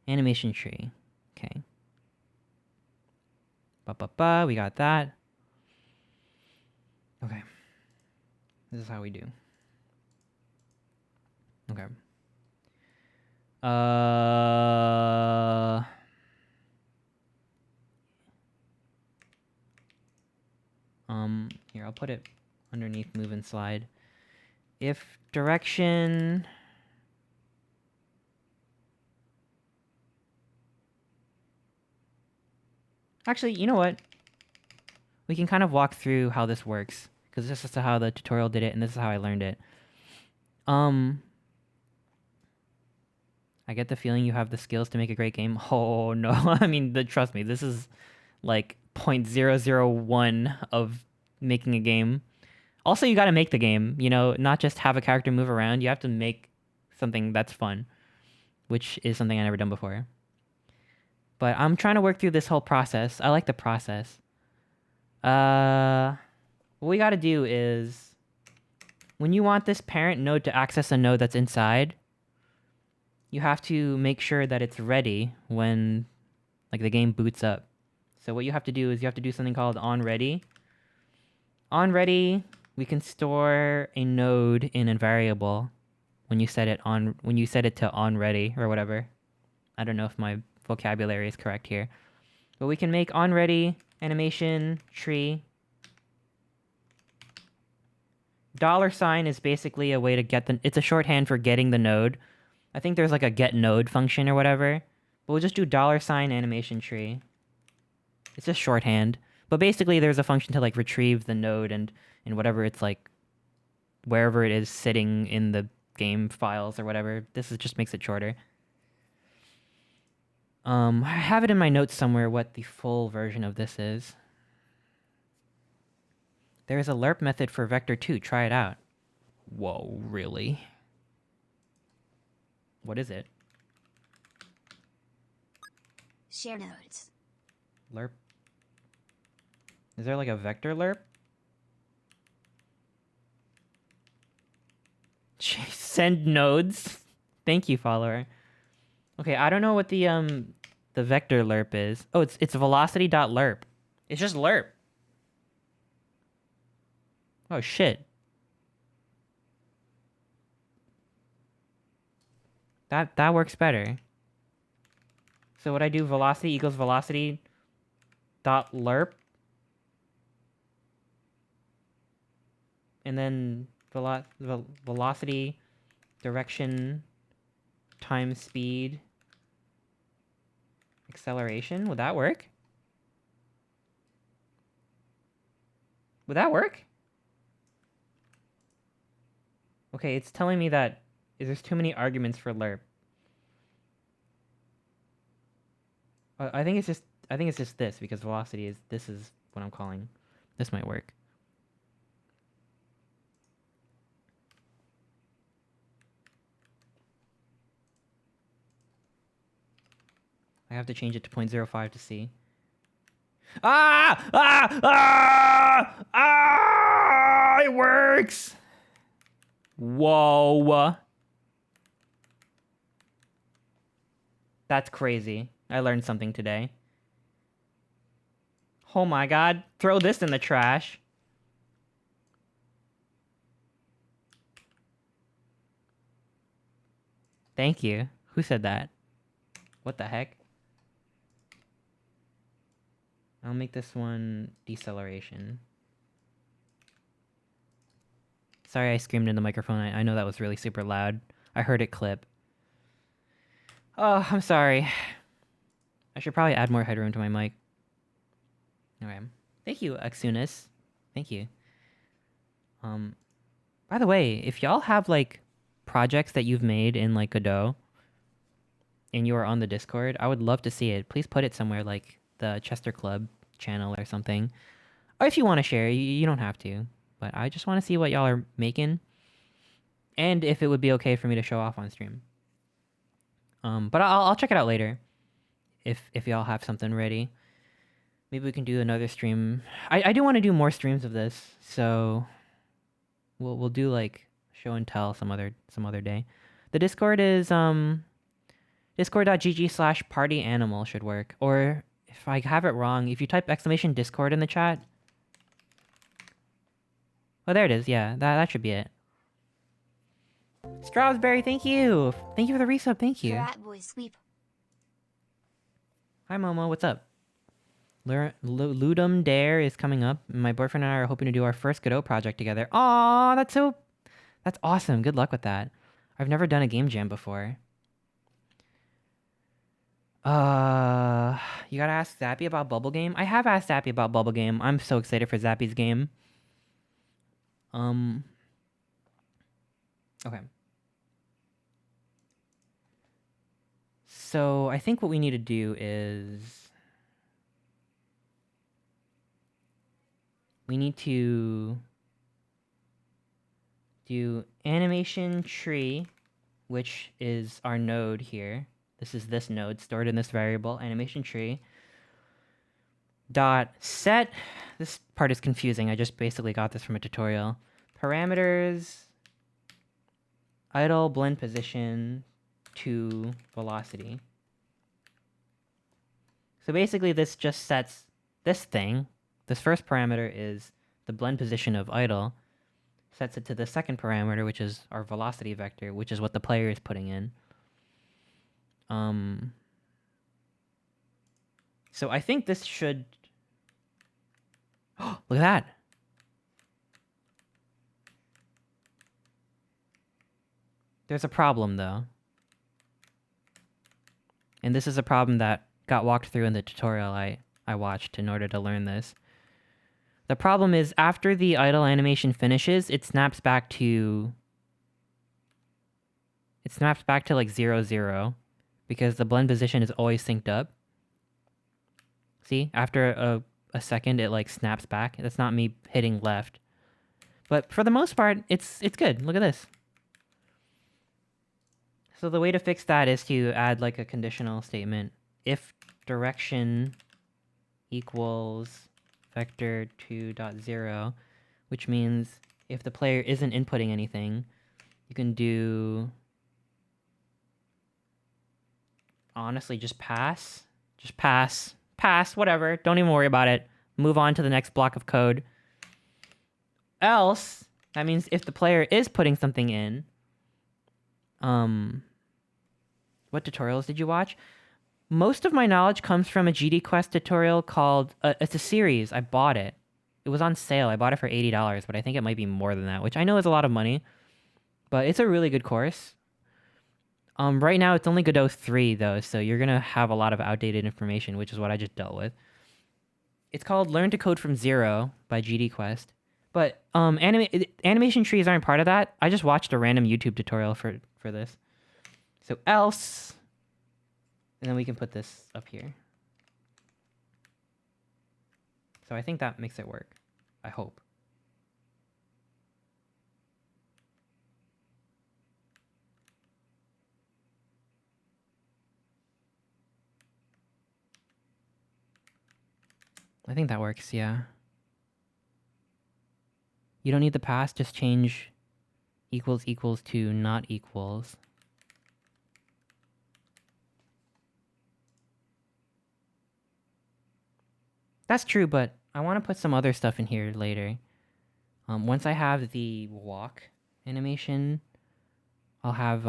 Animation tree. Okay. We got that. Okay. This is how we do. Okay. Here, I'll put it underneath move and slide. If direction... Actually, you know what? We can kind of walk through how this works, because this is how the tutorial did it, and this is how I learned it. I get the feeling you have the skills to make a great game. Oh, no. I mean, trust me, this is like 0.001 of making a game. Also, you gotta make the game, you know, not just have a character move around. You have to make something that's fun, which is something I've never done before. But I'm trying to work through this whole process. I like the process. What we gotta do is, when you want this parent node to access a node that's inside, you have to make sure that it's ready when, like, the game boots up. So what you have to do is you have to do something called onReady. OnReady, we can store a node in a variable when you set it to onReady or whatever. I don't know if my vocabulary is correct here, but we can make onReady animation tree. $sign is basically a way to get it's a shorthand for getting the node. I think there's like a get node function or whatever, but we'll just do $sign animation tree. It's just shorthand, but basically there's a function to like retrieve the node and whatever it's like, wherever it is sitting in the game files or whatever. Just makes it shorter. I have it in my notes somewhere what the full version of this is. There is a lerp method for vector 2. Try it out. Whoa, really? What is it? Share nodes. Lerp? Is there like a vector lerp? Send nodes? Thank you, follower. Okay, I don't know what the vector lerp is. Oh, it's velocity.lerp. It's just lerp. Oh shit. That works better. So what I do, velocity equals velocity dot lerp. and then velocity, direction, time, speed, acceleration. Would that work? Would that work? Okay, it's telling me that there's too many arguments for lerp. I think it's just this, because velocity is what I'm calling. This might work. I have to change it to 0.05 to see. It works! Whoa. That's crazy. I learned something today. Oh my god. Throw this in the trash. Thank you. Who said that? What the heck? I'll make this one deceleration. Sorry I screamed in the microphone. I know that was really super loud. I heard it clip. Oh, I'm sorry. I should probably add more headroom to my mic. Okay. Thank you, Axunis. Thank you. By the way, if y'all have, like, projects that you've made in, like, Godot, and you are on the Discord, I would love to see it. Please put it somewhere, like the Chester Club channel or something. Or if you want to share, you don't have to. But I just want to see what y'all are making. And if it would be okay for me to show off on stream. But I'll check it out later. If y'all have something ready. Maybe we can do another stream. I do want to do more streams of this, so we'll do like show and tell some other day. The Discord is discord.gg/partyanimal should work. Or if I have it wrong, if you type !Discord in the chat. Oh, there it is. Yeah, that should be it. Strawberry, thank you. Thank you for the resub. Thank you. Rat boy sweep. Hi, Momo. What's up? Ludum Dare is coming up. My boyfriend and I are hoping to do our first Godot project together. Aw, that's awesome. Good luck with that. I've never done a game jam before. You gotta ask Zappy about Bubble Game. I have asked Zappy about Bubble Game. I'm so excited for Zappy's game. Okay. So I think what we need to do is we need to do animation tree, which is our node here. This is this node stored in this variable, animation tree. Dot set. This part is confusing. I just basically got this from a tutorial. Parameters. Idle blend position to velocity. So basically this just sets this thing. This first parameter is the blend position of idle. Sets it to the second parameter, which is our velocity vector, which is what the player is putting in. So I think this should... Oh, look at that! There's a problem, though. And this is a problem that got walked through in the tutorial I watched in order to learn this. The problem is, after the idle animation finishes, it snaps back to... It snaps back to, like, 0, 0. Because the blend position is always synced up. See? After a second, it, like, snaps back. That's not me hitting left. But for the most part, it's good. Look at this. So the way to fix that is to add, like, a conditional statement. If direction equals vector 2.0, which means if the player isn't inputting anything, you can do... Honestly, just pass. Just pass. Pass, whatever. Don't even worry about it. Move on to the next block of code. Else, that means if the player is putting something in... What tutorials did you watch? Most of my knowledge comes from a GD Quest tutorial called... it's a series. I bought it. it was on sale. I bought it for $80, but I think it might be more than that, which I know is a lot of money. But it's a really good course. Right now it's only Godot 3 though, so you're gonna have a lot of outdated information, which is what I just dealt with. It's called Learn to Code from Zero by GD Quest. But animation trees aren't part of that. I just watched a random YouTube tutorial for this. So else, and then we can put this up here. So I think that makes it work. I hope. I think that works, yeah. You don't need the past, just change equals equals to not equals. That's true, but I want to put some other stuff in here later. Once I have the walk animation, I'll have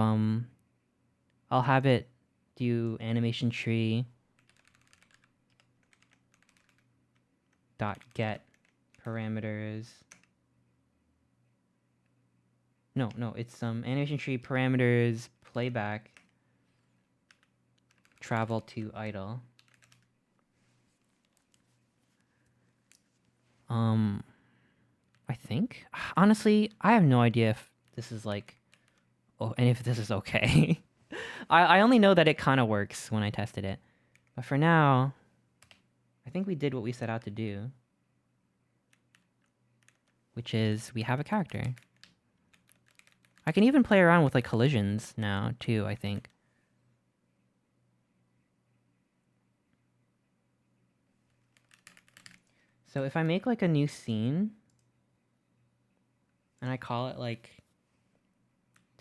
it do animation tree dot get parameters. No, it's animation tree parameters playback travel to idle. I think honestly, I have no idea if this is like, oh, and if this is okay. I only know that it kind of works when I tested it, but for now, I think we did what we set out to do, which is we have a character. I can even play around with like collisions now too, I think. So if I make like a new scene and I call it like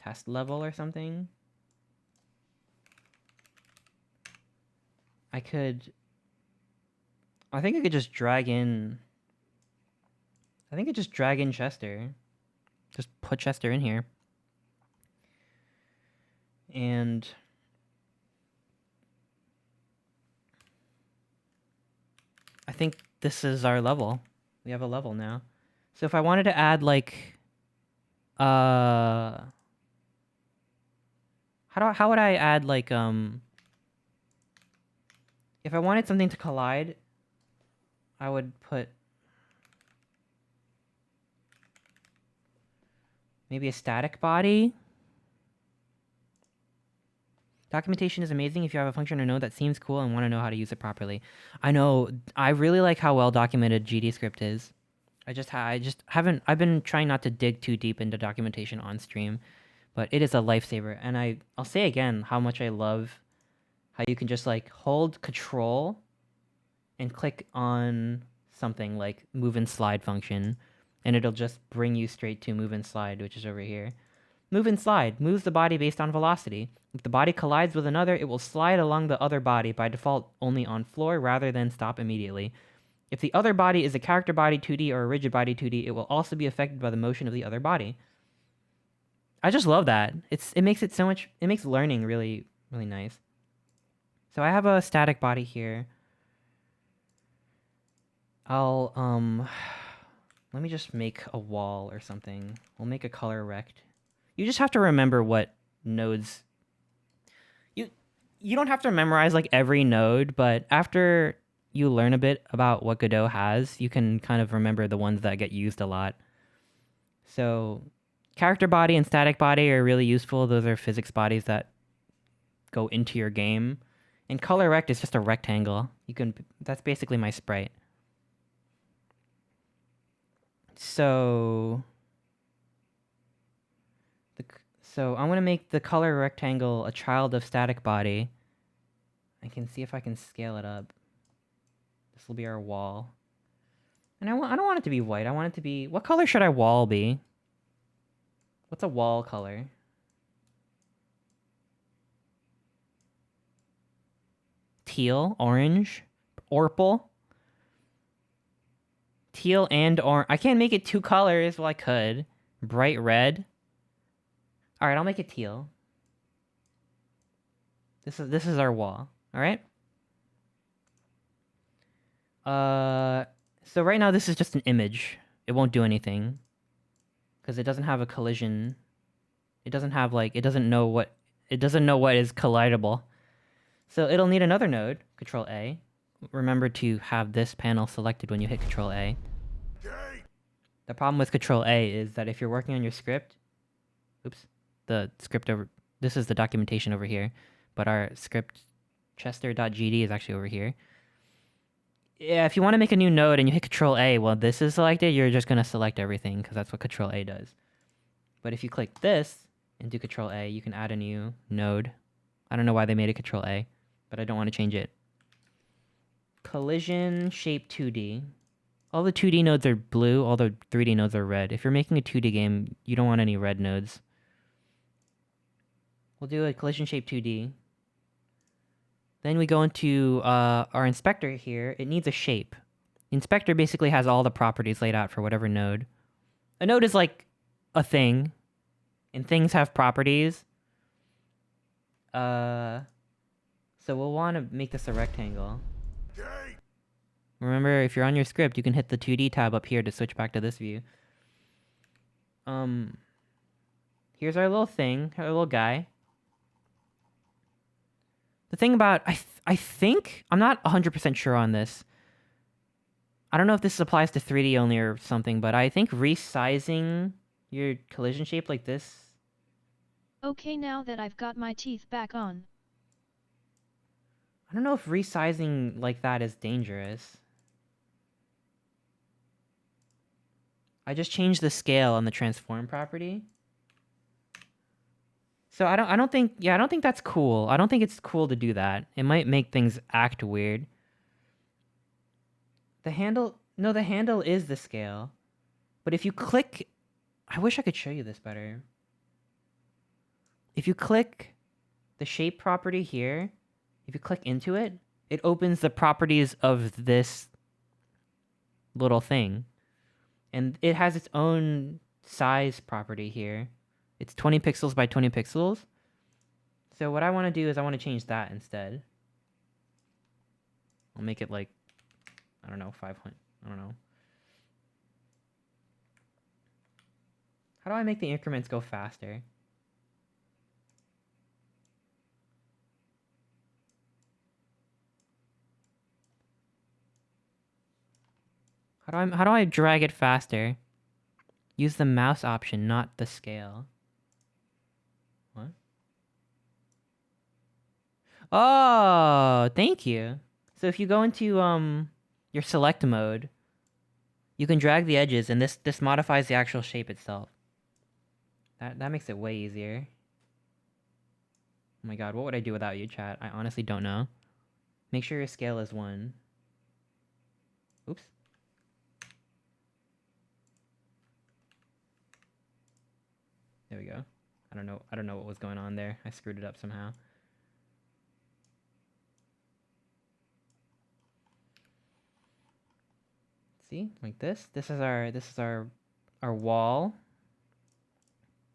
test level or something, I think I could just drag in Chester. Just put Chester in here. And I think this is our level. We have a level now. So if I wanted to add like how would I add like if I wanted something to collide, I would put maybe a static body. Documentation is amazing if you have a function or node that seems cool and want to know how to use it properly. I know, I really like how well documented GDScript is. I've been trying not to dig too deep into documentation on stream, but it is a lifesaver. And I'll say again how much I love how you can just like hold control and click on something like move and slide function, and it'll just bring you straight to move and slide, which is over here. Move and slide moves the body based on velocity. If the body collides with another, it will slide along the other body, by default only on floor rather than stop immediately. If the other body is a character body 2D or a rigid body 2D, it will also be affected by the motion of the other body. I just love that. It makes learning really, really nice. So I have a static body here. Let me just make a wall or something. We'll make a color rect. You just have to remember what nodes... You don't have to memorize like every node, but after you learn a bit about what Godot has, you can kind of remember the ones that get used a lot. So character body and static body are really useful. Those are physics bodies that go into your game. And color rect is just a rectangle. That's basically my sprite. So I'm going to make the color rectangle a child of static body. I can see if I can scale it up. This will be our wall. And I don't want it to be white. I want it to be... What color should our wall be? What's a wall color? Teal, orange, purple. Teal and orange. I can't make it two colors. Well, I could. Bright red. All right, I'll make it teal. This is our wall. All right. So right now this is just an image. It won't do anything. Because it doesn't have a collision. It doesn't have like, it doesn't know what is collidable. So it'll need another node, Control A. Remember to have this panel selected when you hit Control A. The problem with Control A is that if you're working on your script, oops, the script over, this is the documentation over here, but our script chester.gd is actually over here. Yeah, if you want to make a new node and you hit Control A, well, this is selected, you're just going to select everything because that's what Control A does. But if you click this and do Control A, you can add a new node. I don't know why they made it Control A, but I don't want to change it. Collision shape 2D. All the 2D nodes are blue, all the 3D nodes are red. If you're making a 2D game, you don't want any red nodes. We'll do a collision shape 2D. Then we go into our inspector here. It needs a shape. Inspector basically has all the properties laid out for whatever node. A node is like a thing, and things have properties. So we'll want to make this a rectangle. Remember, if you're on your script, you can hit the 2D tab up here to switch back to this view. Here's our little thing, our little guy. The thing about, I think, I'm not 100% sure on this. I don't know if this applies to 3D only or something, but I think resizing your collision shape like this. Okay, now that I've got my teeth back on. I don't know if resizing like that is dangerous. I just changed the scale on the transform property. So I don't think that's cool. I don't think it's cool to do that. It might make things act weird. The handle is the scale. But if you click, I wish I could show you this better. If you click the shape property here, if you click into it, it opens the properties of this little thing. And it has its own size property here. It's 20 pixels by 20 pixels. So what I want to do is I want to change that instead. I'll make it like, I don't know, 500. I don't know. How do I make the increments go faster? How do I drag it faster? Use the mouse option, not the scale. What? Oh, thank you. So if you go into your select mode, you can drag the edges, and this modifies the actual shape itself. That makes it way easier. Oh my god, what would I do without you, chat? I honestly don't know. Make sure your scale is 1. Oops. There we go. I don't know what was going on there. I screwed it up somehow. See? Like this. This is our wall.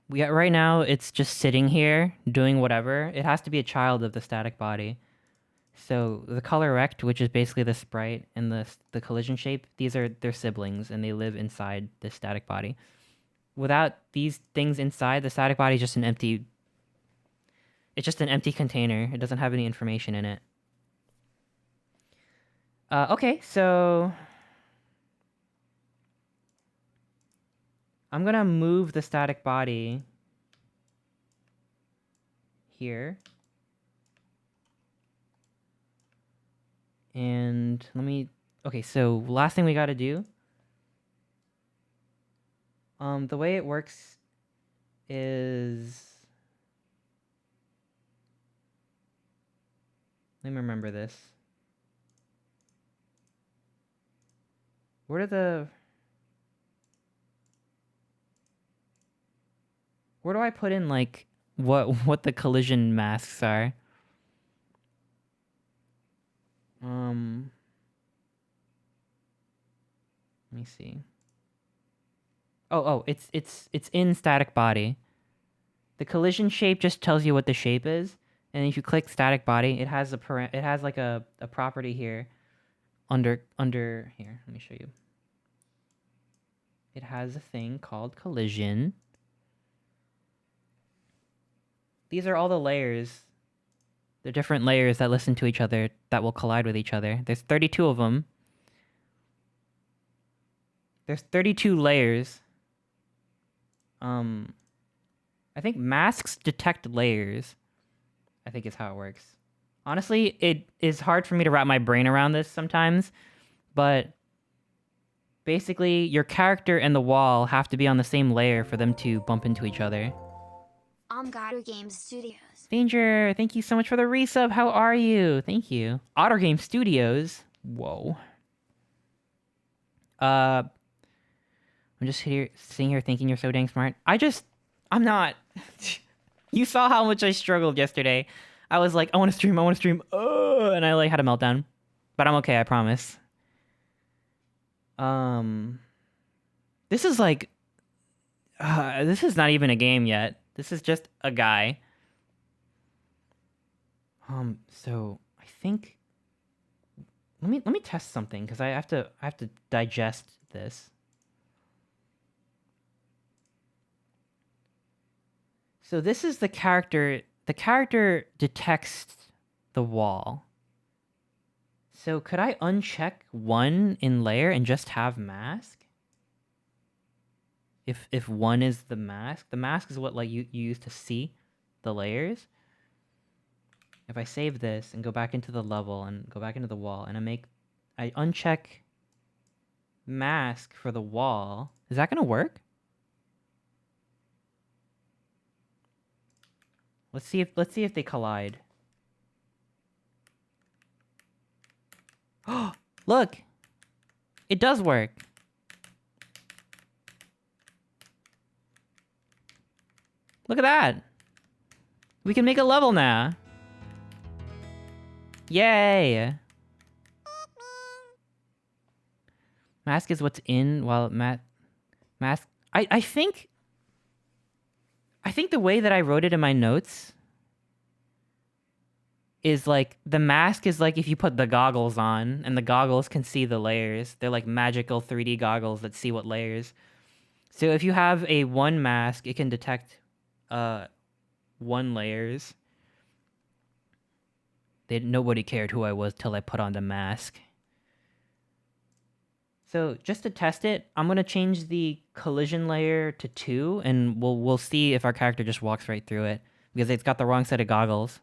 Right now it's just sitting here doing whatever. It has to be a child of the static body. So the color rect, which is basically the sprite, and the collision shape, these are their siblings and they live inside the static body. Without these things inside, the static body is just an empty... It's just an empty container. It doesn't have any information in it. Okay, so... I'm gonna move the static body here. And let me... Okay, so last thing we gotta do... the way it works is... Let me remember this. Where do I put in, like, what the collision masks are? Let me see. Oh, it's in static body. The collision shape just tells you what the shape is, and if you click static body, it has like a property here under here. Let me show you. it has a thing called collision. These are all the layers. The different layers that listen to each other that will collide with each other. There's 32 of them. There's 32 layers. I think masks detect layers, I think is how it works. Honestly, it is hard for me to wrap my brain around this sometimes, but basically your character and the wall have to be on the same layer for them to bump into each other. Godot Games Studios. Danger, thank you so much for the resub. How are you? Thank you. Otter Game Studios. Whoa. I'm just sitting here thinking you're so dang smart. I'm not. You saw how much I struggled yesterday. I was like, I want to stream. And I like had a meltdown. But I'm okay, I promise. This is like, this is not even a game yet. This is just a guy. So I think, let me test something because I have to digest this. So this is the character. The character detects the wall. So could I uncheck 1 in layer and just have mask? If 1 is the mask is what like you use to see the layers. If I save this and go back into the level and go back into the wall and I uncheck mask for the wall, is that gonna work? Let's see if they collide. Oh, look! It does work. Look at that! We can make a level now. Yay! Mask is what's in while mask. I think the way that I wrote it in my notes is like the mask is like if you put the goggles on and the goggles can see the layers. They're like magical 3D goggles that see what layers. So if you have a 1 mask, it can detect 1 layers. Nobody cared who I was till I put on the mask. So just to test it, I'm gonna change the collision layer to 2, and we'll see if our character just walks right through it because it's got the wrong set of goggles.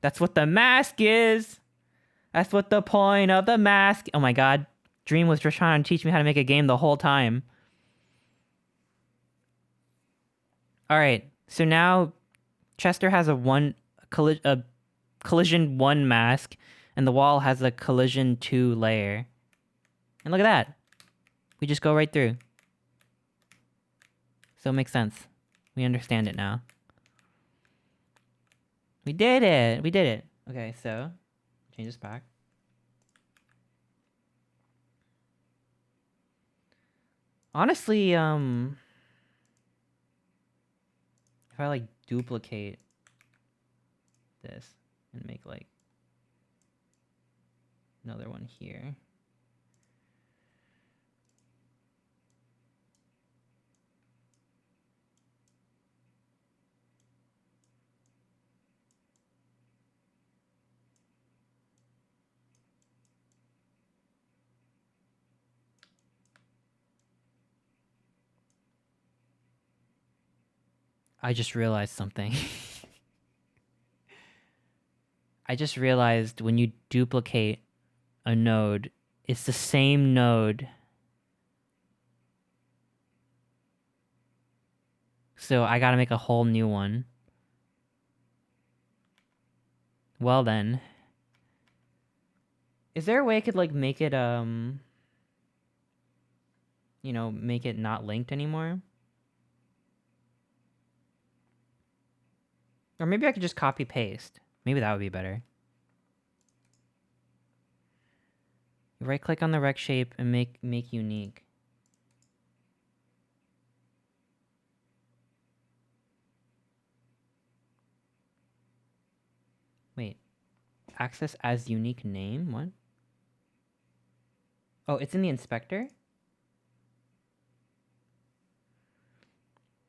That's what the mask is. That's what the point of the mask. Oh my god, Dream was just trying to teach me how to make a game the whole time. All right, so now Chester has a collision 1 mask, and the wall has a collision 2 layer. And look at that. We just go right through. So it makes sense. We understand it now. We did it! We did it! Okay, so change this back. Honestly, if I like duplicate this and make like another one here. I just realized something. I just realized when you duplicate a node, it's the same node. So I gotta make a whole new one. Well then. Is there a way I could like make it, you know, make it not linked anymore? Or maybe I could just copy paste. Maybe that would be better. Right click on the rect shape and make unique. Wait. Access as unique name? What? Oh, it's in the inspector?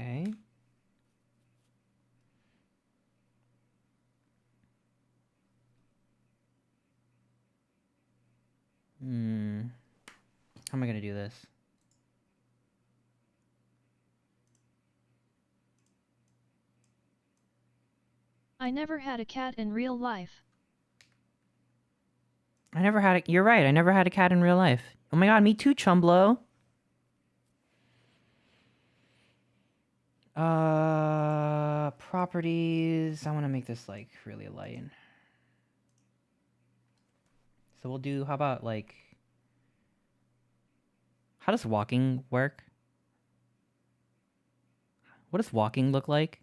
Okay. How am I gonna do this? I never had a cat in real life. I never had a... You're right, I never had a cat in real life. Oh my god, me too, Chumblo. Properties... I want to make this, like, really light. So we'll do... How about, like... How does walking work? What does walking look like?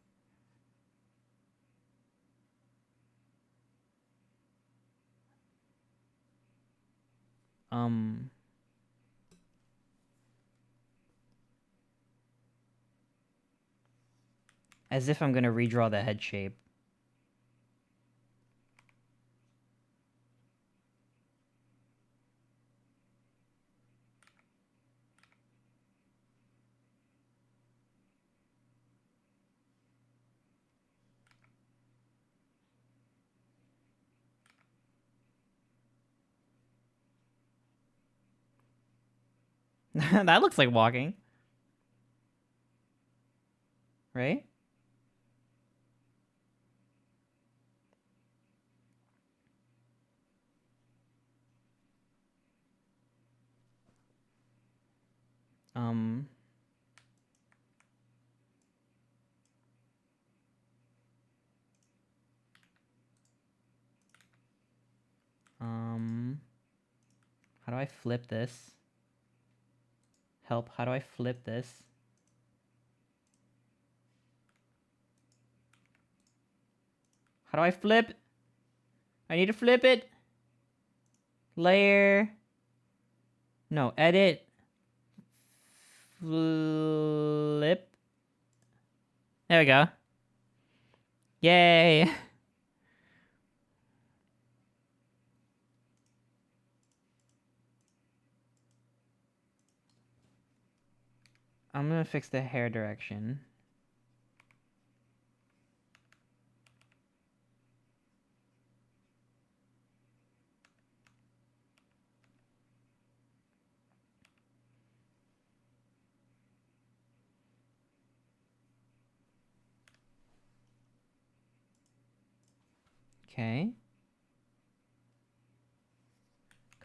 As if I'm gonna redraw the head shape. That looks like walking. Right? Um... How do I flip this? Help, how do I flip this? How do I flip? I need to flip it. Layer. No, edit. Flip. There we go. Yay. I'm gonna fix the hair direction. Okay.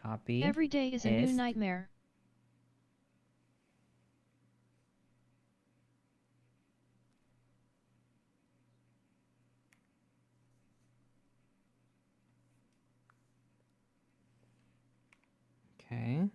Copy. Every day is a new Paste. nightmare. Okay.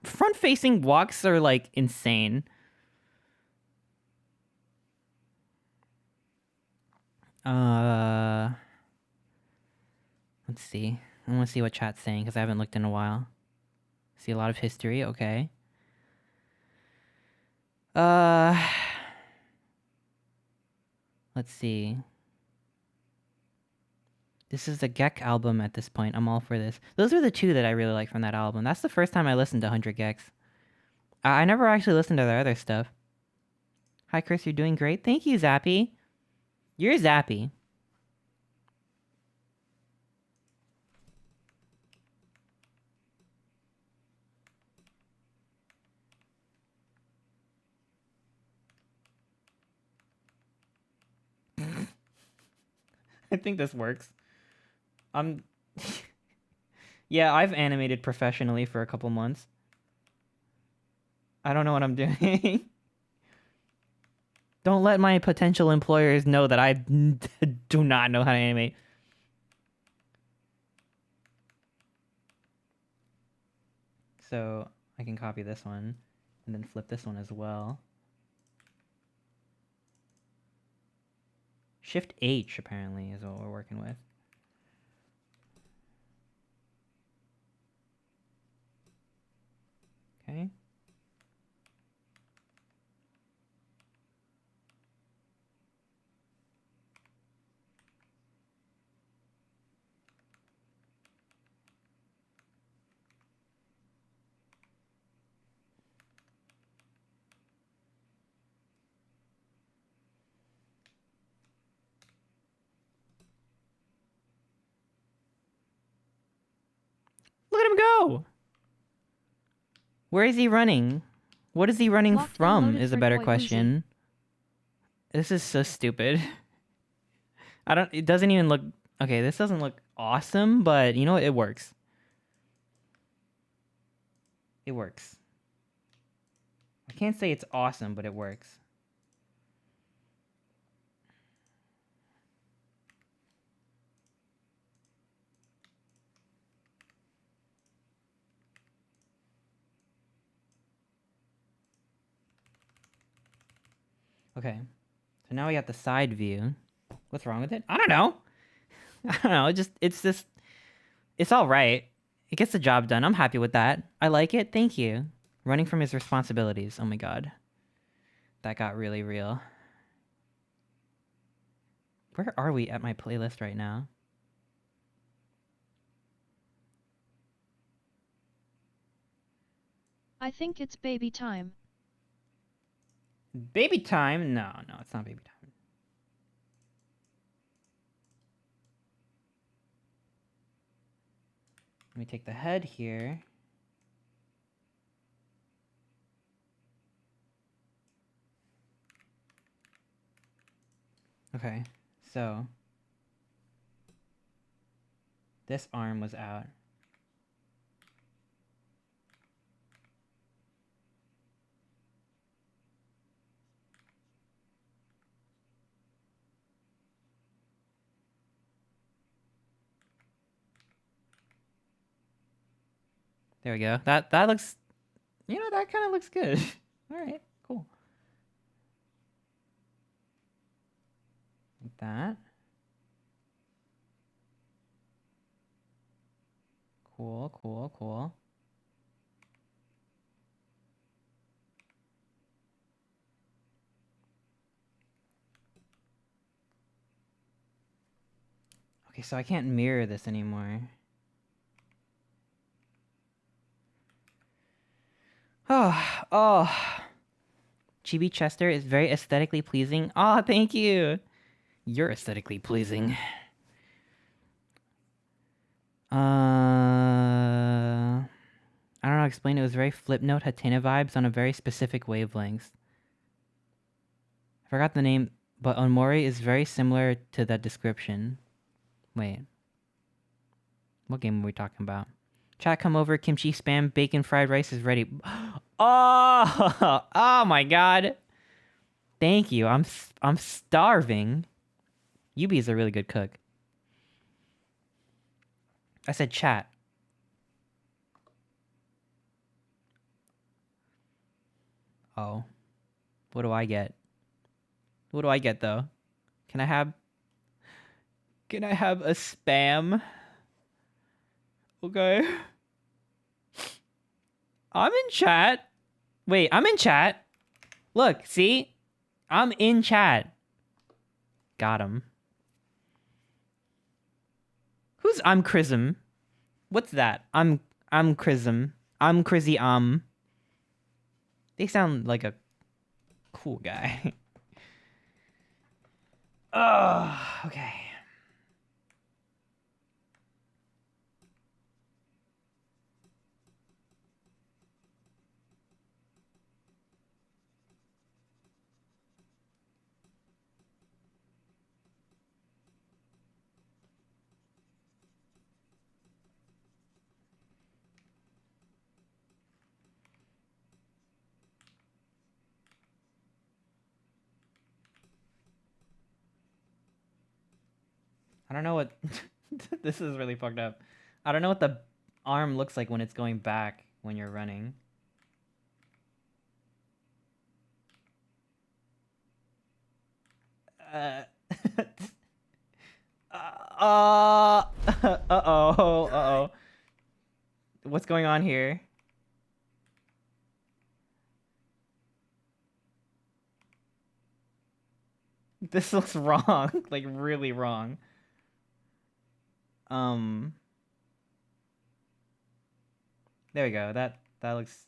Front facing walks are like insane. Let's see. I want to see what chat's saying because I haven't looked in a while. See a lot of history. Okay. Let's see. This is the Geck album at this point. I'm all for this. Those are the two that I really like from that album. That's the first time I listened to 100 Gecks. I never actually listened to their other stuff. Hi, Chris. You're doing great. Thank you, Zappy. You're Zappy. I think this works. Yeah, I've animated professionally for a couple months. I don't know what I'm doing. Don't let my potential employers know that I do not know how to animate. So I can copy this one and then flip this one as well. Shift H apparently is what we're working with. Okay. Look at him go! Where is he running? What is he running Locked from unloaded is a for better Toy Woozy. question. This is so stupid. It doesn't even look, okay, this doesn't look awesome, but you know what, it works. It works. I can't say it's awesome, but it works. Okay, so now we got the side view. What's wrong with it? I don't know. I don't know. It's all right. It gets the job done. I'm happy with that. I like it. Thank you. Running from his responsibilities. Oh my god. That got really real. Where are we at my playlist right now? I think it's baby time. Baby time? No, it's not baby time. Let me take the head here. Okay, so this arm was out. There we go. That looks, you know, that kind of looks good. All right, cool. Like that. Cool, cool, cool. Okay, so I can't mirror this anymore. Oh. Chibi Chester is very aesthetically pleasing. Oh, thank you. You're aesthetically pleasing. I don't know how to explain it. It was very Flipnote Hatena vibes on a very specific wavelength. I forgot the name, but Onmori is very similar to that description. Wait. What game are we talking about? Chat, come over. Kimchi spam bacon fried rice is ready. Oh, oh my god. Thank you. I'm starving. Yubi is a really good cook. I said chat. Oh. What do I get? What do I get though? Can I have a spam? Okay. I'm in chat. Wait, I'm in chat. Look, see? I'm in chat. Got him. Who's I'm Chrism? What's that? I'm Chrism. I'm Crizzy. They sound like a cool guy. Oh, okay. I don't know what... This is really fucked up. I don't know what the arm looks like when it's going back when you're running. Uh-oh. What's going on here? This looks wrong. Like, really wrong. There we go. That looks...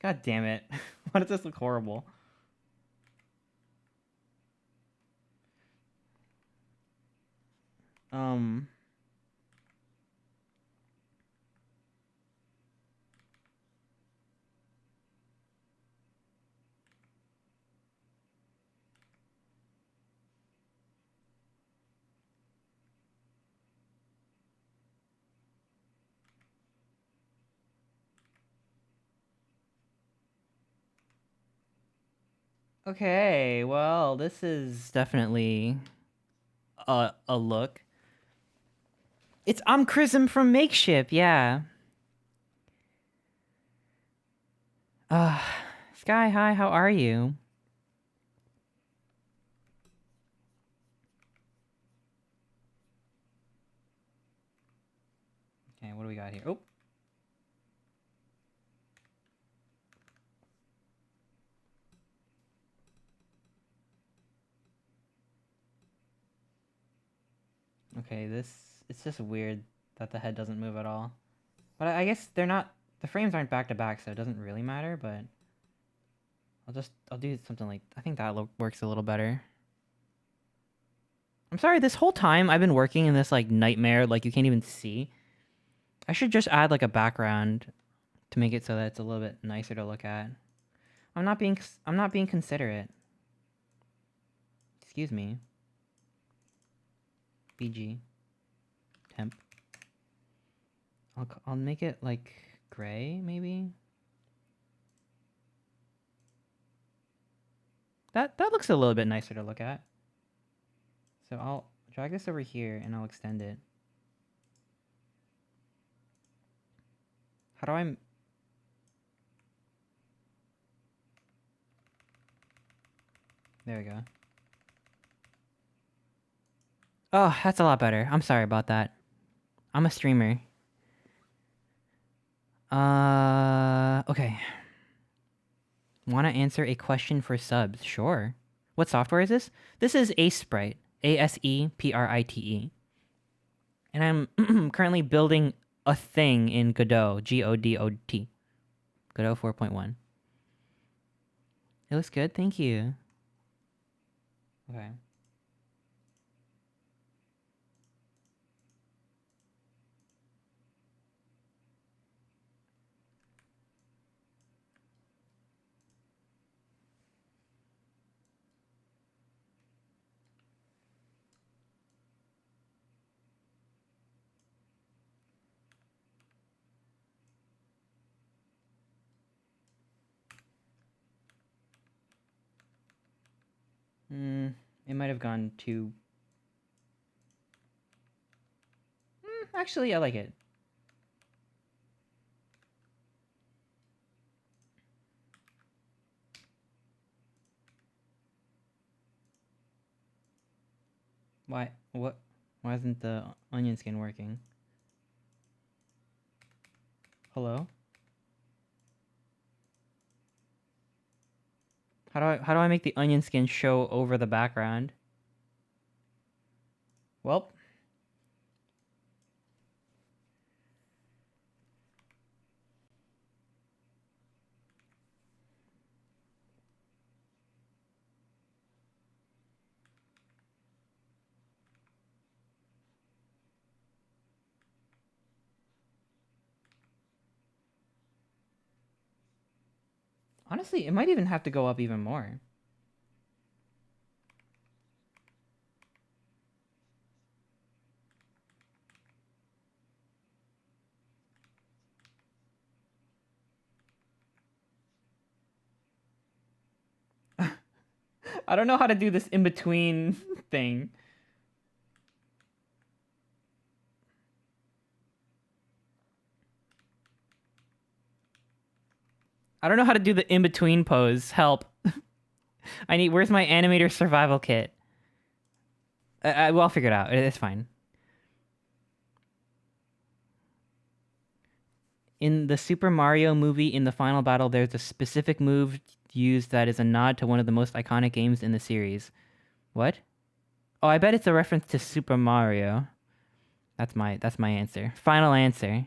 God damn it. Why does this look horrible? Okay, well, this is definitely a look. I'm Chrism from Makeship, yeah. Sky, hi, how are you? Okay, what do we got here? Oh. Okay, it's just weird that the head doesn't move at all. But I guess they're not, the frames aren't back to back, so it doesn't really matter, but I'll do something like, I think that works a little better. I'm sorry, this whole time I've been working in this like nightmare, like you can't even see. I should just add like a background to make it so that it's a little bit nicer to look at. I'm not being considerate. Excuse me. BG. Temp. I'll make it like gray, maybe. That looks a little bit nicer to look at. So I'll drag this over here and I'll extend it. How do I... There we go. Oh, that's a lot better. I'm sorry about that. I'm a streamer. Okay. Wanna answer a question for subs? Sure. What software is this? This is Sprite. Asprite. And I'm currently building a thing in Godot. Godot. Godot 4.1. It looks good, thank you. Okay. It might have gone too... actually, I like it. Why? What? Why isn't the onion skin working? Hello? How do I make the onion skin show over the background? Well. Honestly, it might even have to go up even more. I don't know how to do this in-between thing. I don't know how to do the in-between pose. Help. Where's my animator survival kit? Well, I'll figure it out. It's fine. In the Super Mario movie, in the final battle, there's a specific move used that is a nod to one of the most iconic games in the series. What? Oh, I bet it's a reference to Super Mario. That's my answer. Final answer.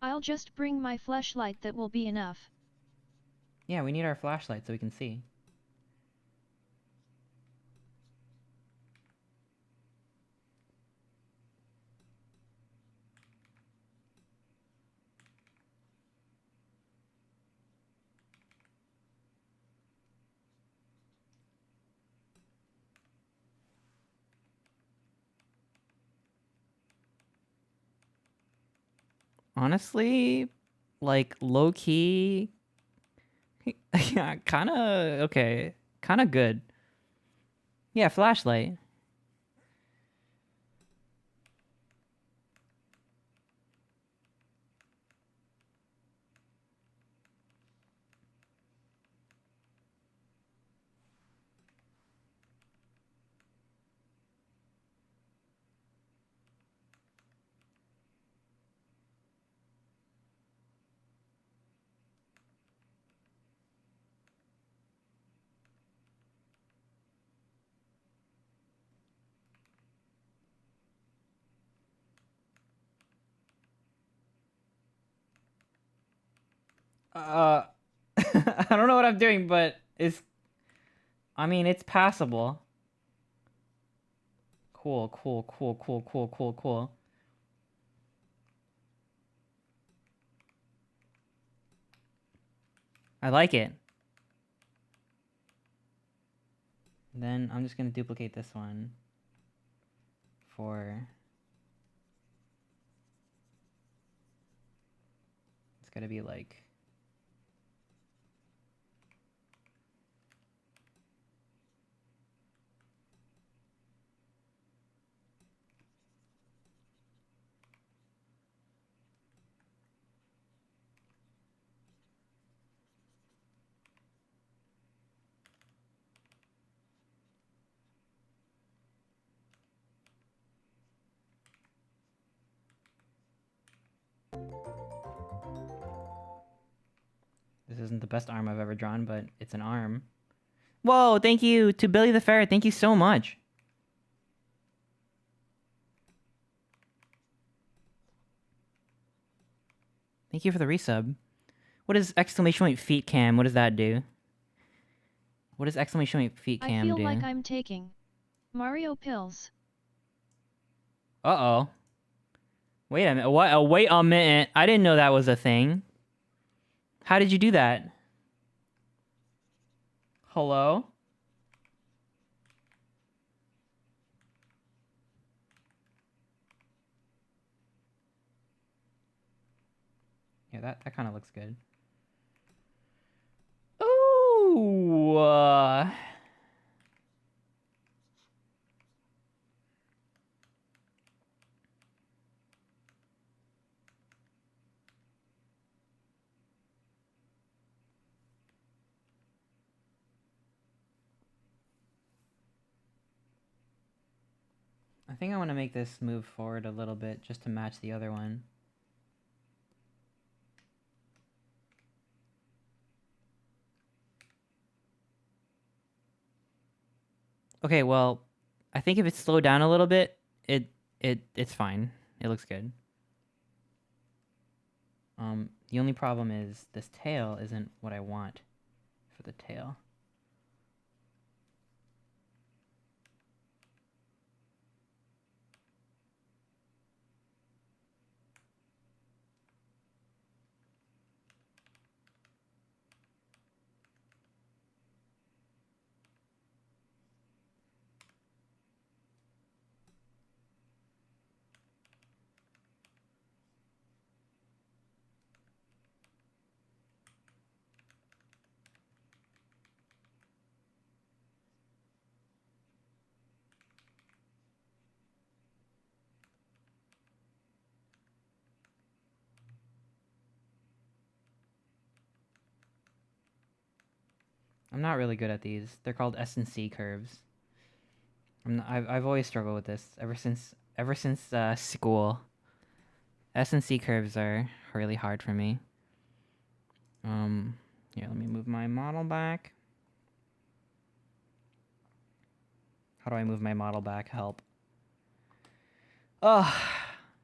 I'll just bring my flashlight, that will be enough. Yeah, we need our flashlight so we can see. Honestly, like low key, yeah, kind of okay, kind of good. Yeah, flashlight. I don't know what I'm doing, but I mean, it's passable. Cool, cool, cool, cool, cool, cool, cool. I like it. Then I'm just gonna duplicate this one for... It's gotta be like... This isn't the best arm I've ever drawn, but it's an arm. Whoa, thank you to Billy the Ferret. Thank you so much. Thank you for the resub. What is exclamation point feet cam? What does that do? What does exclamation point feet I cam feel do? like I'm taking Mario pills. Uh-oh. Wait a minute. What? Oh, wait a minute. I didn't know that was a thing. How did you do that? Hello? Yeah, that kind of looks good. Ooh. I think I want to make this move forward a little bit just to match the other one. Okay, well, I think if it's slowed down a little bit, it's fine. It looks good. The only problem is this tail isn't what I want for the tail. I'm not really good at these. They're called S&C curves. I've always struggled with this ever since school. S&C curves are really hard for me. Here, let me move my model back. How do I move my model back? Help. Oh,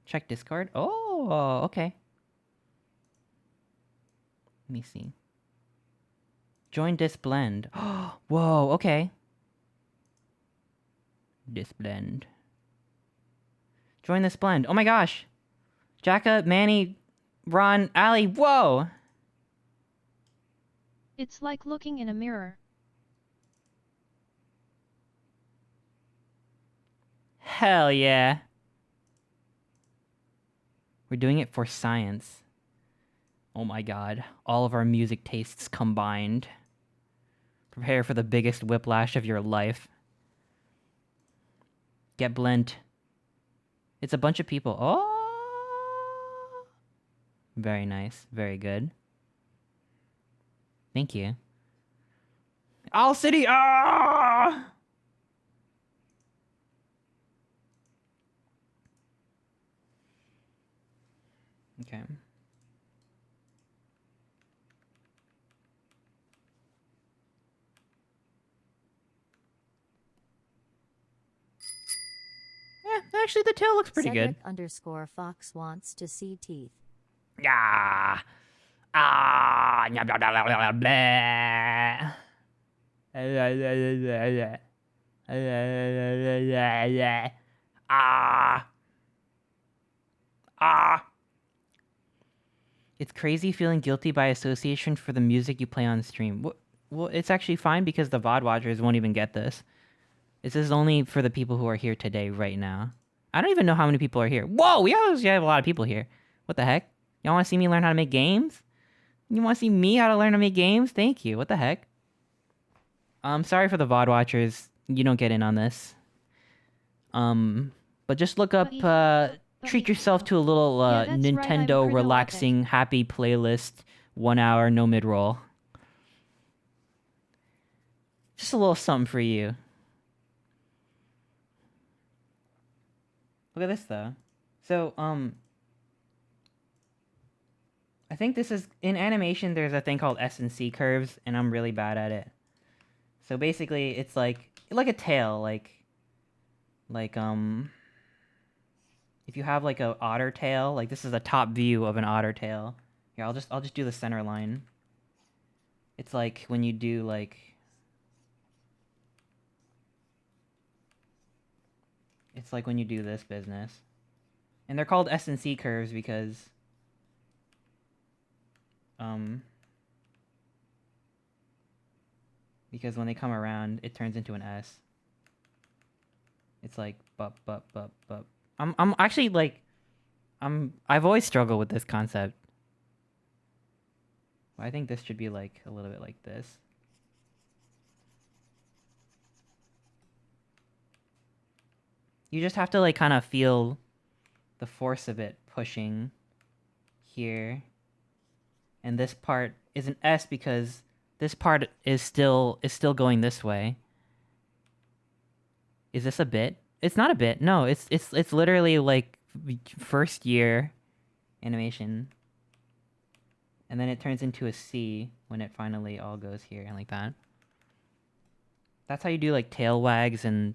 check Discord. Oh, okay. Let me see. Join Disblend. Whoa, okay. Disblend. Join this blend. Oh my gosh. Jacka, Manny, Ron, Ali, whoa! It's like looking in a mirror. Hell yeah. We're doing it for science. Oh my god. All of our music tastes combined. Prepare for the biggest whiplash of your life. Get blent. It's a bunch of people. Oh! Very nice. Very good. Thank you. Owl City! Ah! Okay. Actually, the tail looks pretty good. Cedric_Fox wants to see teeth. Ah. Ah. Blah, blah, blah, blah, blah. Ah. Ah. It's crazy feeling guilty by association for the music you play on stream. Well, it's actually fine because the VOD watchers won't even get this. This is only for the people who are here today, right now. I don't even know how many people are here. Whoa, we obviously have a lot of people here. What the heck? Y'all want to see me learn how to make games? You want to see me how to learn to make games? Thank you. What the heck? Sorry for the VOD watchers. You don't get in on this. But just look up, treat yourself to a little, Yeah, that's right, I'm Nintendo pretty relaxing, happy playlist, 1 hour, no mid-roll. Just a little something for you. Look at this, though. So, I think this is... In animation, there's a thing called S&C curves, and I'm really bad at it. So basically, it's like a tail, like, if you have, like, a otter tail, like, this is a top view of an otter tail. Here, I'll just do the center line. It's like when you do, like... It's like when you do this business. And they're called S&C curves because... Because when they come around, it turns into an S. It's like, bup, bup, bup, bup. I'm actually, like... I've always struggled with this concept. I think this should be, like, a little bit like this. You just have to, like, kind of feel the force of it pushing here. And this part is an S because this part is still going this way. Is this a bit? It's not a bit. No, it's literally, like, first year animation. And then it turns into a C when it finally all goes here and like that. That's how you do, like, tail wags and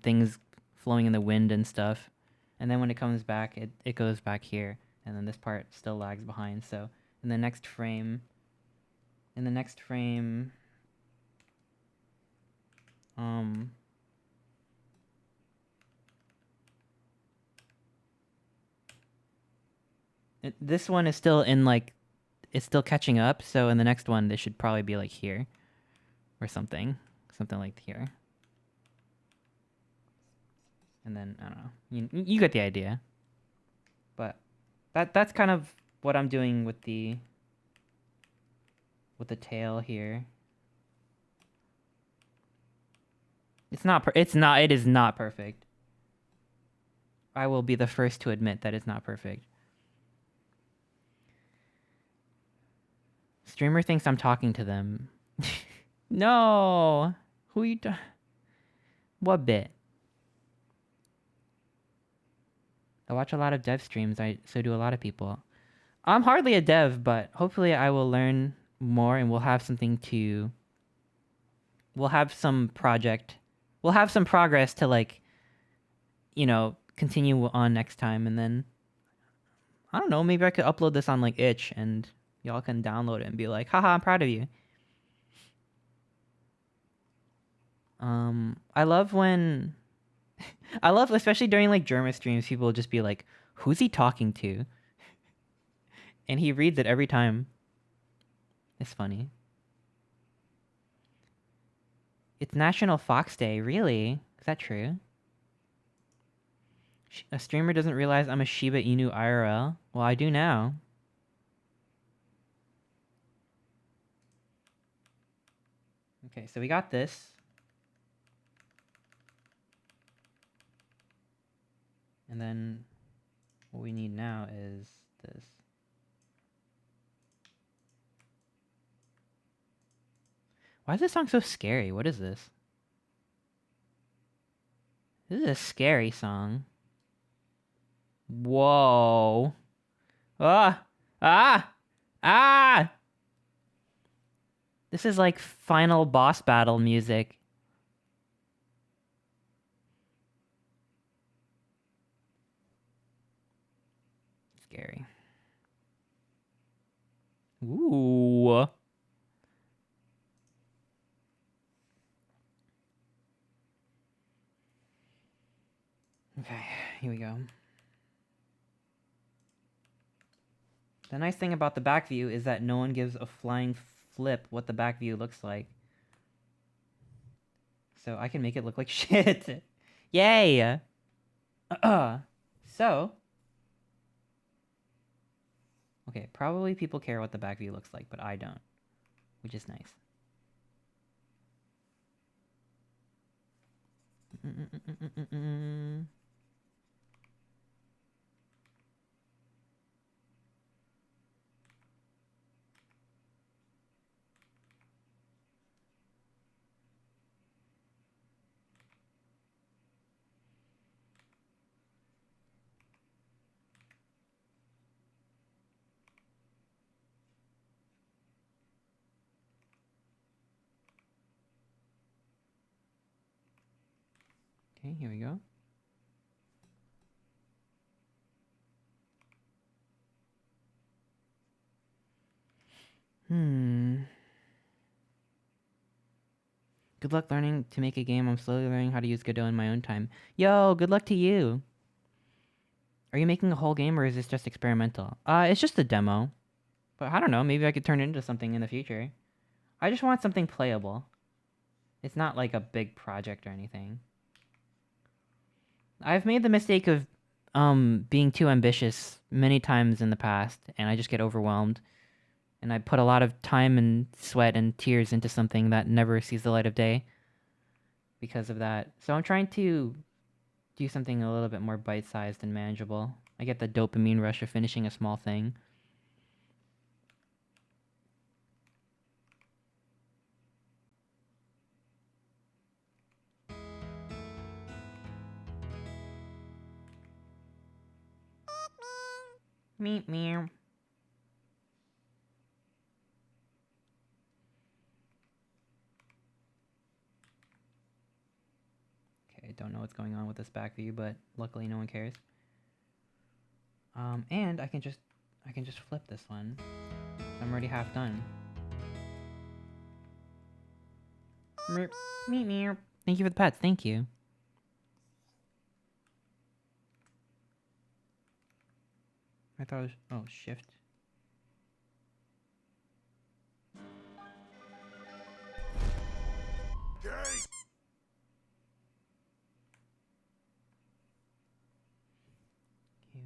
things flowing in the wind and stuff. And then when it comes back, it goes back here. And then this part still lags behind. So in the next frame... this one is still in, like... It's still catching up, so in the next one, this should probably be, like, here. Or something. Something like here. And then, I don't know. You get the idea. But that's kind of what I'm doing with the tail here. It is not perfect. I will be the first to admit that it's not perfect. Streamer thinks I'm talking to them. No. Who you? What bit? I watch a lot of dev streams. So do a lot of people. I'm hardly a dev, but hopefully I will learn more and we'll have something to. We'll have some project. We'll have some progress to like, continue on next time, and then I don't know. Maybe I could upload this on like itch, and y'all can download it and be like, "Haha, I'm proud of you." I love when. I love, especially during like German streams, people will just be like, "Who's he talking to?" And he reads it every time. It's funny. It's National Fox Day, really? Is that true? A streamer doesn't realize I'm a Shiba Inu IRL? Well, I do now. Okay, so we got this. And then what we need now is this. Why is this song so scary? What is this? This is a scary song. Whoa. Ah! Ah! Ah! This is like final boss battle music. Scary. Ooh. Okay, here we go. The nice thing about the back view is that no one gives a flying flip what the back view looks like. So I can make it look like shit. Yay! So... Okay, probably people care what the back view looks like, but I don't. Which is nice. Okay, here we go. Good luck learning to make a game. I'm slowly learning how to use Godot in my own time. Yo, good luck to you. Are you making a whole game or is this just experimental? It's just a demo. But I don't know, maybe I could turn it into something in the future. I just want something playable. It's not like a big project or anything. I've made the mistake of being too ambitious many times in the past, and I just get overwhelmed. And I put a lot of time and sweat and tears into something that never sees the light of day because of that. So I'm trying to do something a little bit more bite-sized and manageable. I get the dopamine rush of finishing a small thing. Meep meow. Okay, I don't know what's going on with this back view, but luckily no one cares. And I can just flip this one. I'm already half done. Meep meep meow. Thank you for the pets. Thank you. I thought it was... Oh, shift. Here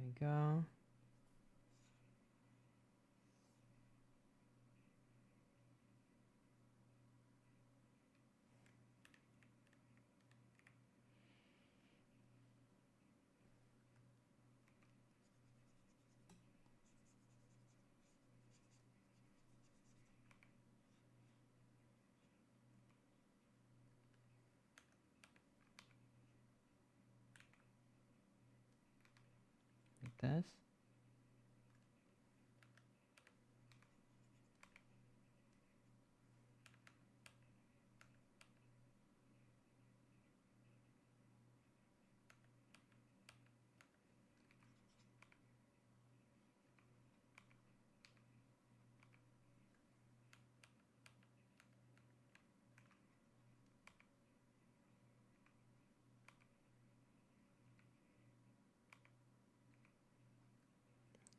we go. this.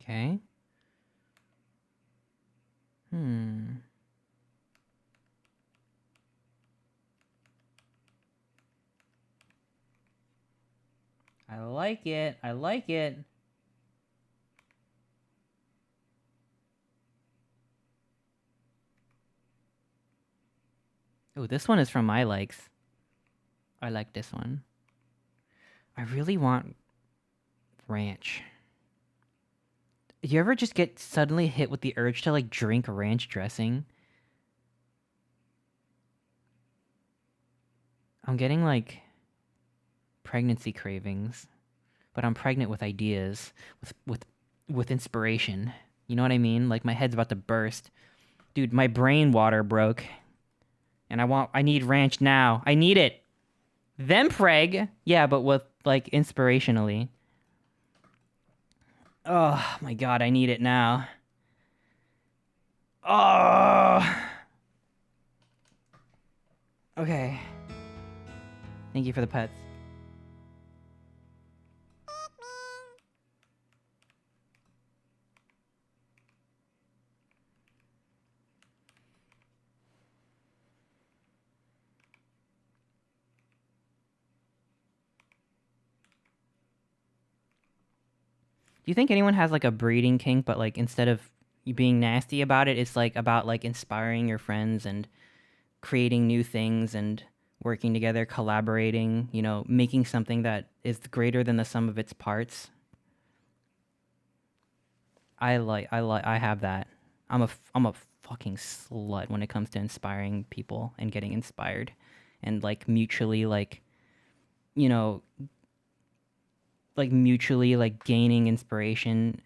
Okay. I like it. I like it. Oh, this one is from my likes. I like this one. I really want ranch. Do you ever just get suddenly hit with the urge to like drink ranch dressing? I'm getting like pregnancy cravings, but I'm pregnant with ideas, with inspiration. You know what I mean? Like my head's about to burst. Dude, my brain water broke. And I need ranch now. I need it. Then preg. Yeah, but with like inspirationally. Oh my god, I need it now. Oh. Okay. Thank you for the pets. Do you think anyone has like a breeding kink, but like instead of you being nasty about it, it's like about like inspiring your friends and creating new things and working together, collaborating, you know, making something that is greater than the sum of its parts? I have that. I'm a fucking slut when it comes to inspiring people and getting inspired and like mutually like, you know, like mutually like gaining inspiration.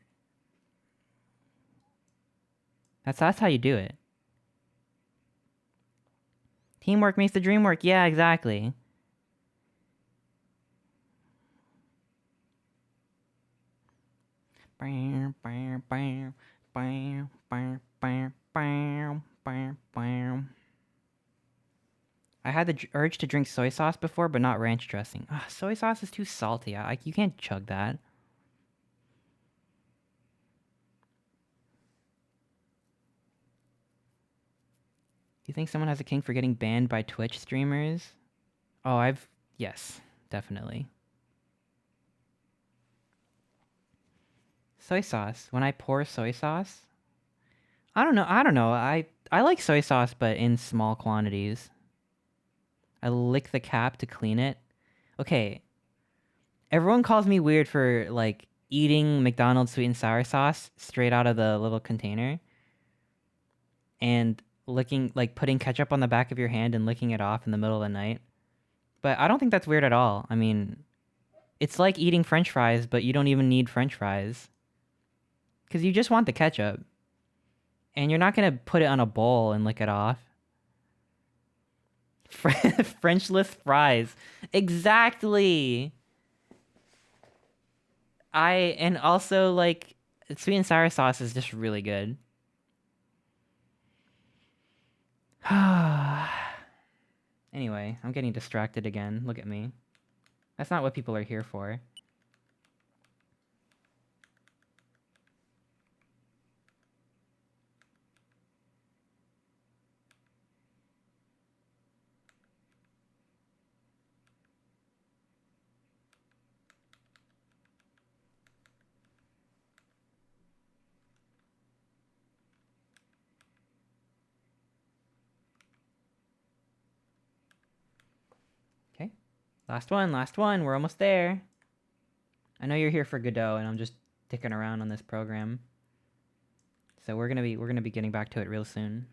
That's how you do it. Teamwork makes the dream work. Yeah, exactly. Bam, bam, bam, bam, bam, bam, bam, bam, bam. I had the urge to drink soy sauce before, but not ranch dressing. Ugh, soy sauce is too salty. You can't chug that. Do you think someone has a kink for getting banned by Twitch streamers? Oh, yes, definitely. Soy sauce. When I pour soy sauce, I don't know. I like soy sauce, but in small quantities. I lick the cap to clean it. Okay. Everyone calls me weird for like eating McDonald's sweet and sour sauce straight out of the little container and putting ketchup on the back of your hand and licking it off in the middle of the night. But I don't think that's weird at all. I mean, it's like eating French fries, but you don't even need French fries. Because you just want the ketchup. And you're not going to put it on a bowl and lick it off. Frenchless fries. Exactly. And also, like, sweet and sour sauce is just really good. Anyway, I'm getting distracted again. Look at me. That's not what people are here for. Okay. Last one. We're almost there. I know you're here for Godot, and I'm just dicking around on this program. So we're gonna be getting back to it real soon.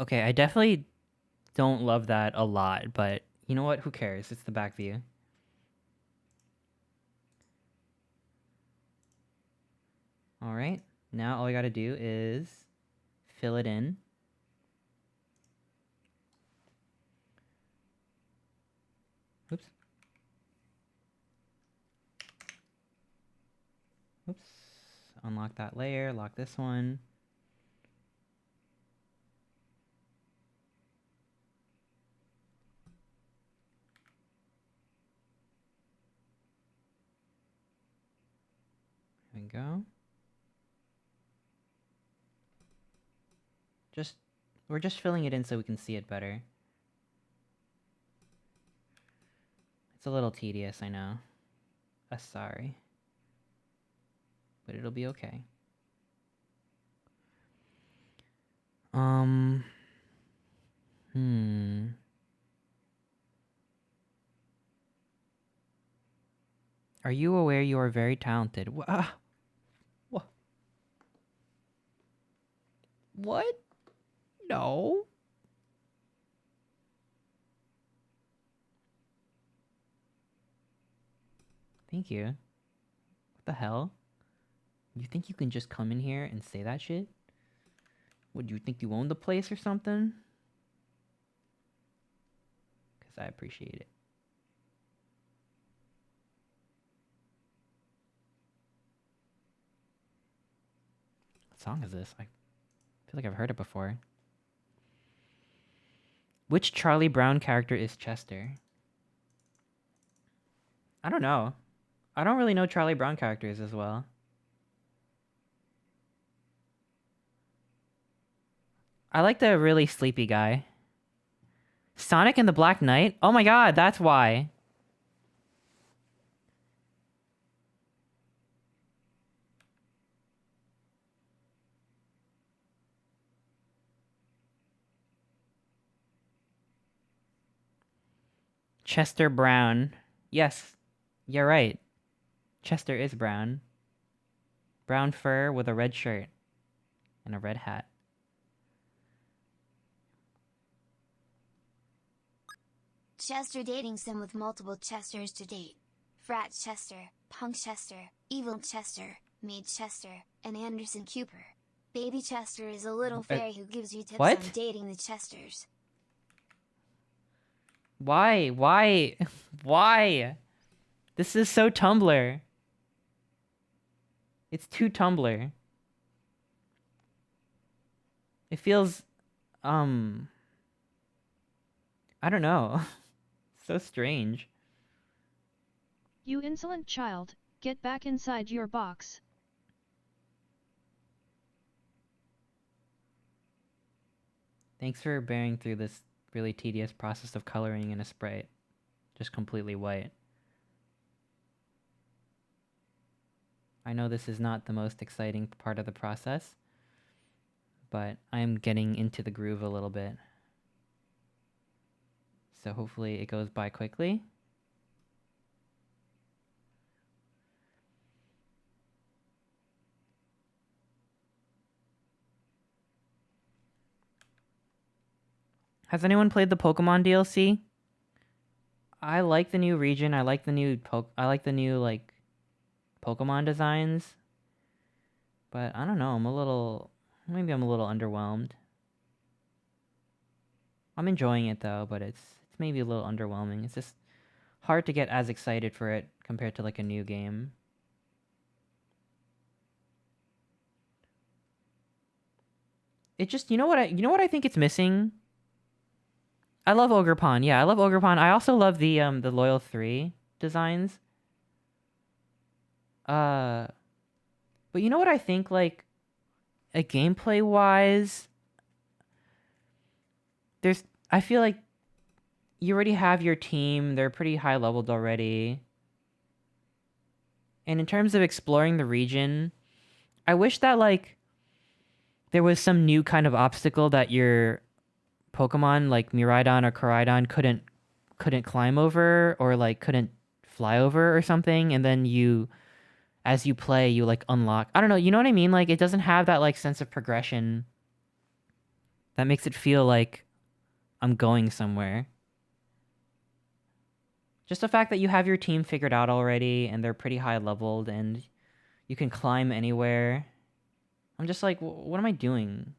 Okay, I definitely don't love that a lot, but you know what? Who cares? It's the back view. All right. Now all we gotta do is fill it in. Oops. Oops. Unlock that layer, lock this one. There we go. We're just filling it in so we can see it better. It's a little tedious, I know. Sorry. But it'll be okay. Are you aware you are very talented? What? No. Thank you. What the hell? You think you can just come in here and say that shit? Would you think you own the place or something? Because I appreciate it. What song is this? I feel like I've heard it before. Which Charlie Brown character is Chester? I don't know. I don't really know Charlie Brown characters as well. I like the really sleepy guy. Sonic and the Black Knight? Oh my god, that's why. Chester Brown. Yes, you're right. Chester is brown. Brown fur with a red shirt and a red hat. Chester dating sim with multiple Chesters to date. Frat Chester, Punk Chester, Evil Chester, Maid Chester, and Anderson Cooper. Baby Chester is a little fairy who gives you tips what? on dating the Chesters. Why? Why? Why? This is so Tumblr. It's too Tumblr. It feels, I don't know. So strange. You insolent child, get back inside your box. Thanks for bearing through this really tedious process of coloring in a sprite. Just completely white. I know this is not the most exciting part of the process, but I'm getting into the groove a little bit. So hopefully it goes by quickly. Has anyone played the Pokemon DLC? I like the new region. I like the new like Pokemon designs. But I don't know, maybe I'm a little underwhelmed. I'm enjoying it though, but it's maybe a little underwhelming. It's just hard to get as excited for it compared to like a new game. It just, you know what I think it's missing? I love Ogerpon. Yeah, I love Ogerpon. I also love the Loyal 3 designs. But you know what I think, like, gameplay wise, I feel like you already have your team. They're pretty high leveled already. And in terms of exploring the region, I wish that, like, there was some new kind of obstacle that your Pokemon, like Miraidon or Koraidon, couldn't climb over, or, like, couldn't fly over or something, and then as you play, you, like, unlock... I don't know, you know what I mean? Like, it doesn't have that, like, sense of progression That makes it feel like I'm going somewhere. Just the fact that you have your team figured out already and they're pretty high leveled and you can climb anywhere. I'm just like, what am I doing?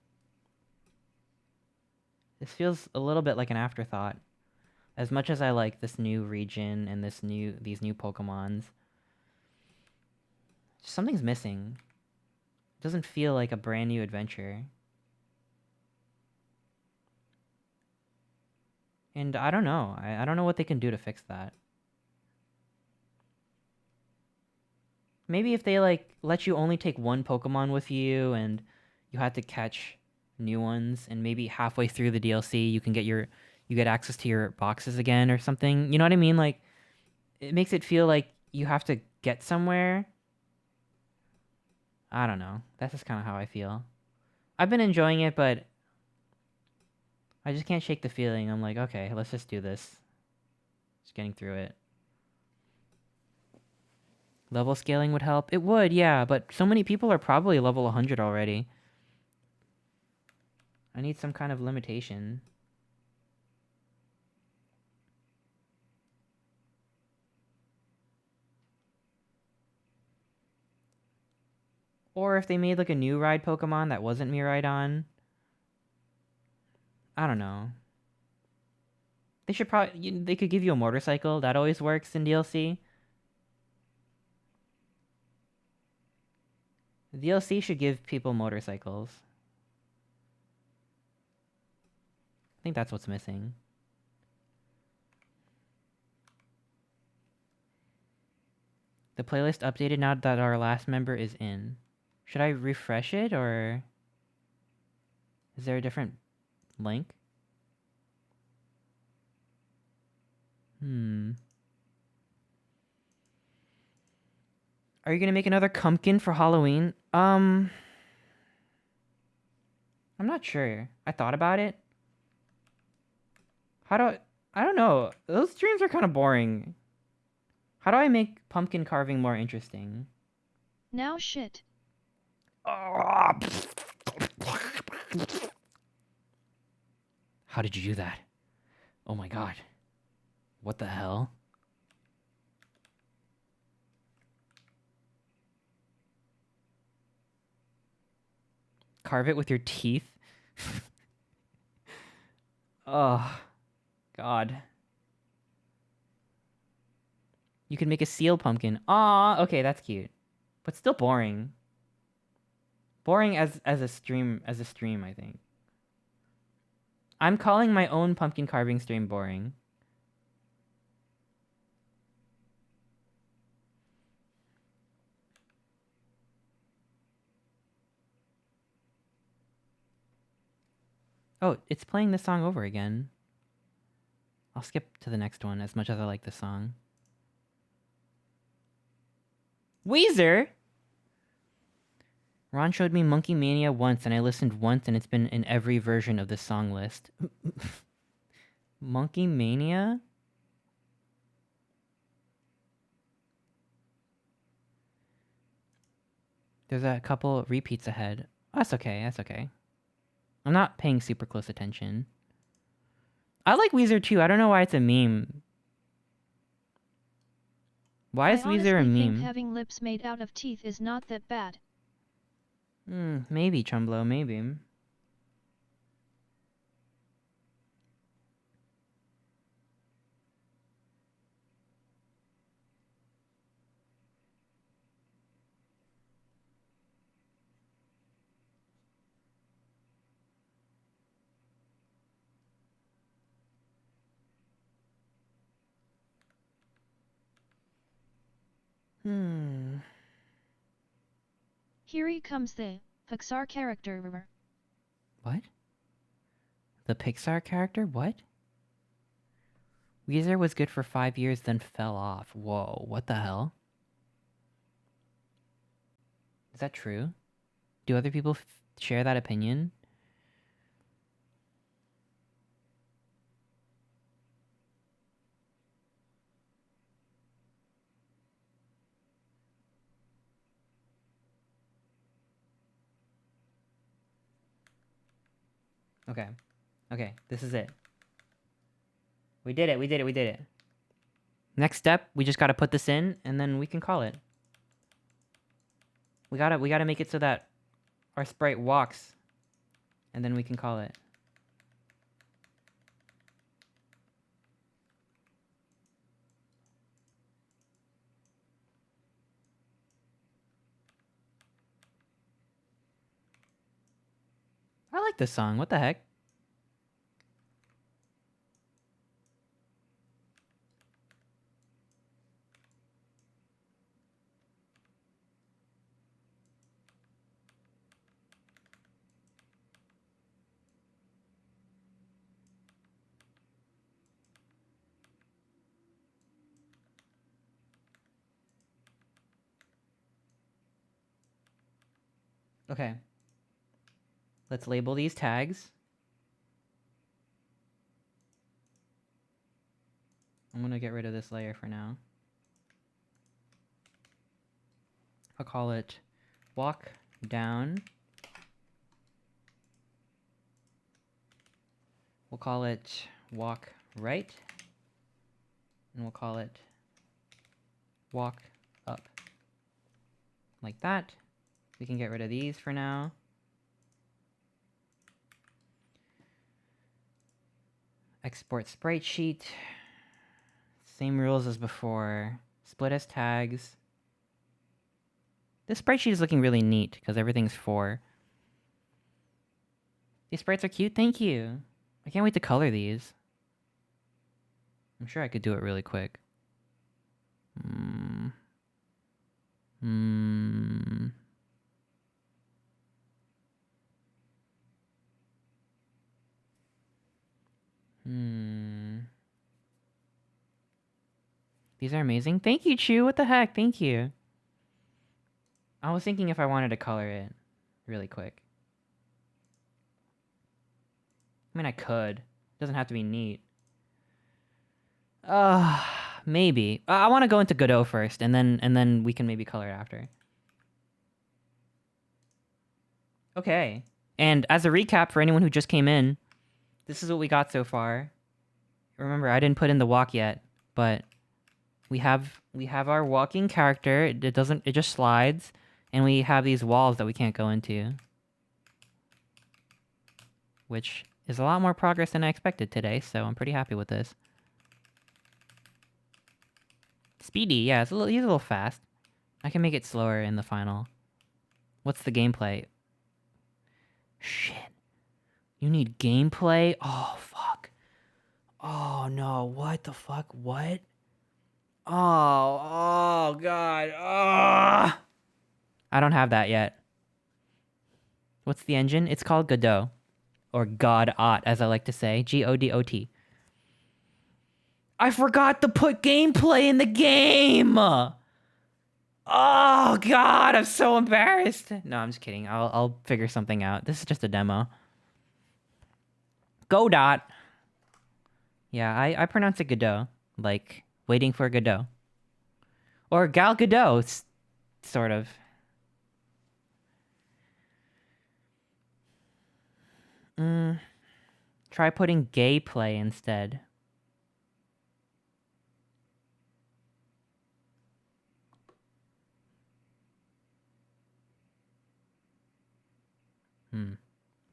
This feels a little bit like an afterthought. As much as I like this new region and these new Pokemons, something's missing. It doesn't feel like a brand new adventure. And I don't know. I don't know what they can do to fix that. Maybe if they like let you only take one Pokemon with you and you have to catch new ones, and maybe halfway through the DLC you get access to your boxes again or something. You know what I mean? Like, it makes it feel like you have to get somewhere. I don't know. That's just kind of how I feel. I've been enjoying it, but I just can't shake the feeling. I'm like, okay, let's just do this. Just getting through it. Level scaling would help. It would, yeah, but so many people are probably level 100 already. I need some kind of limitation. Or if they made like a new ride Pokemon that wasn't Miraidon. I don't know. They should they could give you a motorcycle. That always works in DLC. The DLC should give people motorcycles. I think that's what's missing. The playlist updated now that our last member is in. Should I refresh it, or is there a different link? Are you gonna make another pumpkin for Halloween? I'm not sure. I thought about it. I don't know. Those streams are kind of boring. How do I make pumpkin carving more interesting? Now shit. How did you do that? Oh my god. What the hell? Carve it with your teeth? Oh, God. You can make a seal pumpkin. Aw, okay, that's cute. But still boring. Boring as a stream, I think. I'm calling my own pumpkin carving stream boring. Oh, it's playing this song over again. I'll skip to the next one as much as I like this song. Weezer? Ron showed me Monkey Mania once, and I listened once, and it's been in every version of this song list. Monkey Mania? There's a couple repeats ahead. Oh, that's okay, that's okay. I'm not paying super close attention. I like Weezer too. I don't know why it's a meme. Why is Weezer a I think meme? having lips made out of teeth is not that bad. Maybe, Chumblo, maybe. Here comes the Pixar character. What? The Pixar character? What? Weezer was good for 5 years, then fell off. Whoa, what the hell? Is that true? Do other people share that opinion? Okay. Okay, this is it. We did it, we did it, we did it. Next step, we just gotta put this in, and then we can call it. We gotta make it so that our sprite walks, and then we can call it. I like this song, what the heck? Okay. Let's label these tags. I'm gonna get rid of this layer for now. I'll call it walk down. We'll call it walk right. And we'll call it walk up. Like that. We can get rid of these for now. Export sprite sheet. Same rules as before. Split as tags. This sprite sheet is looking really neat because everything's 4. These sprites are cute, thank you. I can't wait to color these. I'm sure I could do it really quick. These are amazing. Thank you, Chew. What the heck? Thank you. I was thinking if I wanted to color it really quick. I mean, I could. It doesn't have to be neat. Maybe. I want to go into Godot first, and then we can maybe color it after. Okay. And as a recap for anyone who just came in, this is what we got so far. Remember, I didn't put in the walk yet, but we have our walking character. It just slides, and we have these walls that we can't go into, which is a lot more progress than I expected today, so I'm pretty happy with this. Speedy, yeah, he's a little fast. I can make it slower in the final. What's the gameplay? Shit. You need gameplay? Oh, fuck. Oh, no. What the fuck? What? Oh, God. Oh. I don't have that yet. What's the engine? It's called Godot. Or Godot, as I like to say. Godot. I forgot to put gameplay in the game! Oh, God, I'm so embarrassed. No, I'm just kidding. I'll figure something out. This is just a demo. Godot. Yeah, I pronounce it Godot. Like, waiting for Godot. Or Gal Gadot, sort of. Try putting gay play instead.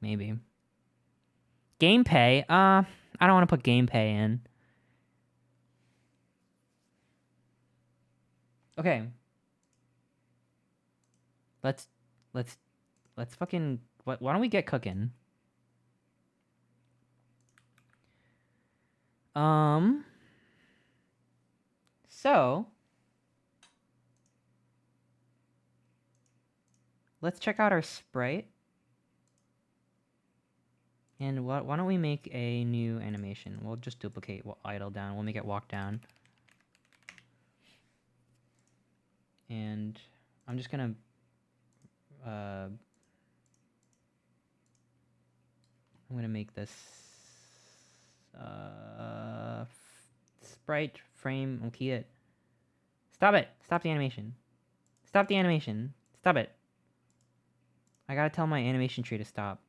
Maybe. Game pay? I don't want to put game pay in. Okay. Let's fucking... Why don't we get cooking? So... Let's check out our sprite. And why don't we make a new animation? We'll just duplicate idle down. We'll make it walk down. And I'm just gonna I'm gonna make this sprite frame. I'll key it. Stop it! Stop the animation. Stop the animation. Stop it. I gotta tell my animation tree to stop,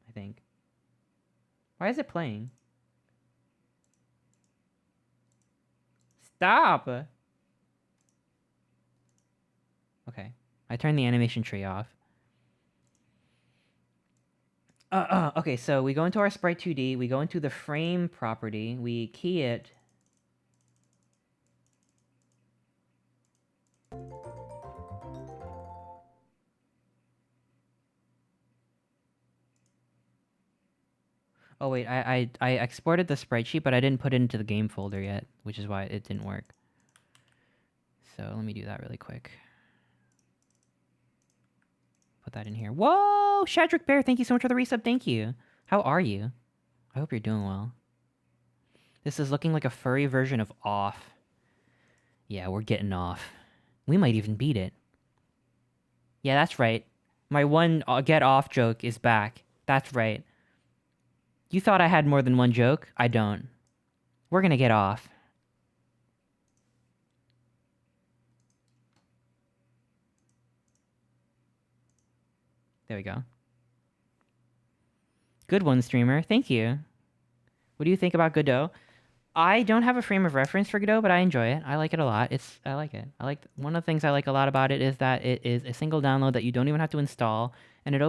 I think. Why is it playing? Stop! Okay. I turned the animation tree off. Okay, so we go into our sprite 2D, we go into the frame property, we key it. Oh wait, I exported the sprite sheet, but I didn't put it into the game folder yet, which is why it didn't work. So let me do that really quick. Put that in here. Whoa! Shadrick Bear, thank you so much for the resub, thank you. How are you? I hope you're doing well. This is looking like a furry version of off. Yeah, we're getting off. We might even beat it. Yeah, that's right. My one get off joke is back. That's right. You thought I had more than one joke? I don't. We're gonna get off. There we go. Good one, streamer. Thank you. What do you think about Godot? I don't have a frame of reference for Godot, but I enjoy it. I like it a lot. I like it. One of the things I like a lot about it is that it is a single download that you don't even have to install, and it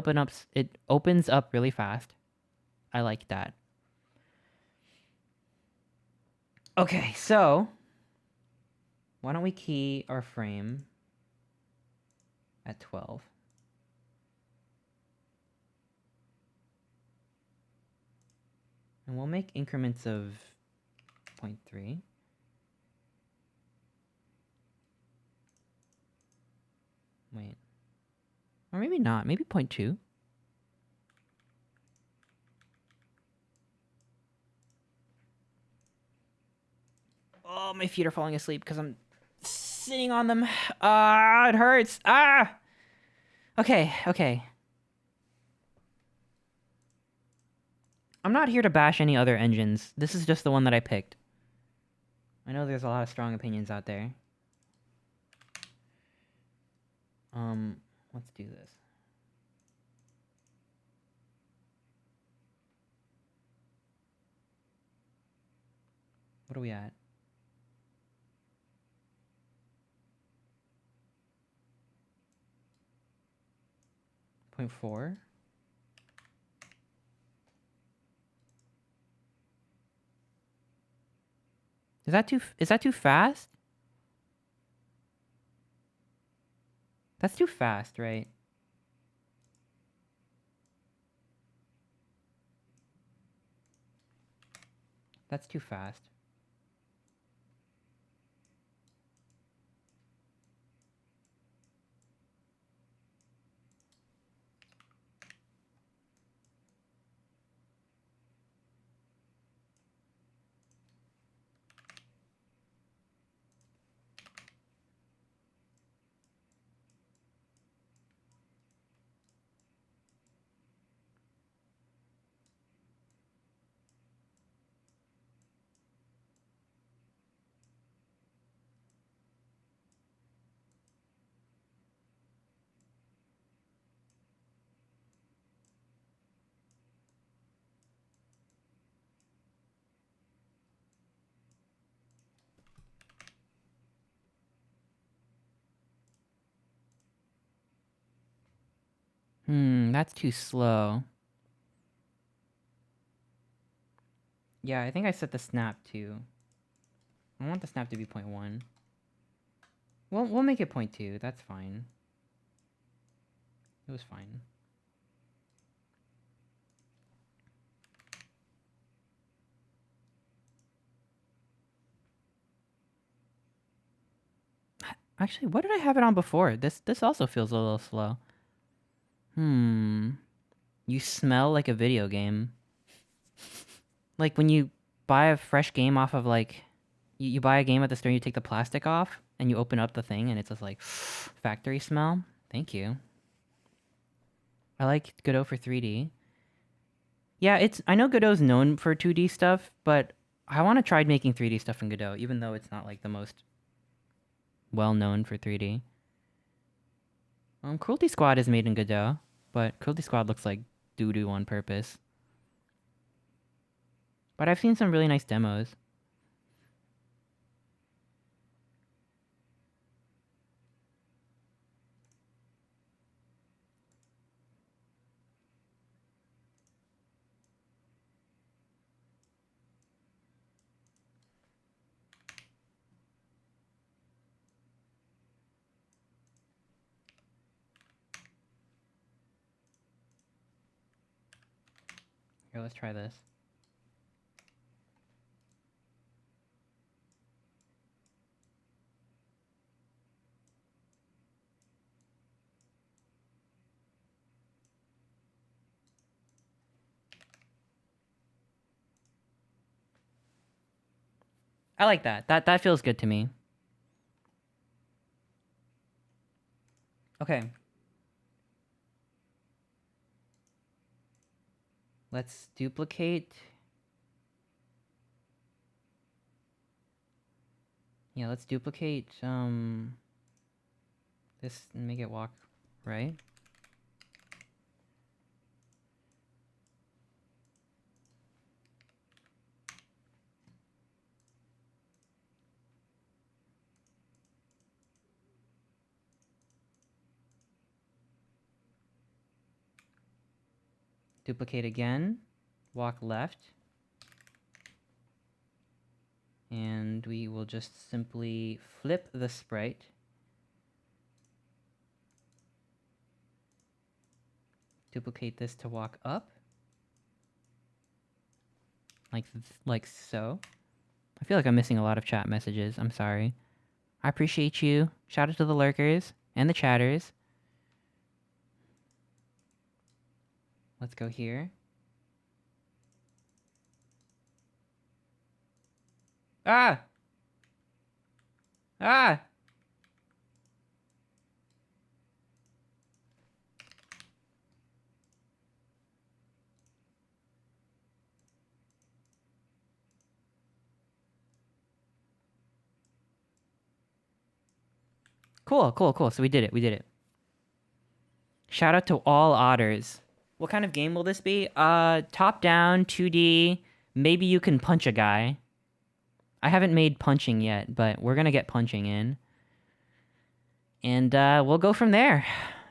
opens up really fast. I like that. Okay, so why don't we key our frame at 12? And we'll make increments of 0.3. Wait. Or maybe not. Maybe 0.2. Oh, my feet are falling asleep because I'm sitting on them. Ah, it hurts. Ah! Okay, okay. I'm not here to bash any other engines. This is just the one that I picked. I know there's a lot of strong opinions out there. Let's do this. What are we at? 0.4. Is that too fast? That's too fast, right? That's too fast. That's too slow. Yeah, I think I set the snap to... I want the snap to be 0.1. We'll make it 0.2. That's fine. It was fine. Actually, what did I have it on before? This also feels a little slow. You smell like a video game. Like when you buy a fresh game off of like... You buy a game at the store, you take the plastic off, and you open up the thing, and it's just like... factory smell. Thank you. I like Godot for 3D. Yeah, I know Godot's known for 2D stuff, but I want to try making 3D stuff in Godot, even though it's not like the most well-known for 3D. Cruelty Squad is made in Godot, but Cruelty Squad looks like doo-doo on purpose. But I've seen some really nice demos. Here, let's try this. I like that. That feels good to me. Okay. Let's duplicate. Yeah, let's duplicate this and make it walk right. Duplicate again, walk left, and we will just simply flip the sprite. Duplicate this to walk up, like so. I feel like I'm missing a lot of chat messages. I'm sorry. I appreciate you. Shout out to the lurkers and the chatters. Let's go here. Ah! Ah! Cool. So we did it. Shout out to all otters. What kind of game will this be? Top down, 2D. Maybe you can punch a guy. I haven't made punching yet, but we're gonna get punching in. And we'll go from there.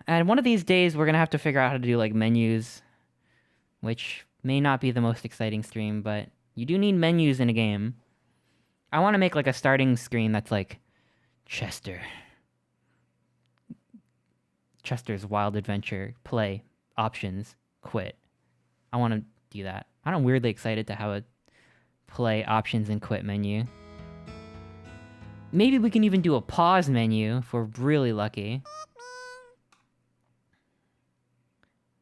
And one of these days, we're gonna have to figure out how to do like menus, which may not be the most exciting stream, but you do need menus in a game. I want to make like a starting screen that's like Chester's Wild Adventure, play, options, quit. I want to do that. I'm weirdly excited to have a play, options, and quit menu. Maybe we can even do a pause menu if we're really lucky.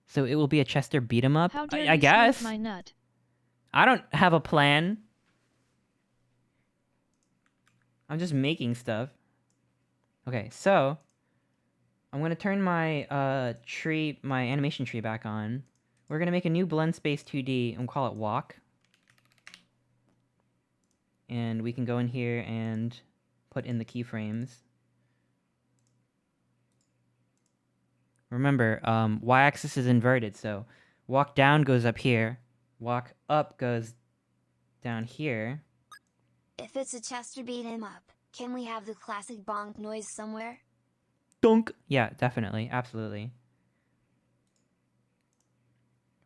So it will be a Chester beat 'em up, How dare I you guess. sniff my nut? I don't have a plan. I'm just making stuff. Okay, so I'm gonna turn my my animation tree back on. We're gonna make a new blend space 2D and call it walk. And we can go in here and put in the keyframes. Remember, y-axis is inverted, so walk down goes up here, walk up goes down here. If it's a Chester beat 'em up, can we have the classic bonk noise somewhere? Dunk! Yeah, definitely, absolutely.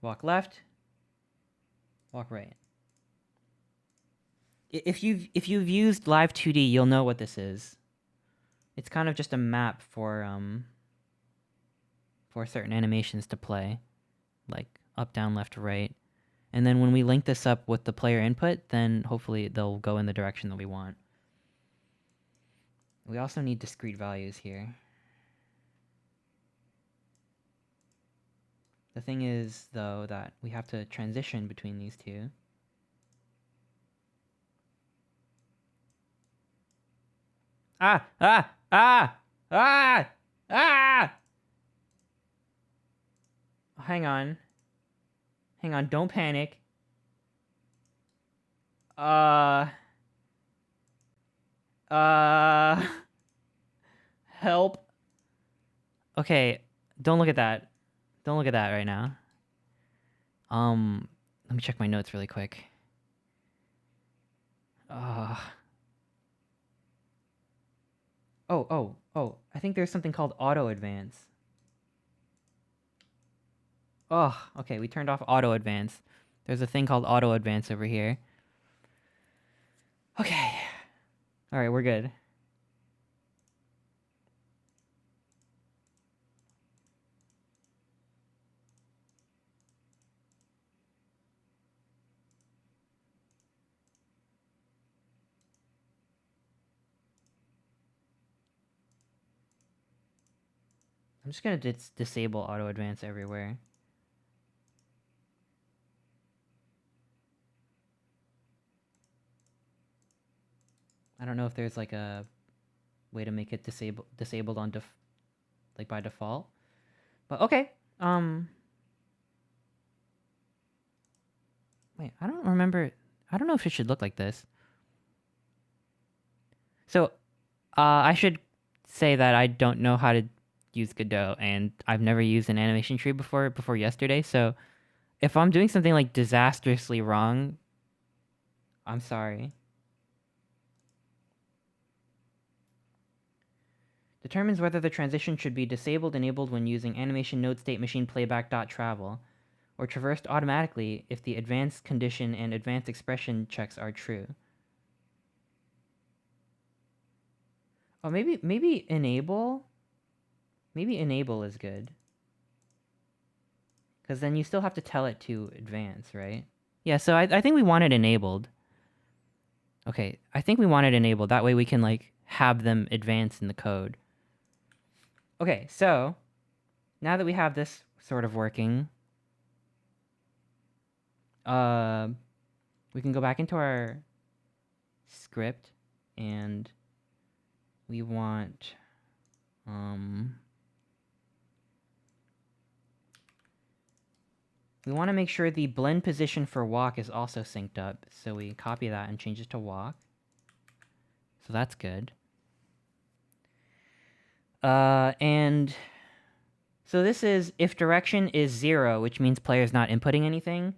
Walk left, walk right. If you've used Live 2D, you'll know what this is. It's kind of just a map for certain animations to play, like up, down, left, right. And then when we link this up with the player input, then hopefully they'll go in the direction that we want. We also need discrete values here. The thing is, though, that we have to transition between these two. Ah! Ah! Ah! Ah! Ah! Hang on. Hang on, don't panic. Help. Okay, don't look at that. Don't look at that right now. Let me check my notes really quick. Uh, oh. I think there's something called auto advance. Oh, okay, we turned off auto advance. There's a thing called auto advance over here. Okay. Alright, we're good. I'm just gonna disable auto advance everywhere. I don't know if there's like a way to make it disabled on like by default. But okay. Wait, I don't remember. I don't know if it should look like this. So, I should say that I don't know how to use Godot, and I've never used an animation tree before yesterday. So, if I'm doing something like disastrously wrong, I'm sorry. Determines whether the transition should be disabled, enabled when using animation node state machine playback.travel, or traversed automatically if the advanced condition and advanced expression checks are true. Oh, maybe enable? Maybe enable is good. Because then you still have to tell it to advance, right? Yeah, so I think we want it enabled. Okay, I think we want it enabled. That way we can, like, have them advance in the code. Okay, so now that we have this sort of working, we can go back into our script and we want we want to make sure the blend position for walk is also synced up. So we copy that and change it to walk. So that's good. And so this is if direction is 0, which means player's not inputting anything,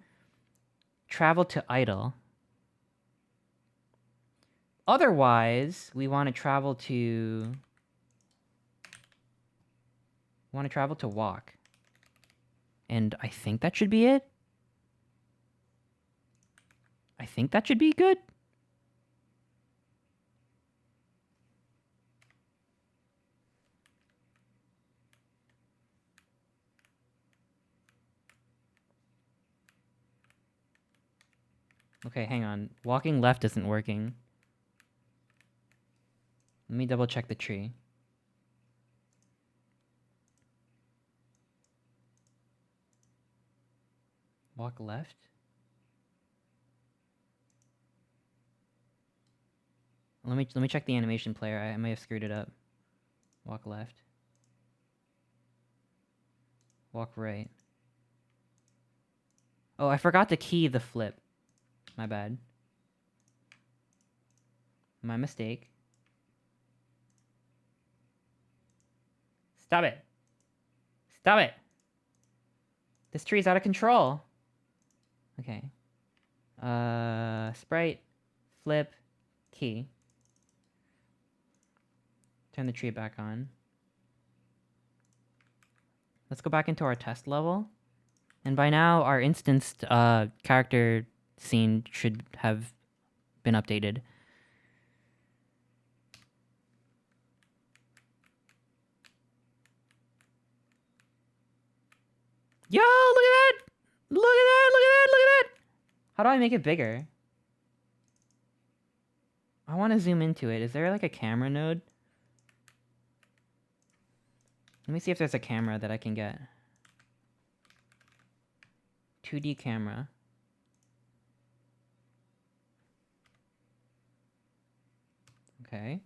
travel to idle. Otherwise, we want to travel to walk. And I think that should be it. I think that should be good. Okay, hang on. Walking left isn't working. Let me double check the tree. Walk left? Let me check the animation player. I may have screwed it up. Walk left. Walk right. Oh, I forgot to key the flip. My bad. My mistake. Stop it. Stop it. This tree's out of control. Okay. Sprite, flip, key. Turn the tree back on. Let's go back into our test level. And by now, our instanced character scene should have been updated. Yo, look at that! Look at that! Look at that! Look at that! How do I make it bigger? I want to zoom into it. Is there like a camera node? Let me see if there's a camera that I can get. 2D camera. Okay.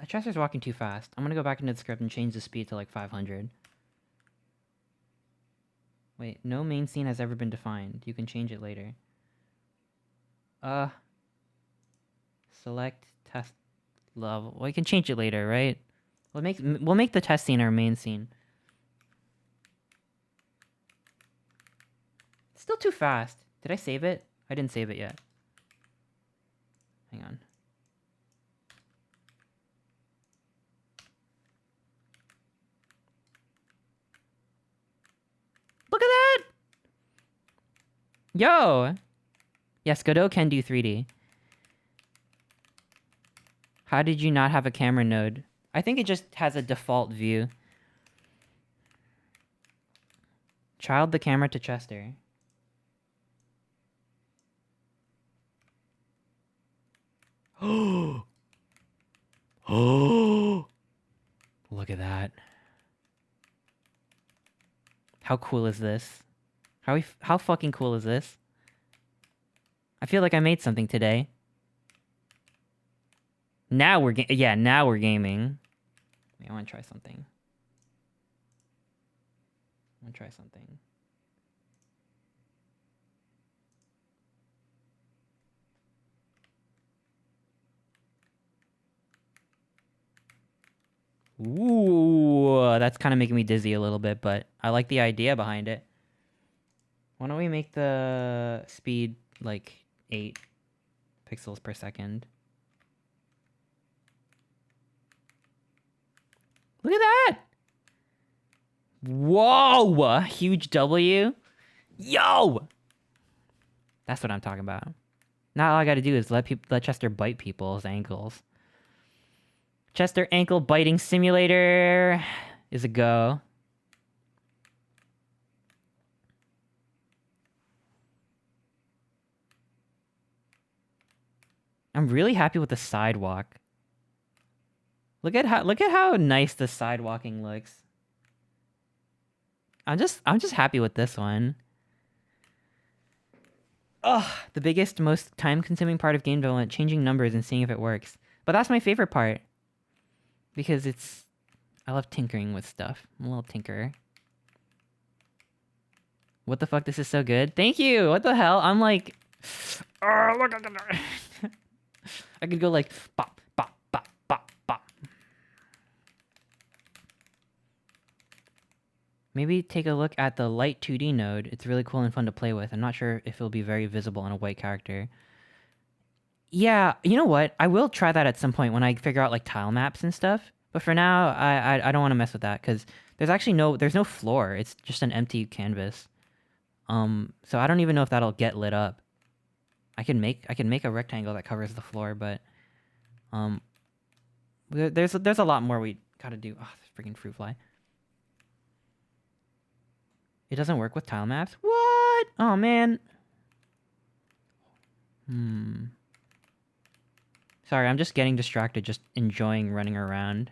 Chester's walking too fast. I'm gonna go back into the script and change the speed to like 500. Wait, no main scene has ever been defined. You can change it later. Select test level. Well, we can change it later, right? We'll make the test scene our main scene. Still too fast. Did I save it? I didn't save it yet. Hang on. Look at that! Yo! Yes, Godot can do 3D. How did you not have a camera node? I think it just has a default view. Child the camera to Chester. Oh! Oh! Look at that. How cool is this? How fucking cool is this? I feel like I made something today. Now we're now we're gaming. I want to try something. Ooh, that's kind of making me dizzy a little bit, but I like the idea behind it. Why don't we make the speed like 8 pixels per second? Look at that! Whoa! Huge W. Yo! That's what I'm talking about. Now all I gotta do is let Chester bite people's ankles. Chester ankle biting simulator is a go. I'm really happy with the sidewalk. Look at how nice the sidewalking looks. I'm just happy with this one. Ugh, the biggest, most time-consuming part of game development, changing numbers and seeing if it works. But that's my favorite part. Because I love tinkering with stuff. I'm a little tinkerer. What the fuck, this is so good? Thank you! What the hell? I'm like... Oh, look at that! I could go like... Bop, bop, bop, bop, bop. Maybe take a look at the light 2D node. It's really cool and fun to play with. I'm not sure if it'll be very visible on a white character. Yeah, you know what? I will try that at some point when I figure out like tile maps and stuff. But for now, I don't want to mess with that because there's actually there's no floor. It's just an empty canvas. So I don't even know if that'll get lit up. I can make a rectangle that covers the floor, but there's a lot more we gotta do. Oh, this freaking fruit fly. It doesn't work with tile maps? What? Oh man. Sorry, I'm just getting distracted, just enjoying running around.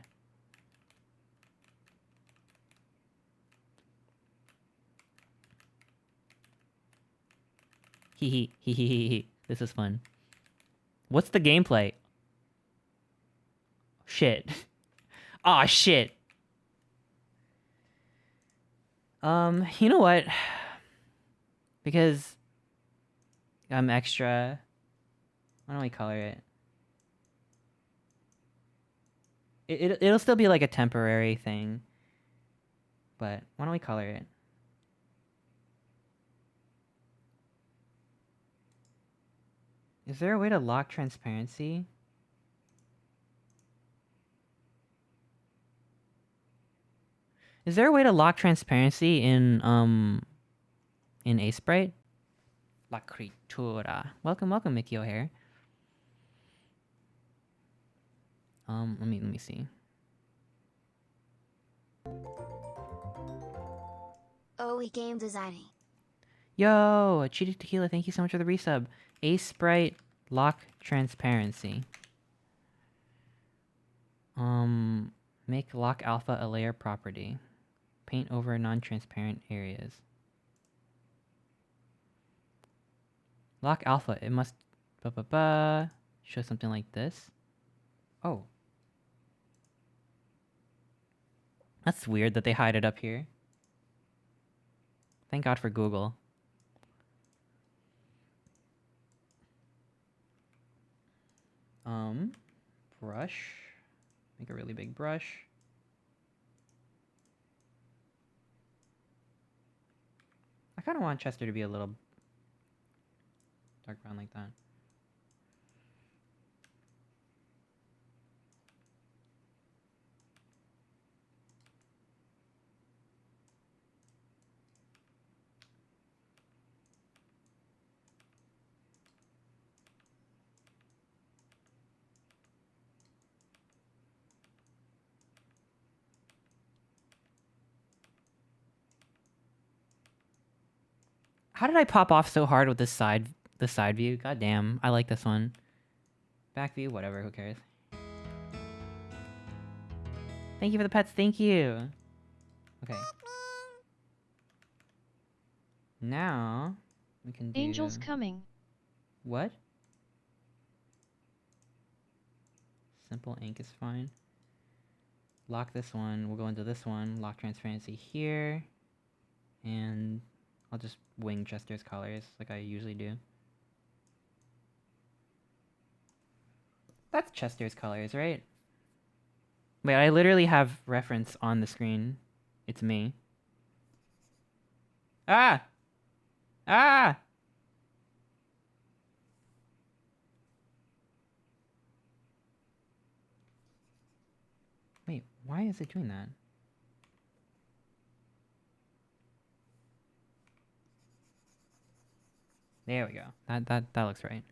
Hee hee hee hee hee hee. This is fun. What's the gameplay? Shit. Aw, shit. You know what? Because I'm extra. Why don't we color it? It'll still be like a temporary thing. But why don't we color it? Is there a way to lock transparency? Is there a way to lock transparency in a sprite? La Critura. Welcome, Mickey O'Hare. Let me see. Oh, we game designing. Yo, Cheated Tequila, thank you so much for the resub. A sprite lock transparency. Make lock alpha a layer property. Paint over non-transparent areas. Lock alpha, it must show something like this. Oh. That's weird that they hide it up here. Thank God for Google. Brush. Make a really big brush. I kind of want Chester to be a little dark brown like that. How did I pop off so hard with this side view? God damn, I like this one. Back view, whatever, who cares? Thank you for the pets, thank you! Okay. Now, we can do... Angels coming. What? Simple ink is fine. Lock this one, we'll go into this one, lock transparency here. And I'll just wing Chester's colors like I usually do. That's Chester's colors, right? Wait, I literally have reference on the screen. It's me. Ah! Ah! Wait, why is it doing that? There we go. That looks right.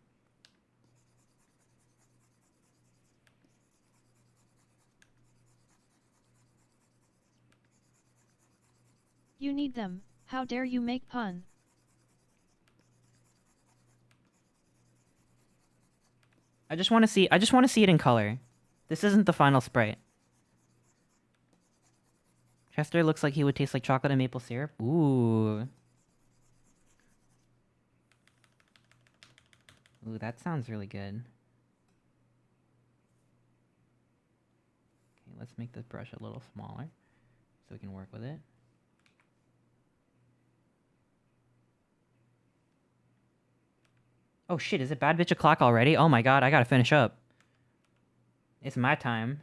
You need them. How dare you make pun? I just want to see it in color. This isn't the final sprite. Chester looks like he would taste like chocolate and maple syrup. Ooh. Ooh, that sounds really good. Okay, let's make this brush a little smaller so we can work with it. Oh shit, is it bad bitch o'clock already? Oh my god, I gotta finish up. It's my time.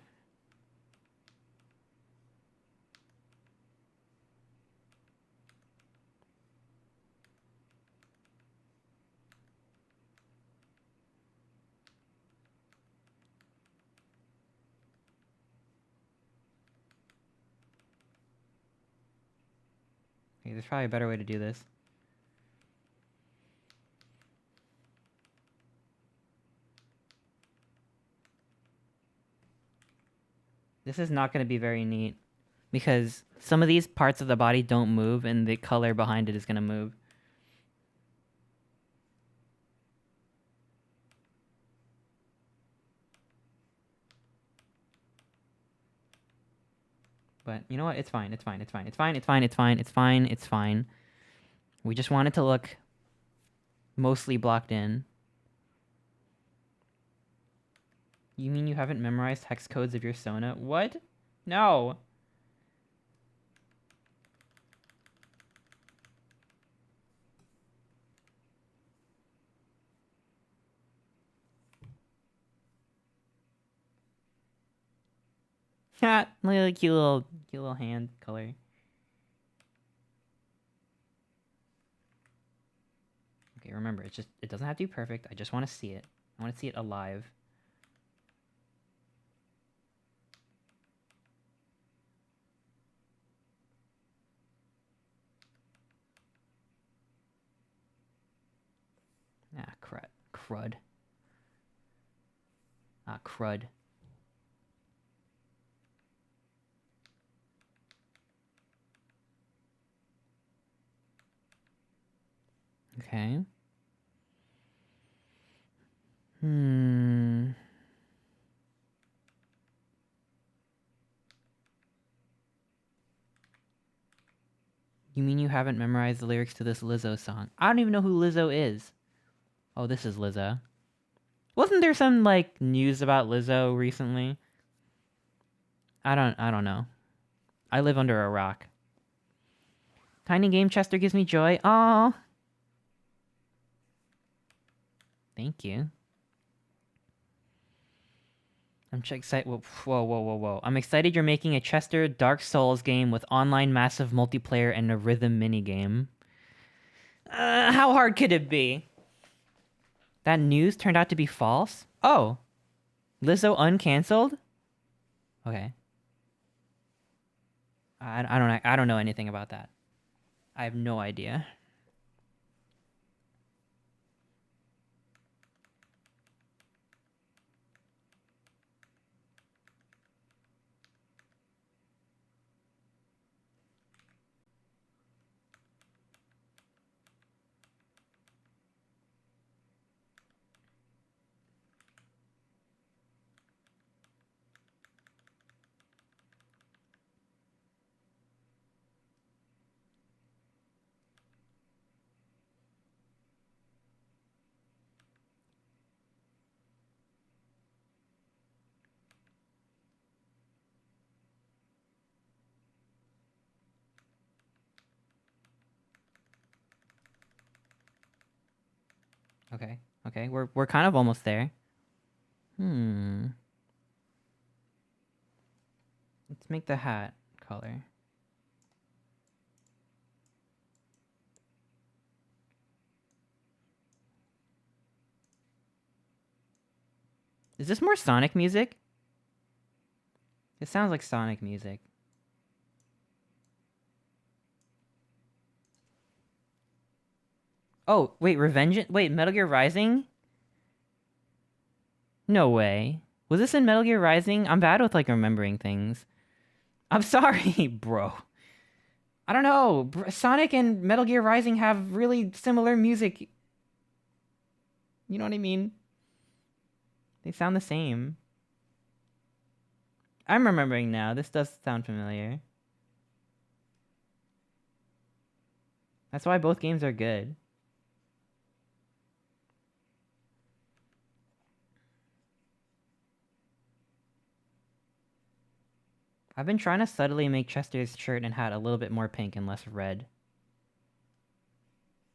Okay, there's probably a better way to do this. This is not going to be very neat because some of these parts of the body don't move and the color behind it is going to move. But you know what? It's fine. It's fine. It's fine. It's fine. It's fine. It's fine. It's fine. It's fine. We just want it to look mostly blocked in. You mean you haven't memorized hex codes of your Sona? What? No. Ha! Look at the cute little hand color. Okay, remember, it doesn't have to be perfect. I just want to see it. I want to see it alive. Ah, crud. Crud. Ah, crud. Okay. You mean you haven't memorized the lyrics to this Lizzo song? I don't even know who Lizzo is. Oh, this is Lizzo. Wasn't there some, like, news about Lizzo recently? I don't know. I live under a rock. Tiny Game Chester gives me joy. Aww. Thank you. excited. Whoa. I'm excited you're making a Chester Dark Souls game with online massive multiplayer and a rhythm minigame. How hard could it be? That news turned out to be false? Oh. Lizzo uncancelled? Okay. I don't know anything about that. I have no idea. Okay, we're kind of almost there. Let's make the hat color. Is this more Sonic music? It sounds like Sonic music. Oh, wait, Wait, Metal Gear Rising? No way. Was this in Metal Gear Rising? I'm bad with, like, remembering things. I'm sorry, bro. I don't know. Sonic and Metal Gear Rising have really similar music. You know what I mean? They sound the same. I'm remembering now. This does sound familiar. That's why both games are good. I've been trying to subtly make Chester's shirt and hat a little bit more pink and less red.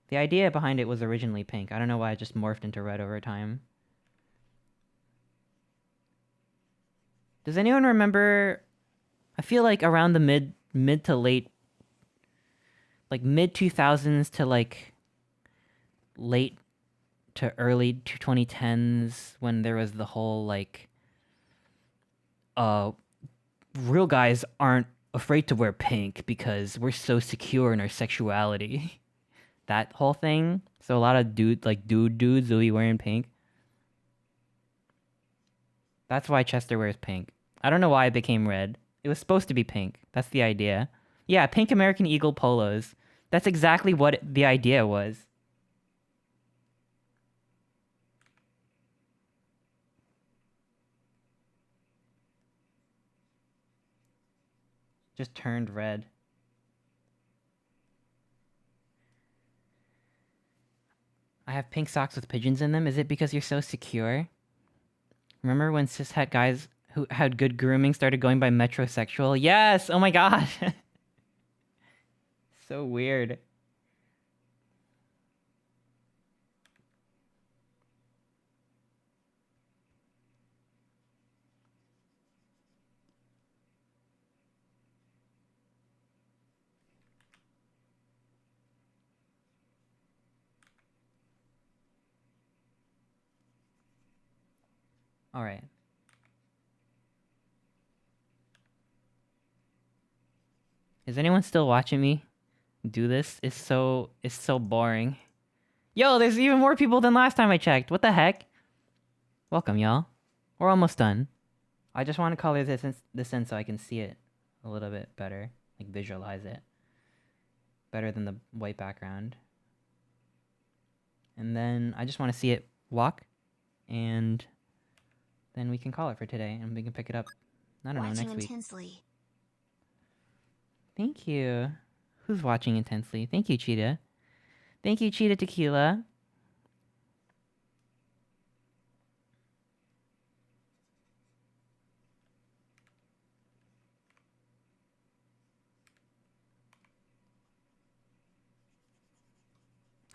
The idea behind it was originally pink. I don't know why it just morphed into red over time. Does anyone remember... I feel like around the mid to late... Like mid 2000s to like... late to early 2010s when there was the whole like... real guys aren't afraid to wear pink because we're so secure in our sexuality. That whole thing. So a lot of dudes will be wearing pink. That's why Chester wears pink. I don't know why it became red. It was supposed to be pink. That's the idea. Yeah, pink American Eagle polos. That's exactly what the idea was. Just turned red. I have pink socks with pigeons in them. Is it because you're so secure? Remember when cishet guys who had good grooming started going by metrosexual? Yes! Oh my god! So weird. Alright. Is anyone still watching me do this? It's so boring. Yo, there's even more people than last time I checked. What the heck? Welcome, y'all. We're almost done. I just want to color this in so I can see it a little bit better. Like, visualize it. Better than the white background. And then I just want to see it walk. And then we can call it for today. And we can pick it up, I don't know, next week. Intensely. Thank you. Who's watching intensely? Thank you, Cheetah. Thank you, Cheetah Tequila.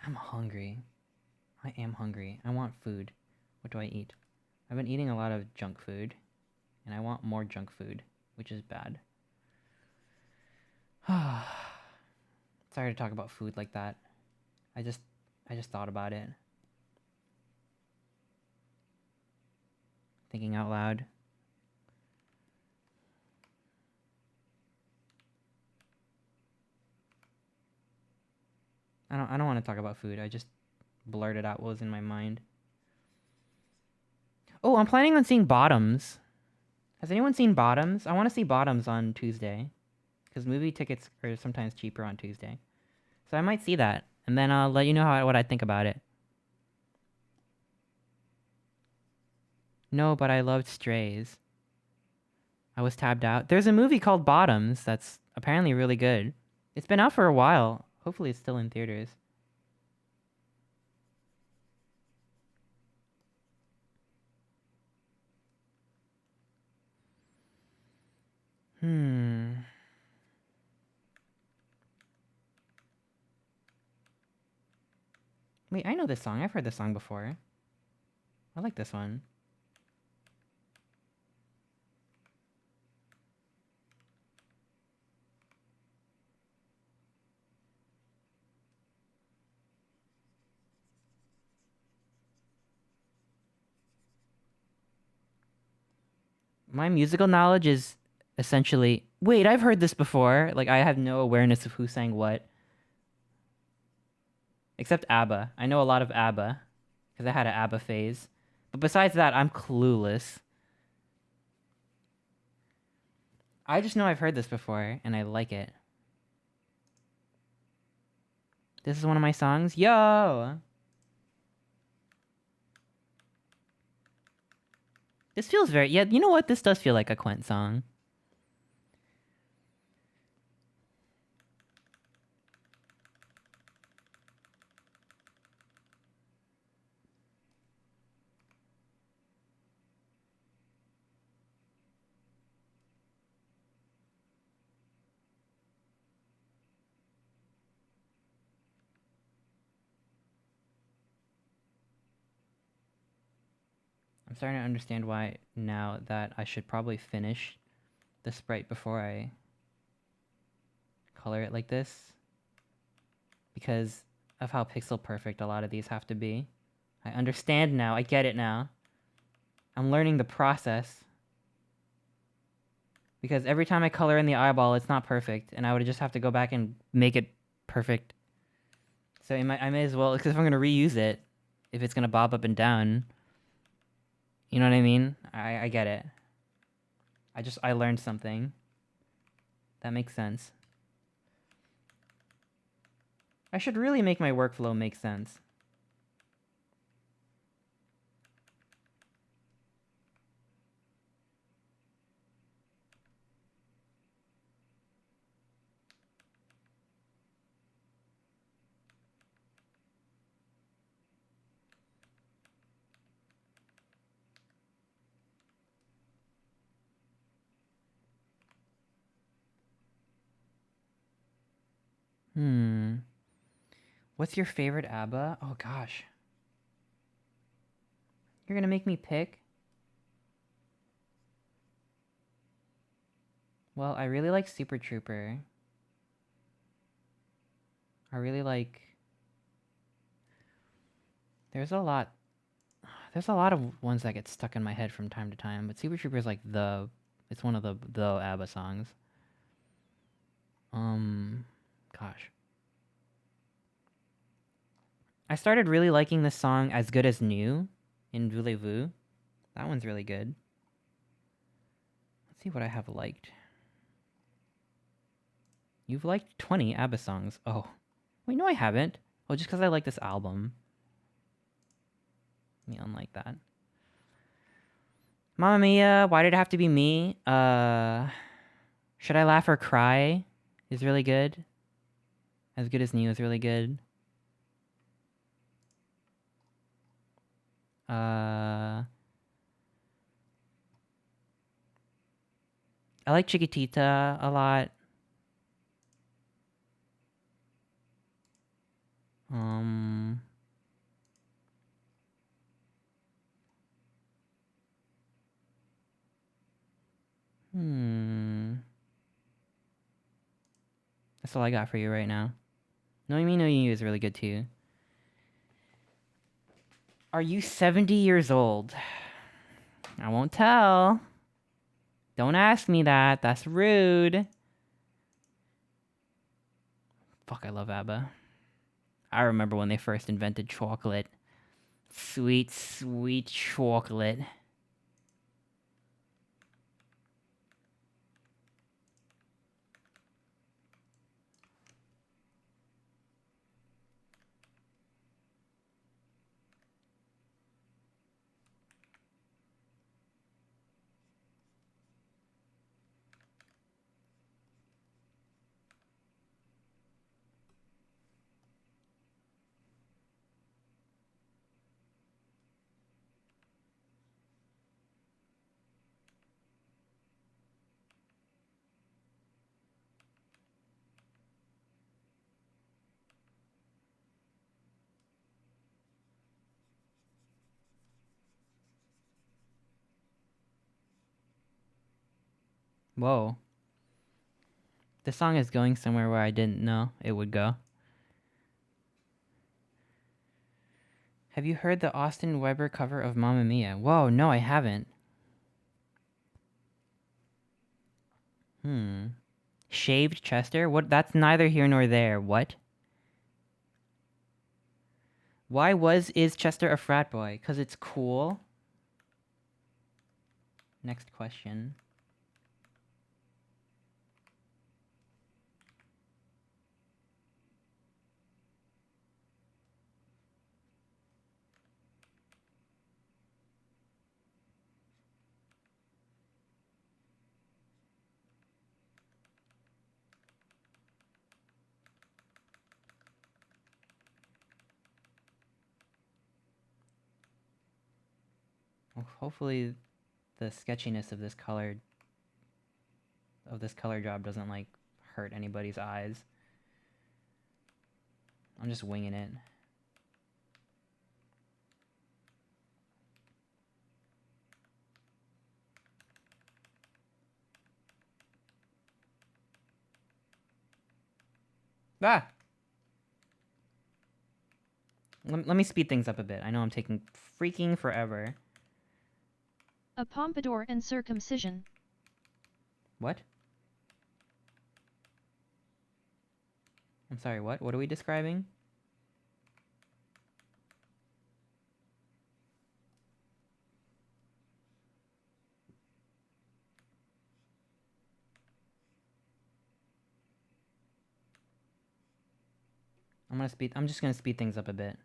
I'm hungry. I am hungry. I want food. What do I eat? I've been eating a lot of junk food. And I want more junk food, which is bad. Sorry to talk about food like that. I just thought about it. Thinking out loud. I don't want to talk about food. I just blurted out what was in my mind. Oh, I'm planning on seeing Bottoms. Has anyone seen Bottoms? I want to see Bottoms on Tuesday. Because movie tickets are sometimes cheaper on Tuesday. So I might see that. And then I'll let you know what I think about it. No, but I loved Strays. I was tabbed out. There's a movie called Bottoms that's apparently really good. It's been out for a while. Hopefully it's still in theaters. Wait, I know this song. I've heard this song before. I like this one. My musical knowledge is essentially... Wait, I've heard this before. Like, I have no awareness of who sang what. Except ABBA. I know a lot of ABBA. Because I had an ABBA phase. But besides that, I'm clueless. I just know I've heard this before, and I like it. This is one of my songs. Yo! This feels very... Yeah, you know what? This does feel like a Quent song. I'm starting to understand why now that I should probably finish the sprite before I color it like this. Because of how pixel perfect a lot of these have to be. I understand now. I get it now. I'm learning the process. Because every time I color in the eyeball, it's not perfect. And I would just have to go back and make it perfect. So I may as well, because if I'm going to reuse it, if it's going to bob up and down... You know what I mean? I get it. I learned something. That makes sense. I should really make my workflow make sense. What's your favorite ABBA? Oh gosh. You're gonna make me pick? Well, I really like Super Trooper. I really like... There's a lot of ones that get stuck in my head from time to time, but Super Trooper is like it's one of the ABBA songs. Gosh. I started really liking this song As Good As New in Voulez-Vous. That one's really good. Let's see what I have liked. You've liked 20 ABBA songs. Oh. Wait, no I haven't. Oh, just because I like this album. Let me unlike that. Mamma Mia, Why Did It Have to Be Me? Should I Laugh or Cry is really good. As Good As New is really good. I like Chiquitita a lot. That's all I got for you right now. Knowing me, knowing you is really good too. Are you 70 years old? I won't tell. Don't ask me that. That's rude. Fuck, I love ABBA. I remember when they first invented chocolate. Sweet, sweet chocolate. Whoa. This song is going somewhere where I didn't know it would go. Have you heard the Austin Weber cover of Mamma Mia? Whoa, no, I haven't. Shaved Chester? What? That's neither here nor there. What? Why is Chester a frat boy? 'Cause it's cool? Next question. Well, hopefully the sketchiness of this color job doesn't like hurt anybody's eyes. I'm just winging it. Ah! Let me speed things up a bit. I know I'm taking freaking forever. A pompadour and circumcision. What? I'm sorry, what? What are we describing? I'm just gonna speed things up a bit.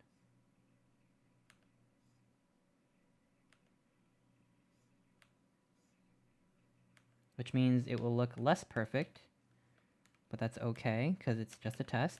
Which means it will look less perfect, but that's okay, because it's just a test.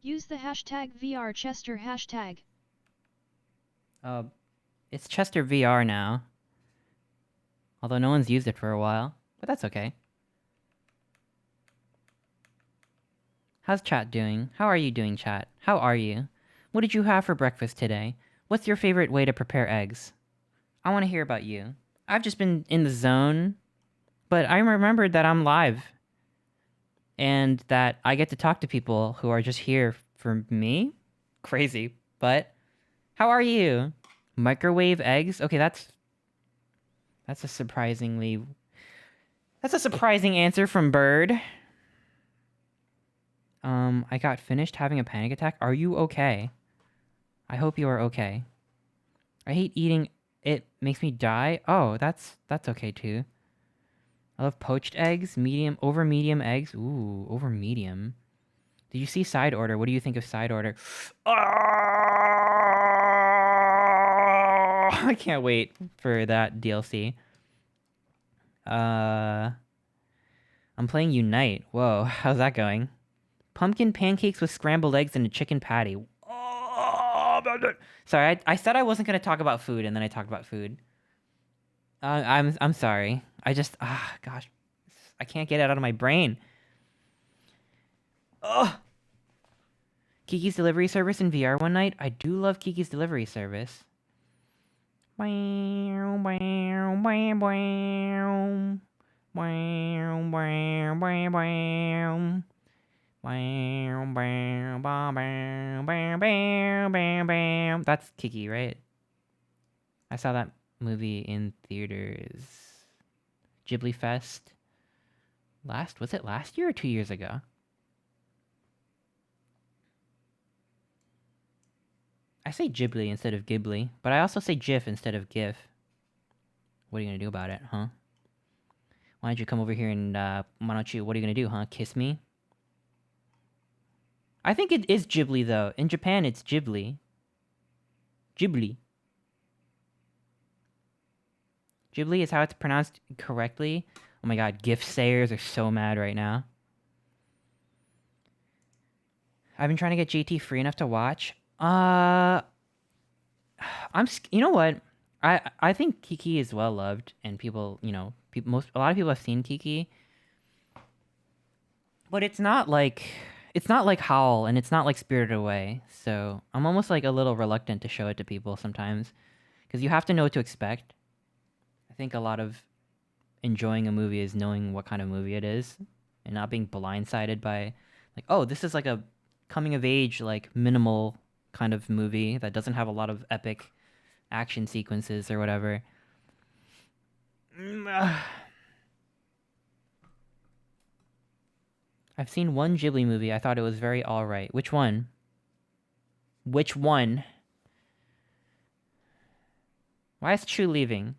Use the hashtag #VRChester hashtag. It's Chester VR now. Although no one's used it for a while, but that's okay. How's chat doing? How are you doing, chat? How are you? What did you have for breakfast today? What's your favorite way to prepare eggs? I want to hear about you. I've just been in the zone, but I remembered that I'm live. And that I get to talk to people who are just here for me? Crazy, but how are you? Microwave eggs? Okay, that's a surprising answer from Bird. I got finished having a panic attack. Are you okay? I hope you are okay. I hate eating. It makes me die. Oh, that's okay too. I love poached eggs, over medium eggs. Ooh, over medium. Did you see Side Order? What do you think of Side Order? I can't wait for that DLC. I'm playing Unite. Whoa, how's that going? Pumpkin pancakes with scrambled eggs and a chicken patty. Sorry, I said I wasn't gonna talk about food, and then I talked about food. I'm sorry. I just gosh, I can't get it out of my brain. Ugh. Kiki's Delivery Service in VR one night. I do love Kiki's Delivery Service. That's Kiki, right? I saw that movie in theaters. Ghibli Fest. Was it last year or 2 years ago? I say Ghibli instead of Ghibli, but I also say GIF instead of GIF. What are you gonna do about it, huh? Why don't you come over here and, what are you gonna do, huh? Kiss me? I think it is Ghibli, though. In Japan, it's Ghibli. Ghibli. Ghibli is how it's pronounced correctly. Oh my god, GIF sayers are so mad right now. I've been trying to get JT free enough to watch. You know what? I think Kiki is well loved, and people, you know, a lot of people have seen Kiki, but it's not like Howl, and it's not like Spirited Away. So I'm almost like a little reluctant to show it to people sometimes, because you have to know what to expect. I think a lot of enjoying a movie is knowing what kind of movie it is, and not being blindsided by, like, oh, this is like a coming of age, like minimal kind of movie that doesn't have a lot of epic action sequences or whatever. I've seen one Ghibli movie. I thought it was very alright. Which one? Which one? Why is Chu leaving?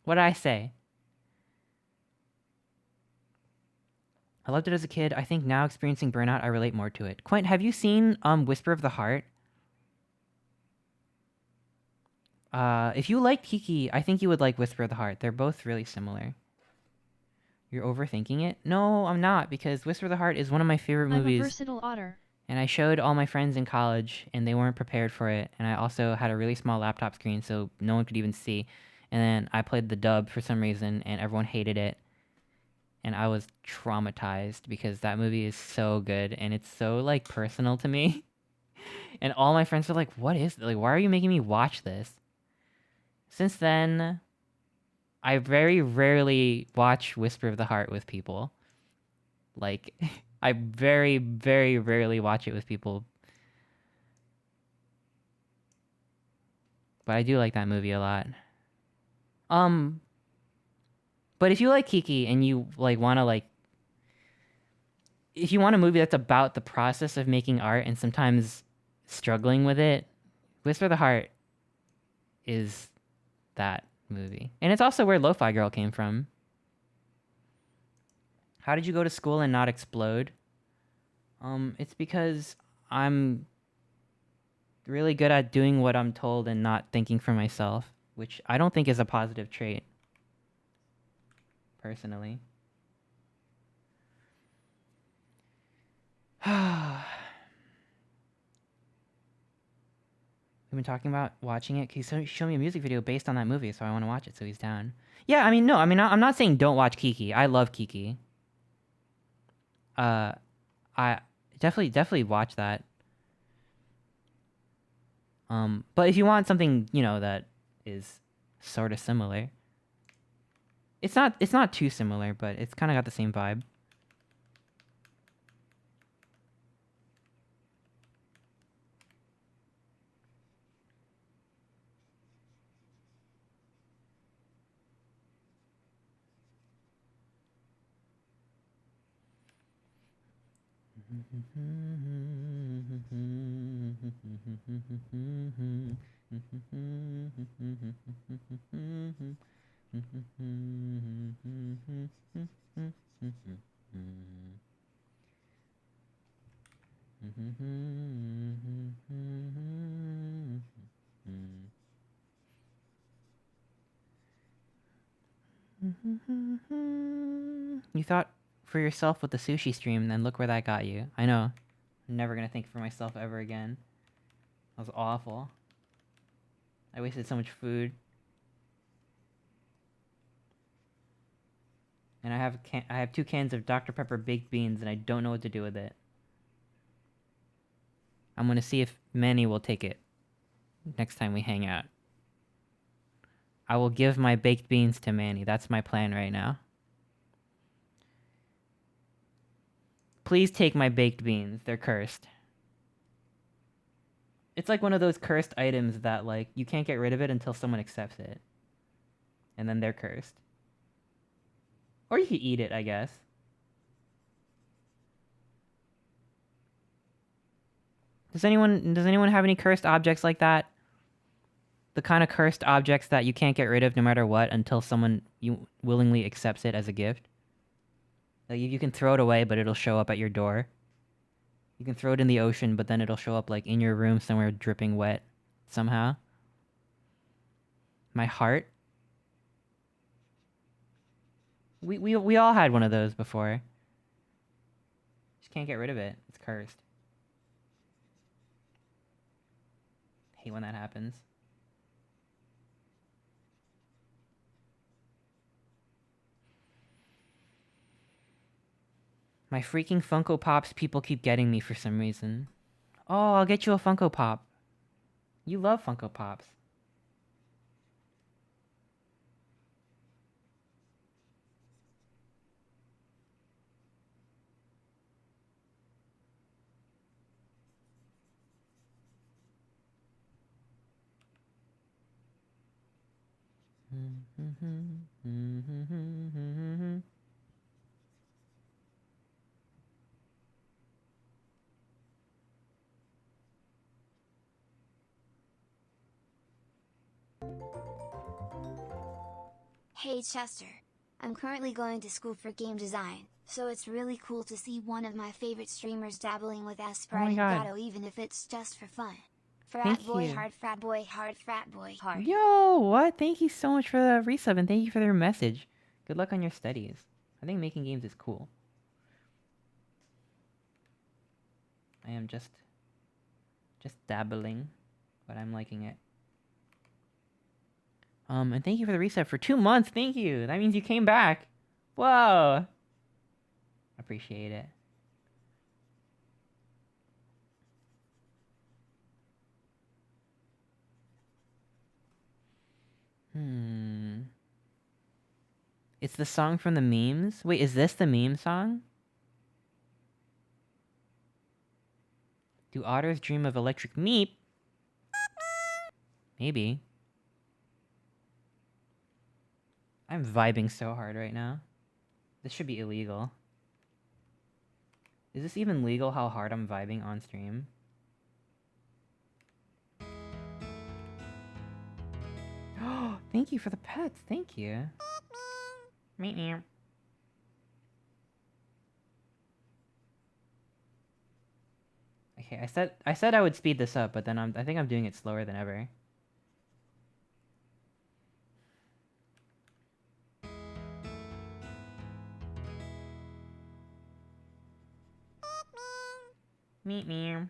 What did I say? I loved it as a kid. I think now experiencing burnout, I relate more to it. Quint, have you seen Whisper of the Heart? If you like Kiki, I think you would like Whisper of the Heart. They're both really similar. You're overthinking it? No, I'm not, because Whisper of the Heart is one of my favorite movies. I'm a versatile otter. And I showed all my friends in college, and they weren't prepared for it. And I also had a really small laptop screen, so no one could even see. And then I played the dub for some reason, and everyone hated it. And I was traumatized, because that movie is so good, and it's so, like, personal to me. And all my friends were like, what is it? Like, why are you making me watch this? Since then, I very rarely watch Whisper of the Heart with people. Like, I very, very rarely watch it with people. But I do like that movie a lot. But if you like Kiki and you, like, wanna, like... If you want a movie that's about the process of making art and sometimes struggling with it, Whisper of the Heart is that movie. And it's also where Lo-Fi Girl came from. How did you go to school and not explode? It's because I'm really good at doing what I'm told and not thinking for myself, which I don't think is a positive trait, personally. We've been talking about watching it. He showed me a music video based on that movie, so I want to watch it, so he's down. Yeah, I mean, no, I'm not saying don't watch Kiki. I love Kiki. I definitely watch that. But if you want something, you know, that is sort of similar. It's not too similar, but it's kind of got the same vibe. You thought for yourself with the sushi stream, then look where that got you. I know. I'm never gonna think for myself ever again. That was awful. I wasted so much food. And I have 2 cans of Dr. Pepper baked beans, and I don't know what to do with it. I'm gonna see if Manny will take it next time we hang out. I will give my baked beans to Manny. That's my plan right now. Please take my baked beans. They're cursed. It's like one of those cursed items that, like, you can't get rid of it until someone accepts it. And then they're cursed. Or you could eat it, I guess. Does anyone have any cursed objects like that? The kind of cursed objects that you can't get rid of no matter what until someone willingly accepts it as a gift? Like, you can throw it away, but it'll show up at your door. You can throw it in the ocean, but then it'll show up, like, in your room somewhere dripping wet somehow. My heart. We all had one of those before. Just can't get rid of it. It's cursed. Hate when that happens. My freaking Funko Pops people keep getting me for some reason. Oh, I'll get you a Funko Pop. You love Funko Pops. Hey Chester. I'm currently going to school for game design, so it's really cool to see one of my favorite streamers dabbling with sprite and God. Godot, even if it's just for fun. Thank Frat boy you. hard, frat boy hard, frat boy hard. Yo, what? Thank you so much for the resub, and thank you for their message. Good luck on your studies. I think making games is cool. I am just dabbling, but I'm liking it. And thank you for the reset for 2 months. Thank you. That means you came back. Whoa. Appreciate it. It's the song from the memes? Wait, is this the meme song? Do otters dream of electric meat? Maybe. I'm vibing so hard right now. This should be illegal. Is this even legal how hard I'm vibing on stream? Thank you for the pets. Thank you. Meow. Okay, I said I would speed this up, but then I think I'm doing it slower than ever. Meow.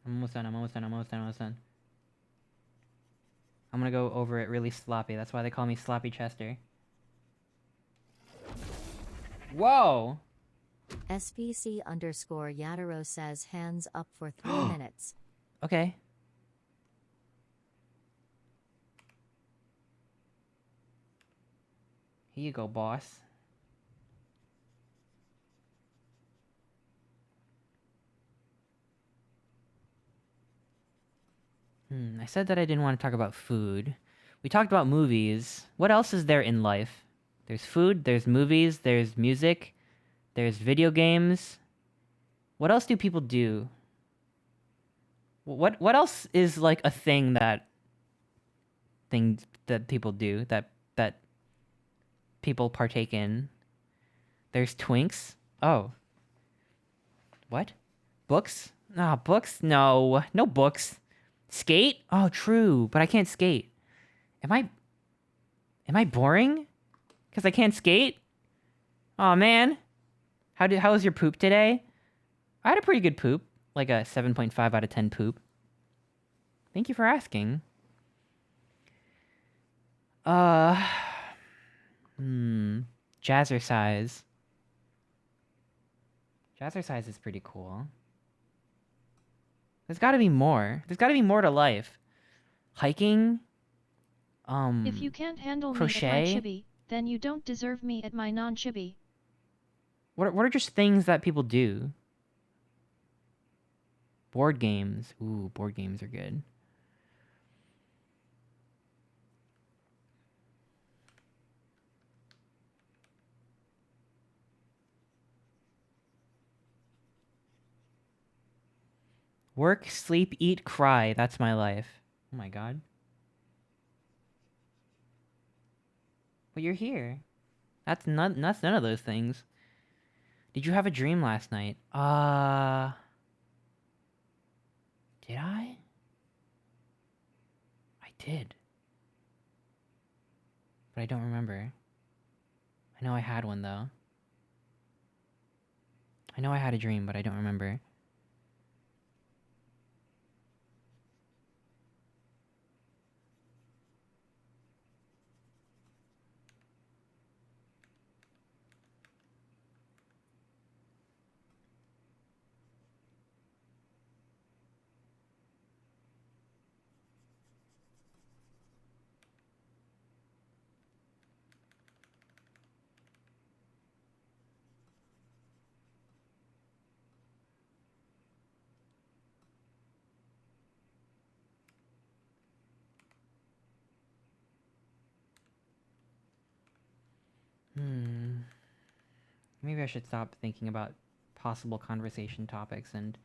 I'm almost done. I'm gonna go over it really sloppy. That's why they call me Sloppy Chester. Whoa! SPC_Yadaro says hands up for 3 minutes. Okay. Here you go, boss. I said that I didn't want to talk about food. We talked about movies. What else is there in life? There's food, there's movies, there's music, there's video games. What else do people do? What else is like a thing that people do that people partake in? There's twinks. Oh. What? Books? Ah, books? No. No books. Skate? Oh, true, but I can't skate. Am I boring? Cuz I can't skate? Oh man. How was your poop today? I had a pretty good poop, like a 7.5 out of 10 poop. Thank you for asking. Jazzercise. Jazzercise is pretty cool. There's got to be more. There's got to be more to life. Hiking. If you can't handle me at my Crochet. chibi, then you don't deserve me at my non-chibi. What are just things that people do? Board games. Ooh, board games are good. Work, sleep, eat, cry. That's my life. Oh my god. Well, you're here. That's none of those things. Did you have a dream last night? Did I? I did. But I don't remember. I know I had one though. I know I had a dream, but I don't remember. Maybe I should stop thinking about possible conversation topics and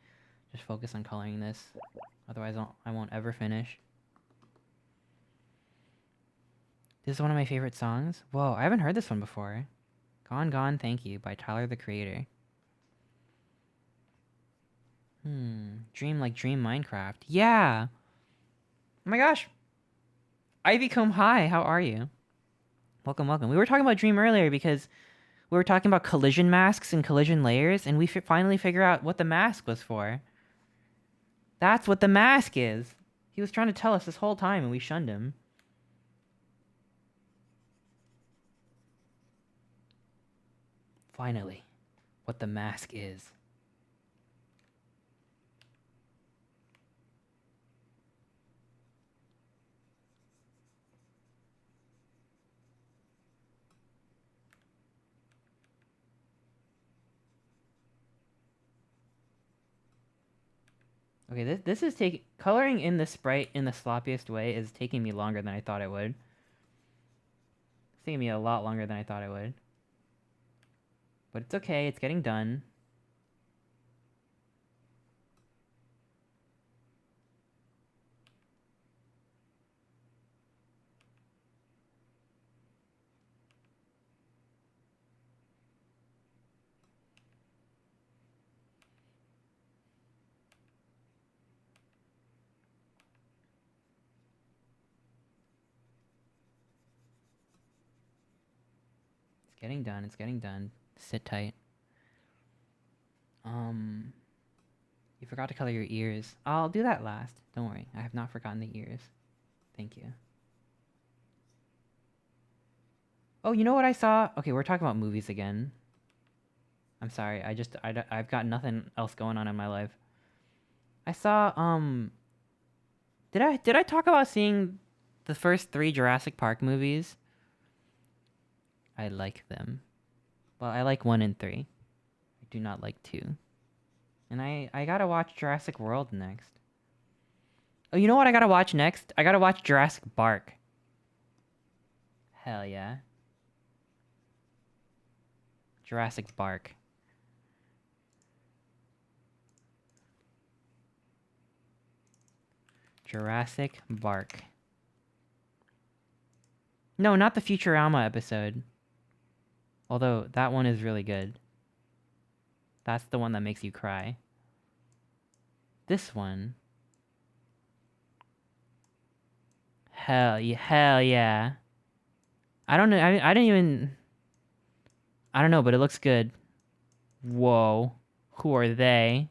just focus on coloring this. Otherwise, I won't ever finish. This is one of my favorite songs. Whoa, I haven't heard this one before. Gone, Gone, Thank You by Tyler, the Creator. Dream like Dream Minecraft. Yeah! Oh my gosh! Ivy Comb, hi, how are you? Welcome, welcome. We were talking about Dream earlier because we were talking about collision masks and collision layers, and we finally figure out what the mask was for. That's what the mask is! He was trying to tell us this whole time, and we shunned him. Finally, what the mask is. Okay, this is coloring in the sprite in the sloppiest way is taking me longer than I thought it would. It's taking me a lot longer than I thought it would. But it's okay, it's getting done. It's getting done, it's getting done. Sit tight. You forgot to color your ears. I'll do that last. Don't worry, I have not forgotten the ears. Thank you. Oh, you know what I saw? Okay, we're talking about movies again. I'm sorry, I've got nothing else going on in my life. I saw, did I talk about seeing the first 3 Jurassic Park movies? I like them. Well, I like 1 and 3. I do not like 2. And I gotta watch Jurassic World next. Oh, you know what I gotta watch next? I gotta watch Jurassic Bark. Hell yeah. Jurassic Bark. Jurassic Bark. No, not the Futurama episode. Although, that one is really good. That's the one that makes you cry. This one. Hell yeah. I don't know, I didn't even... I don't know, but it looks good. Whoa. Who are they?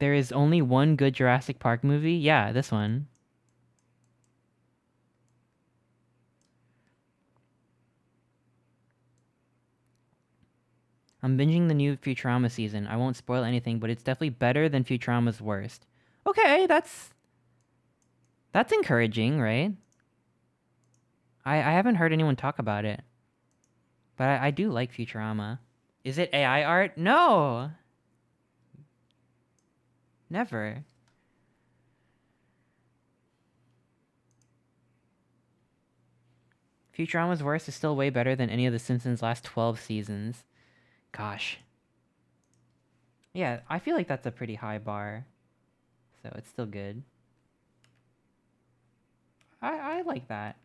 There is only one good Jurassic Park movie? Yeah, this one. I'm binging the new Futurama season. I won't spoil anything, but it's definitely better than Futurama's worst. Okay, that's encouraging, right? I haven't heard anyone talk about it. But I do like Futurama. Is it AI art? No! Never. Futurama's worst is still way better than any of The Simpsons' last 12 seasons. Gosh. Yeah, I feel like that's a pretty high bar. So it's still good. I like that.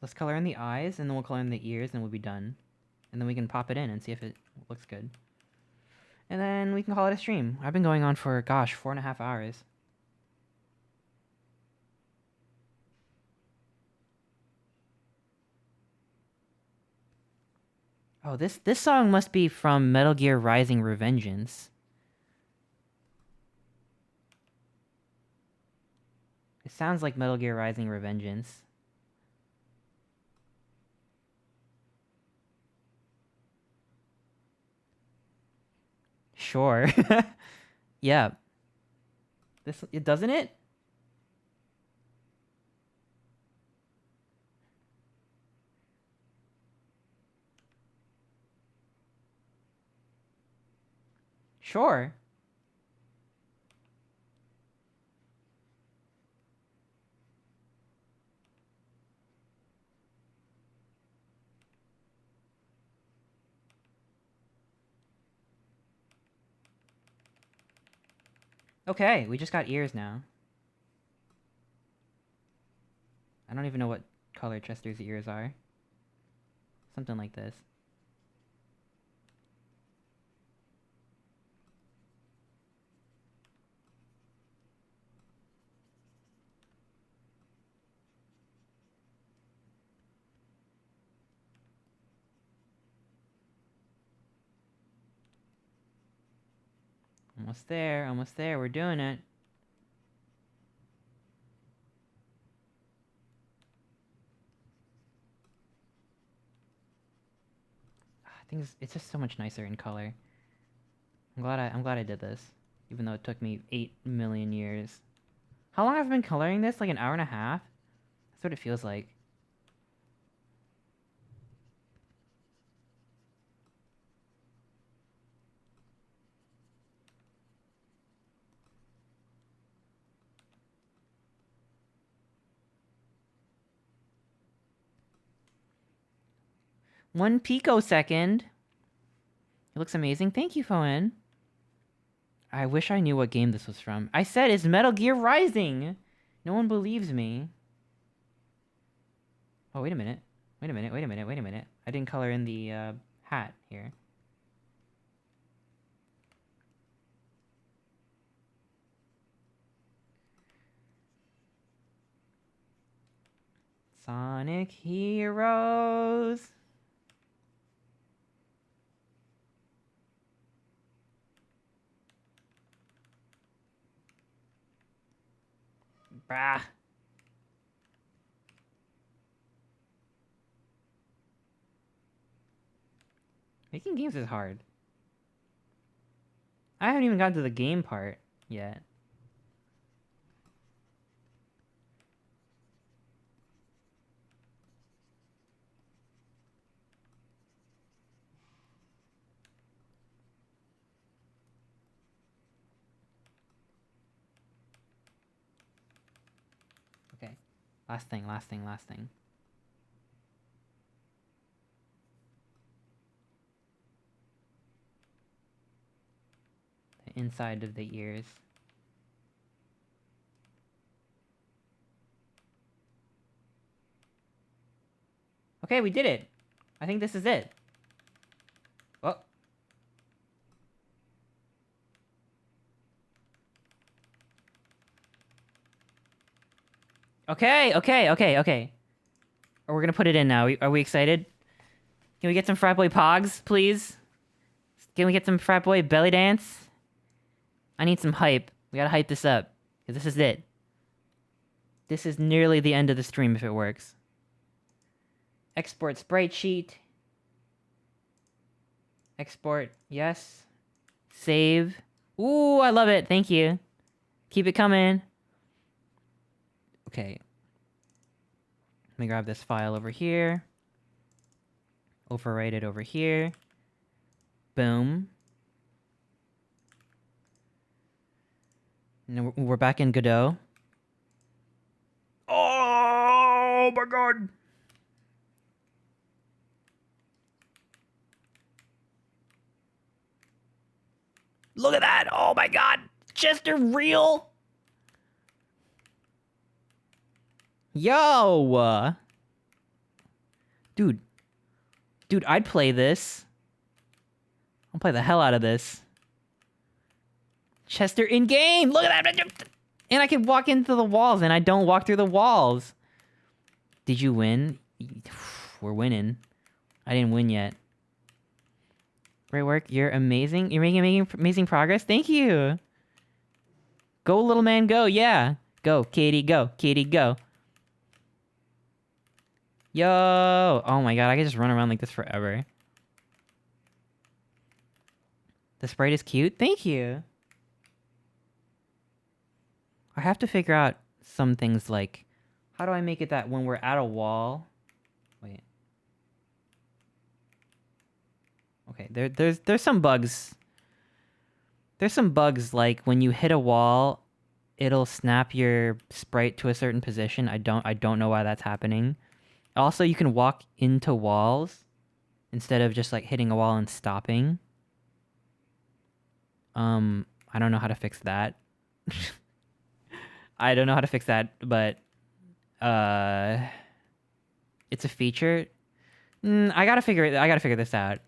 Let's color in the eyes, and then we'll color in the ears, and we'll be done. And then we can pop it in and see if it looks good. And then we can call it a stream. I've been going on for, gosh, 4.5 hours. Oh, this song must be from Metal Gear Rising: Revengeance. It sounds like Metal Gear Rising: Revengeance. Sure. Yeah. It doesn't it? Sure. Okay, we just got ears now. I don't even know what color Chester's ears are. Something like this. Almost there, we're doing it. I think it's just so much nicer in color. I'm glad I did this, even though it took me 8 million years. How long have I been coloring this? Like an hour and a half? That's what it feels like. One picosecond. It looks amazing. Thank you, Foen. I wish I knew what game this was from. I said it's Metal Gear Rising! No one believes me. Oh, wait a minute. Wait a minute. I didn't color in the hat here. Sonic Heroes! Brah. Making games is hard. I haven't even gotten to the game part yet. Last thing. The inside of the ears. Okay, we did it. I think this is it. Oh. Okay. We're gonna put it in now. Are we excited? Can we get some frat boy pogs, please? Can we get some frat boy belly dance? I need some hype. We gotta hype this up. Because this is it. This is nearly the end of the stream if it works. Export sprite sheet. Export, yes. Save. Ooh, I love it. Thank you. Keep it coming. Okay. Let me grab this file over here. Overwrite it over here. Boom. And we're back in Godot. Oh my god! Look at that! Oh my god! Chester real? Yo! Dude, I'd play this. I'll play the hell out of this. Chester in game! Look at that! And I can walk into the walls, and I don't walk through the walls. Did you win? We're winning. I didn't win yet. Great work. You're amazing. You're making amazing progress. Thank you. Go, little man, go. Yeah. Go, Katie, go. Katie, go. Yo! Oh my god, I could just run around like this forever. The sprite is cute? Thank you! I have to figure out some things like... How do I make it that when we're at a wall... Wait. Okay, there's some bugs. There's some bugs like when you hit a wall, it'll snap your sprite to a certain position. I don't know why that's happening. Also, you can walk into walls instead of just like hitting a wall and stopping. I don't know how to fix that. I don't know how to fix that, but it's a feature. I gotta figure this out.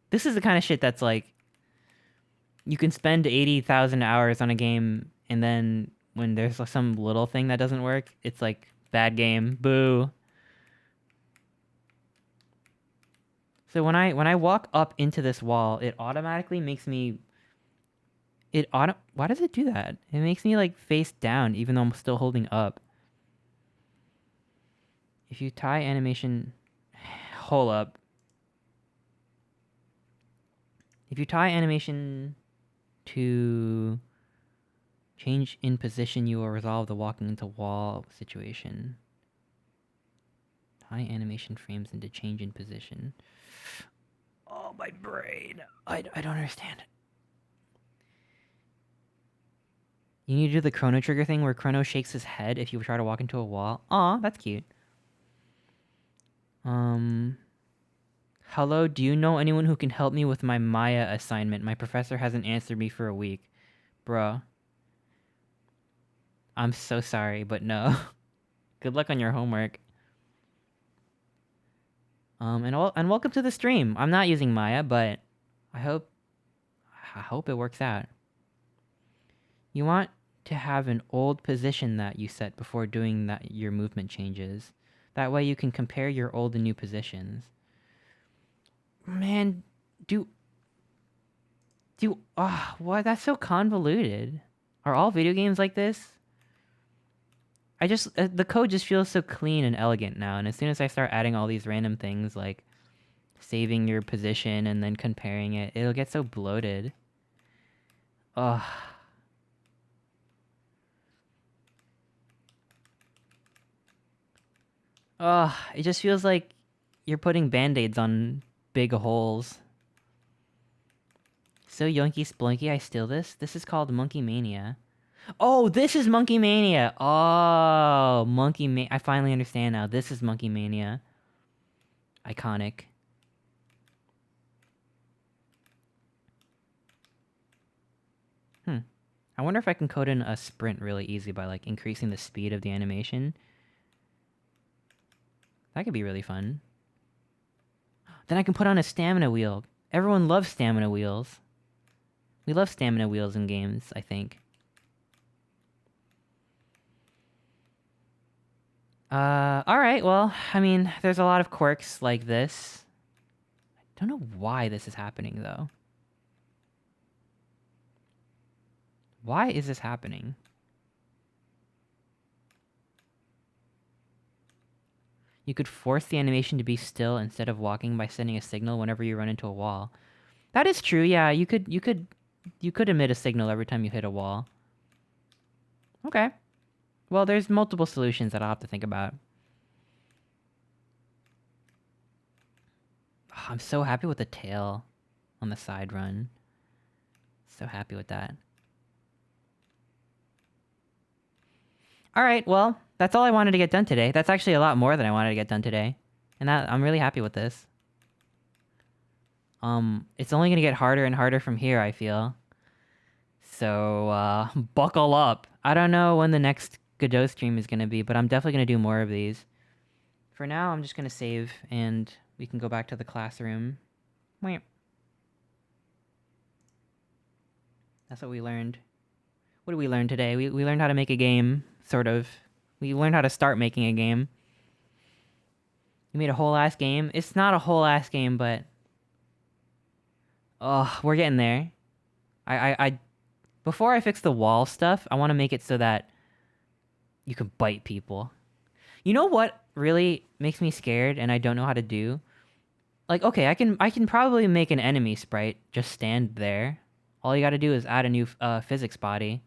This is the kind of shit that's like you can spend 80,000 hours on a game, and then when there's some little thing that doesn't work, it's like bad game, boo. So when I walk up into this wall, it automatically makes me... Why does it do that? It makes me like face down even though I'm still holding up. If you tie animation... Hold up. If you tie animation to change in position, you will resolve the walking into wall situation. Tie animation frames into change in position. Oh, my brain. I don't understand. You need to do the Chrono Trigger thing where Chrono shakes his head if you try to walk into a wall. Aw, that's cute. Hello, do you know anyone who can help me with my Maya assignment? My professor hasn't answered me for a week. Bruh. I'm so sorry, but no. Good luck on your homework. And welcome to the stream. I'm not using Maya, but I hope it works out. You want to have an old position that you set before doing your movement changes. That way you can compare your old and new positions. Man, what? That's so convoluted. Are all video games like this? The code just feels so clean and elegant now, and as soon as I start adding all these random things, like saving your position and then comparing it, it'll get so bloated. Ugh. Ugh, it just feels like you're putting band-aids on big holes. So yonky splunky, I steal this? This is called Monkey Mania. Oh, this is Monkey Mania. Oh, I finally understand now. This is Monkey Mania. Iconic. I wonder if I can code in a sprint really easy by like increasing the speed of the animation. That could be really fun. Then I can put on a stamina wheel. Everyone loves stamina wheels. We love stamina wheels in games, I think. Alright, well, I mean, there's a lot of quirks like this. I don't know why this is happening, though. Why is this happening? You could force the animation to be still instead of walking by sending a signal whenever you run into a wall. That is true, yeah, you could emit a signal every time you hit a wall. Okay. Well, there's multiple solutions that I'll have to think about. Oh, I'm so happy with the tail on the side run. So happy with that. Alright, well, that's all I wanted to get done today. That's actually a lot more than I wanted to get done today. And I'm really happy with this. It's only gonna get harder and harder from here, I feel. So, buckle up. I don't know when the next Godot stream is gonna be, but I'm definitely gonna do more of these. For now, I'm just gonna save, and we can go back to the classroom. Wait. That's what we learned. What did we learn today? We learned how to make a game, sort of. We learned how to start making a game. We made a whole-ass game. It's not a whole-ass game, but... Oh, we're getting there. Before I fix the wall stuff, I want to make it so that you can bite people. You know what really makes me scared and I don't know how to do? Like, okay, I can probably make an enemy sprite just stand there. All you gotta do is add a new physics body.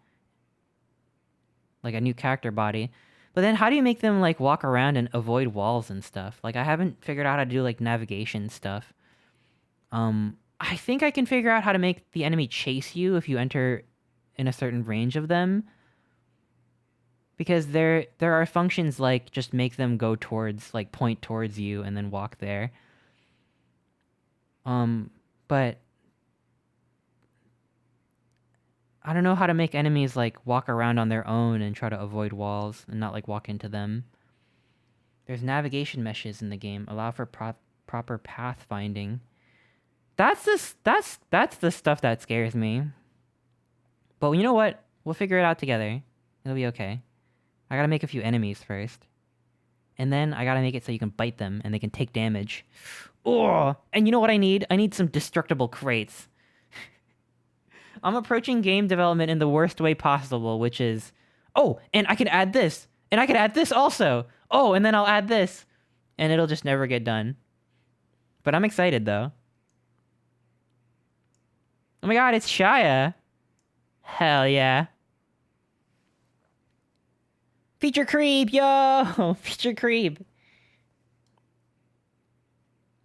Like a new character body. But then how do you make them like walk around and avoid walls and stuff? Like I haven't figured out how to do like navigation stuff. I think I can figure out how to make the enemy chase you if you enter in a certain range of them. Because there are functions like just make them go towards, like point towards you and then walk there. But I don't know how to make enemies like walk around on their own and try to avoid walls and not like walk into them. There's navigation meshes in the game, allow for proper path finding. That's the stuff that scares me. But you know what? We'll figure it out together. It'll be okay. I gotta make a few enemies first. And then I gotta make it so you can bite them and they can take damage. Oh! And you know what I need? I need some destructible crates. I'm approaching game development in the worst way possible, which is... Oh! And I can add this! And I can add this also! Oh! And then I'll add this! And it'll just never get done. But I'm excited, though. Oh my god, it's Shia! Hell yeah. Feature creep, yo! Feature creep.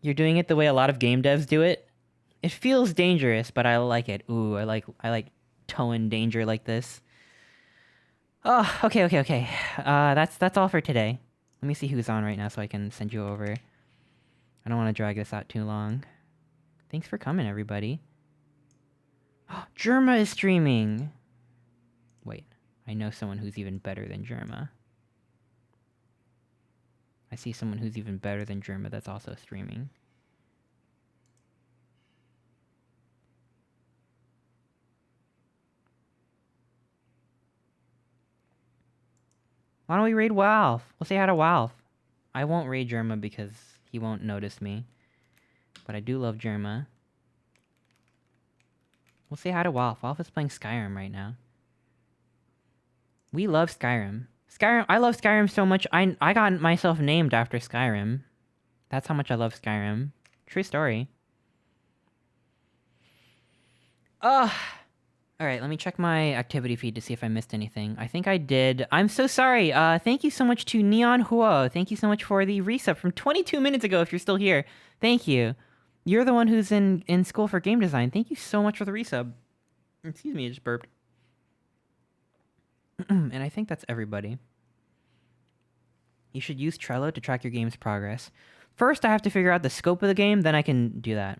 You're doing it the way a lot of game devs do it? It feels dangerous, but I like it. Ooh, I like towing danger like this. Oh, okay. That's all for today. Let me see who's on right now so I can send you over. I don't want to drag this out too long. Thanks for coming, everybody. Germa is streaming! Wait, I know someone who's even better than Germa. I see someone who's even better than Germa that's also streaming. Why don't we raid Walf? We'll say hi to Walf. I won't raid Germa because he won't notice me. But I do love Germa. We'll say hi to Walf. Walf is playing Skyrim right now. We love Skyrim. I love Skyrim so much, I got myself named after Skyrim. That's how much I love Skyrim. True story. Alright, let me check my activity feed to see if I missed anything. I think I did. I'm so sorry. Thank you so much to Neon Huo. Thank you so much for the resub from 22 minutes ago if you're still here. Thank you. You're the one who's in school for game design. Thank you so much for the resub. Excuse me, I just burped. And I think that's everybody. You should use Trello to track your game's progress. First, I have to figure out the scope of the game, then I can do that.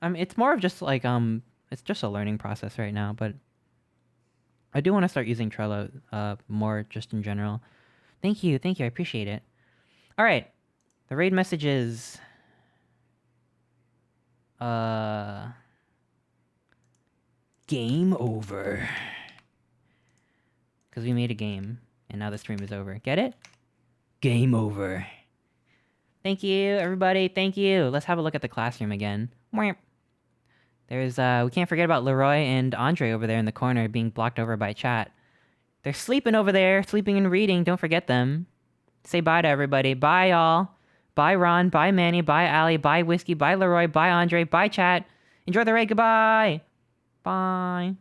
It's more of just like, it's just a learning process right now, but I do want to start using Trello more just in general. Thank you, I appreciate it. All right, the raid message is... game over. Because we made a game, and now the stream is over. Get it? Game over. Thank you, everybody. Thank you. Let's have a look at the classroom again. There's, we can't forget about Leroy and Andre over there in the corner being blocked over by chat. They're sleeping over there, sleeping and reading. Don't forget them. Say bye to everybody. Bye, y'all. Bye, Ron. Bye, Manny. Bye, Ali. Bye, Whiskey. Bye, Leroy. Bye, Andre. Bye, chat. Enjoy the raid. Goodbye. Bye.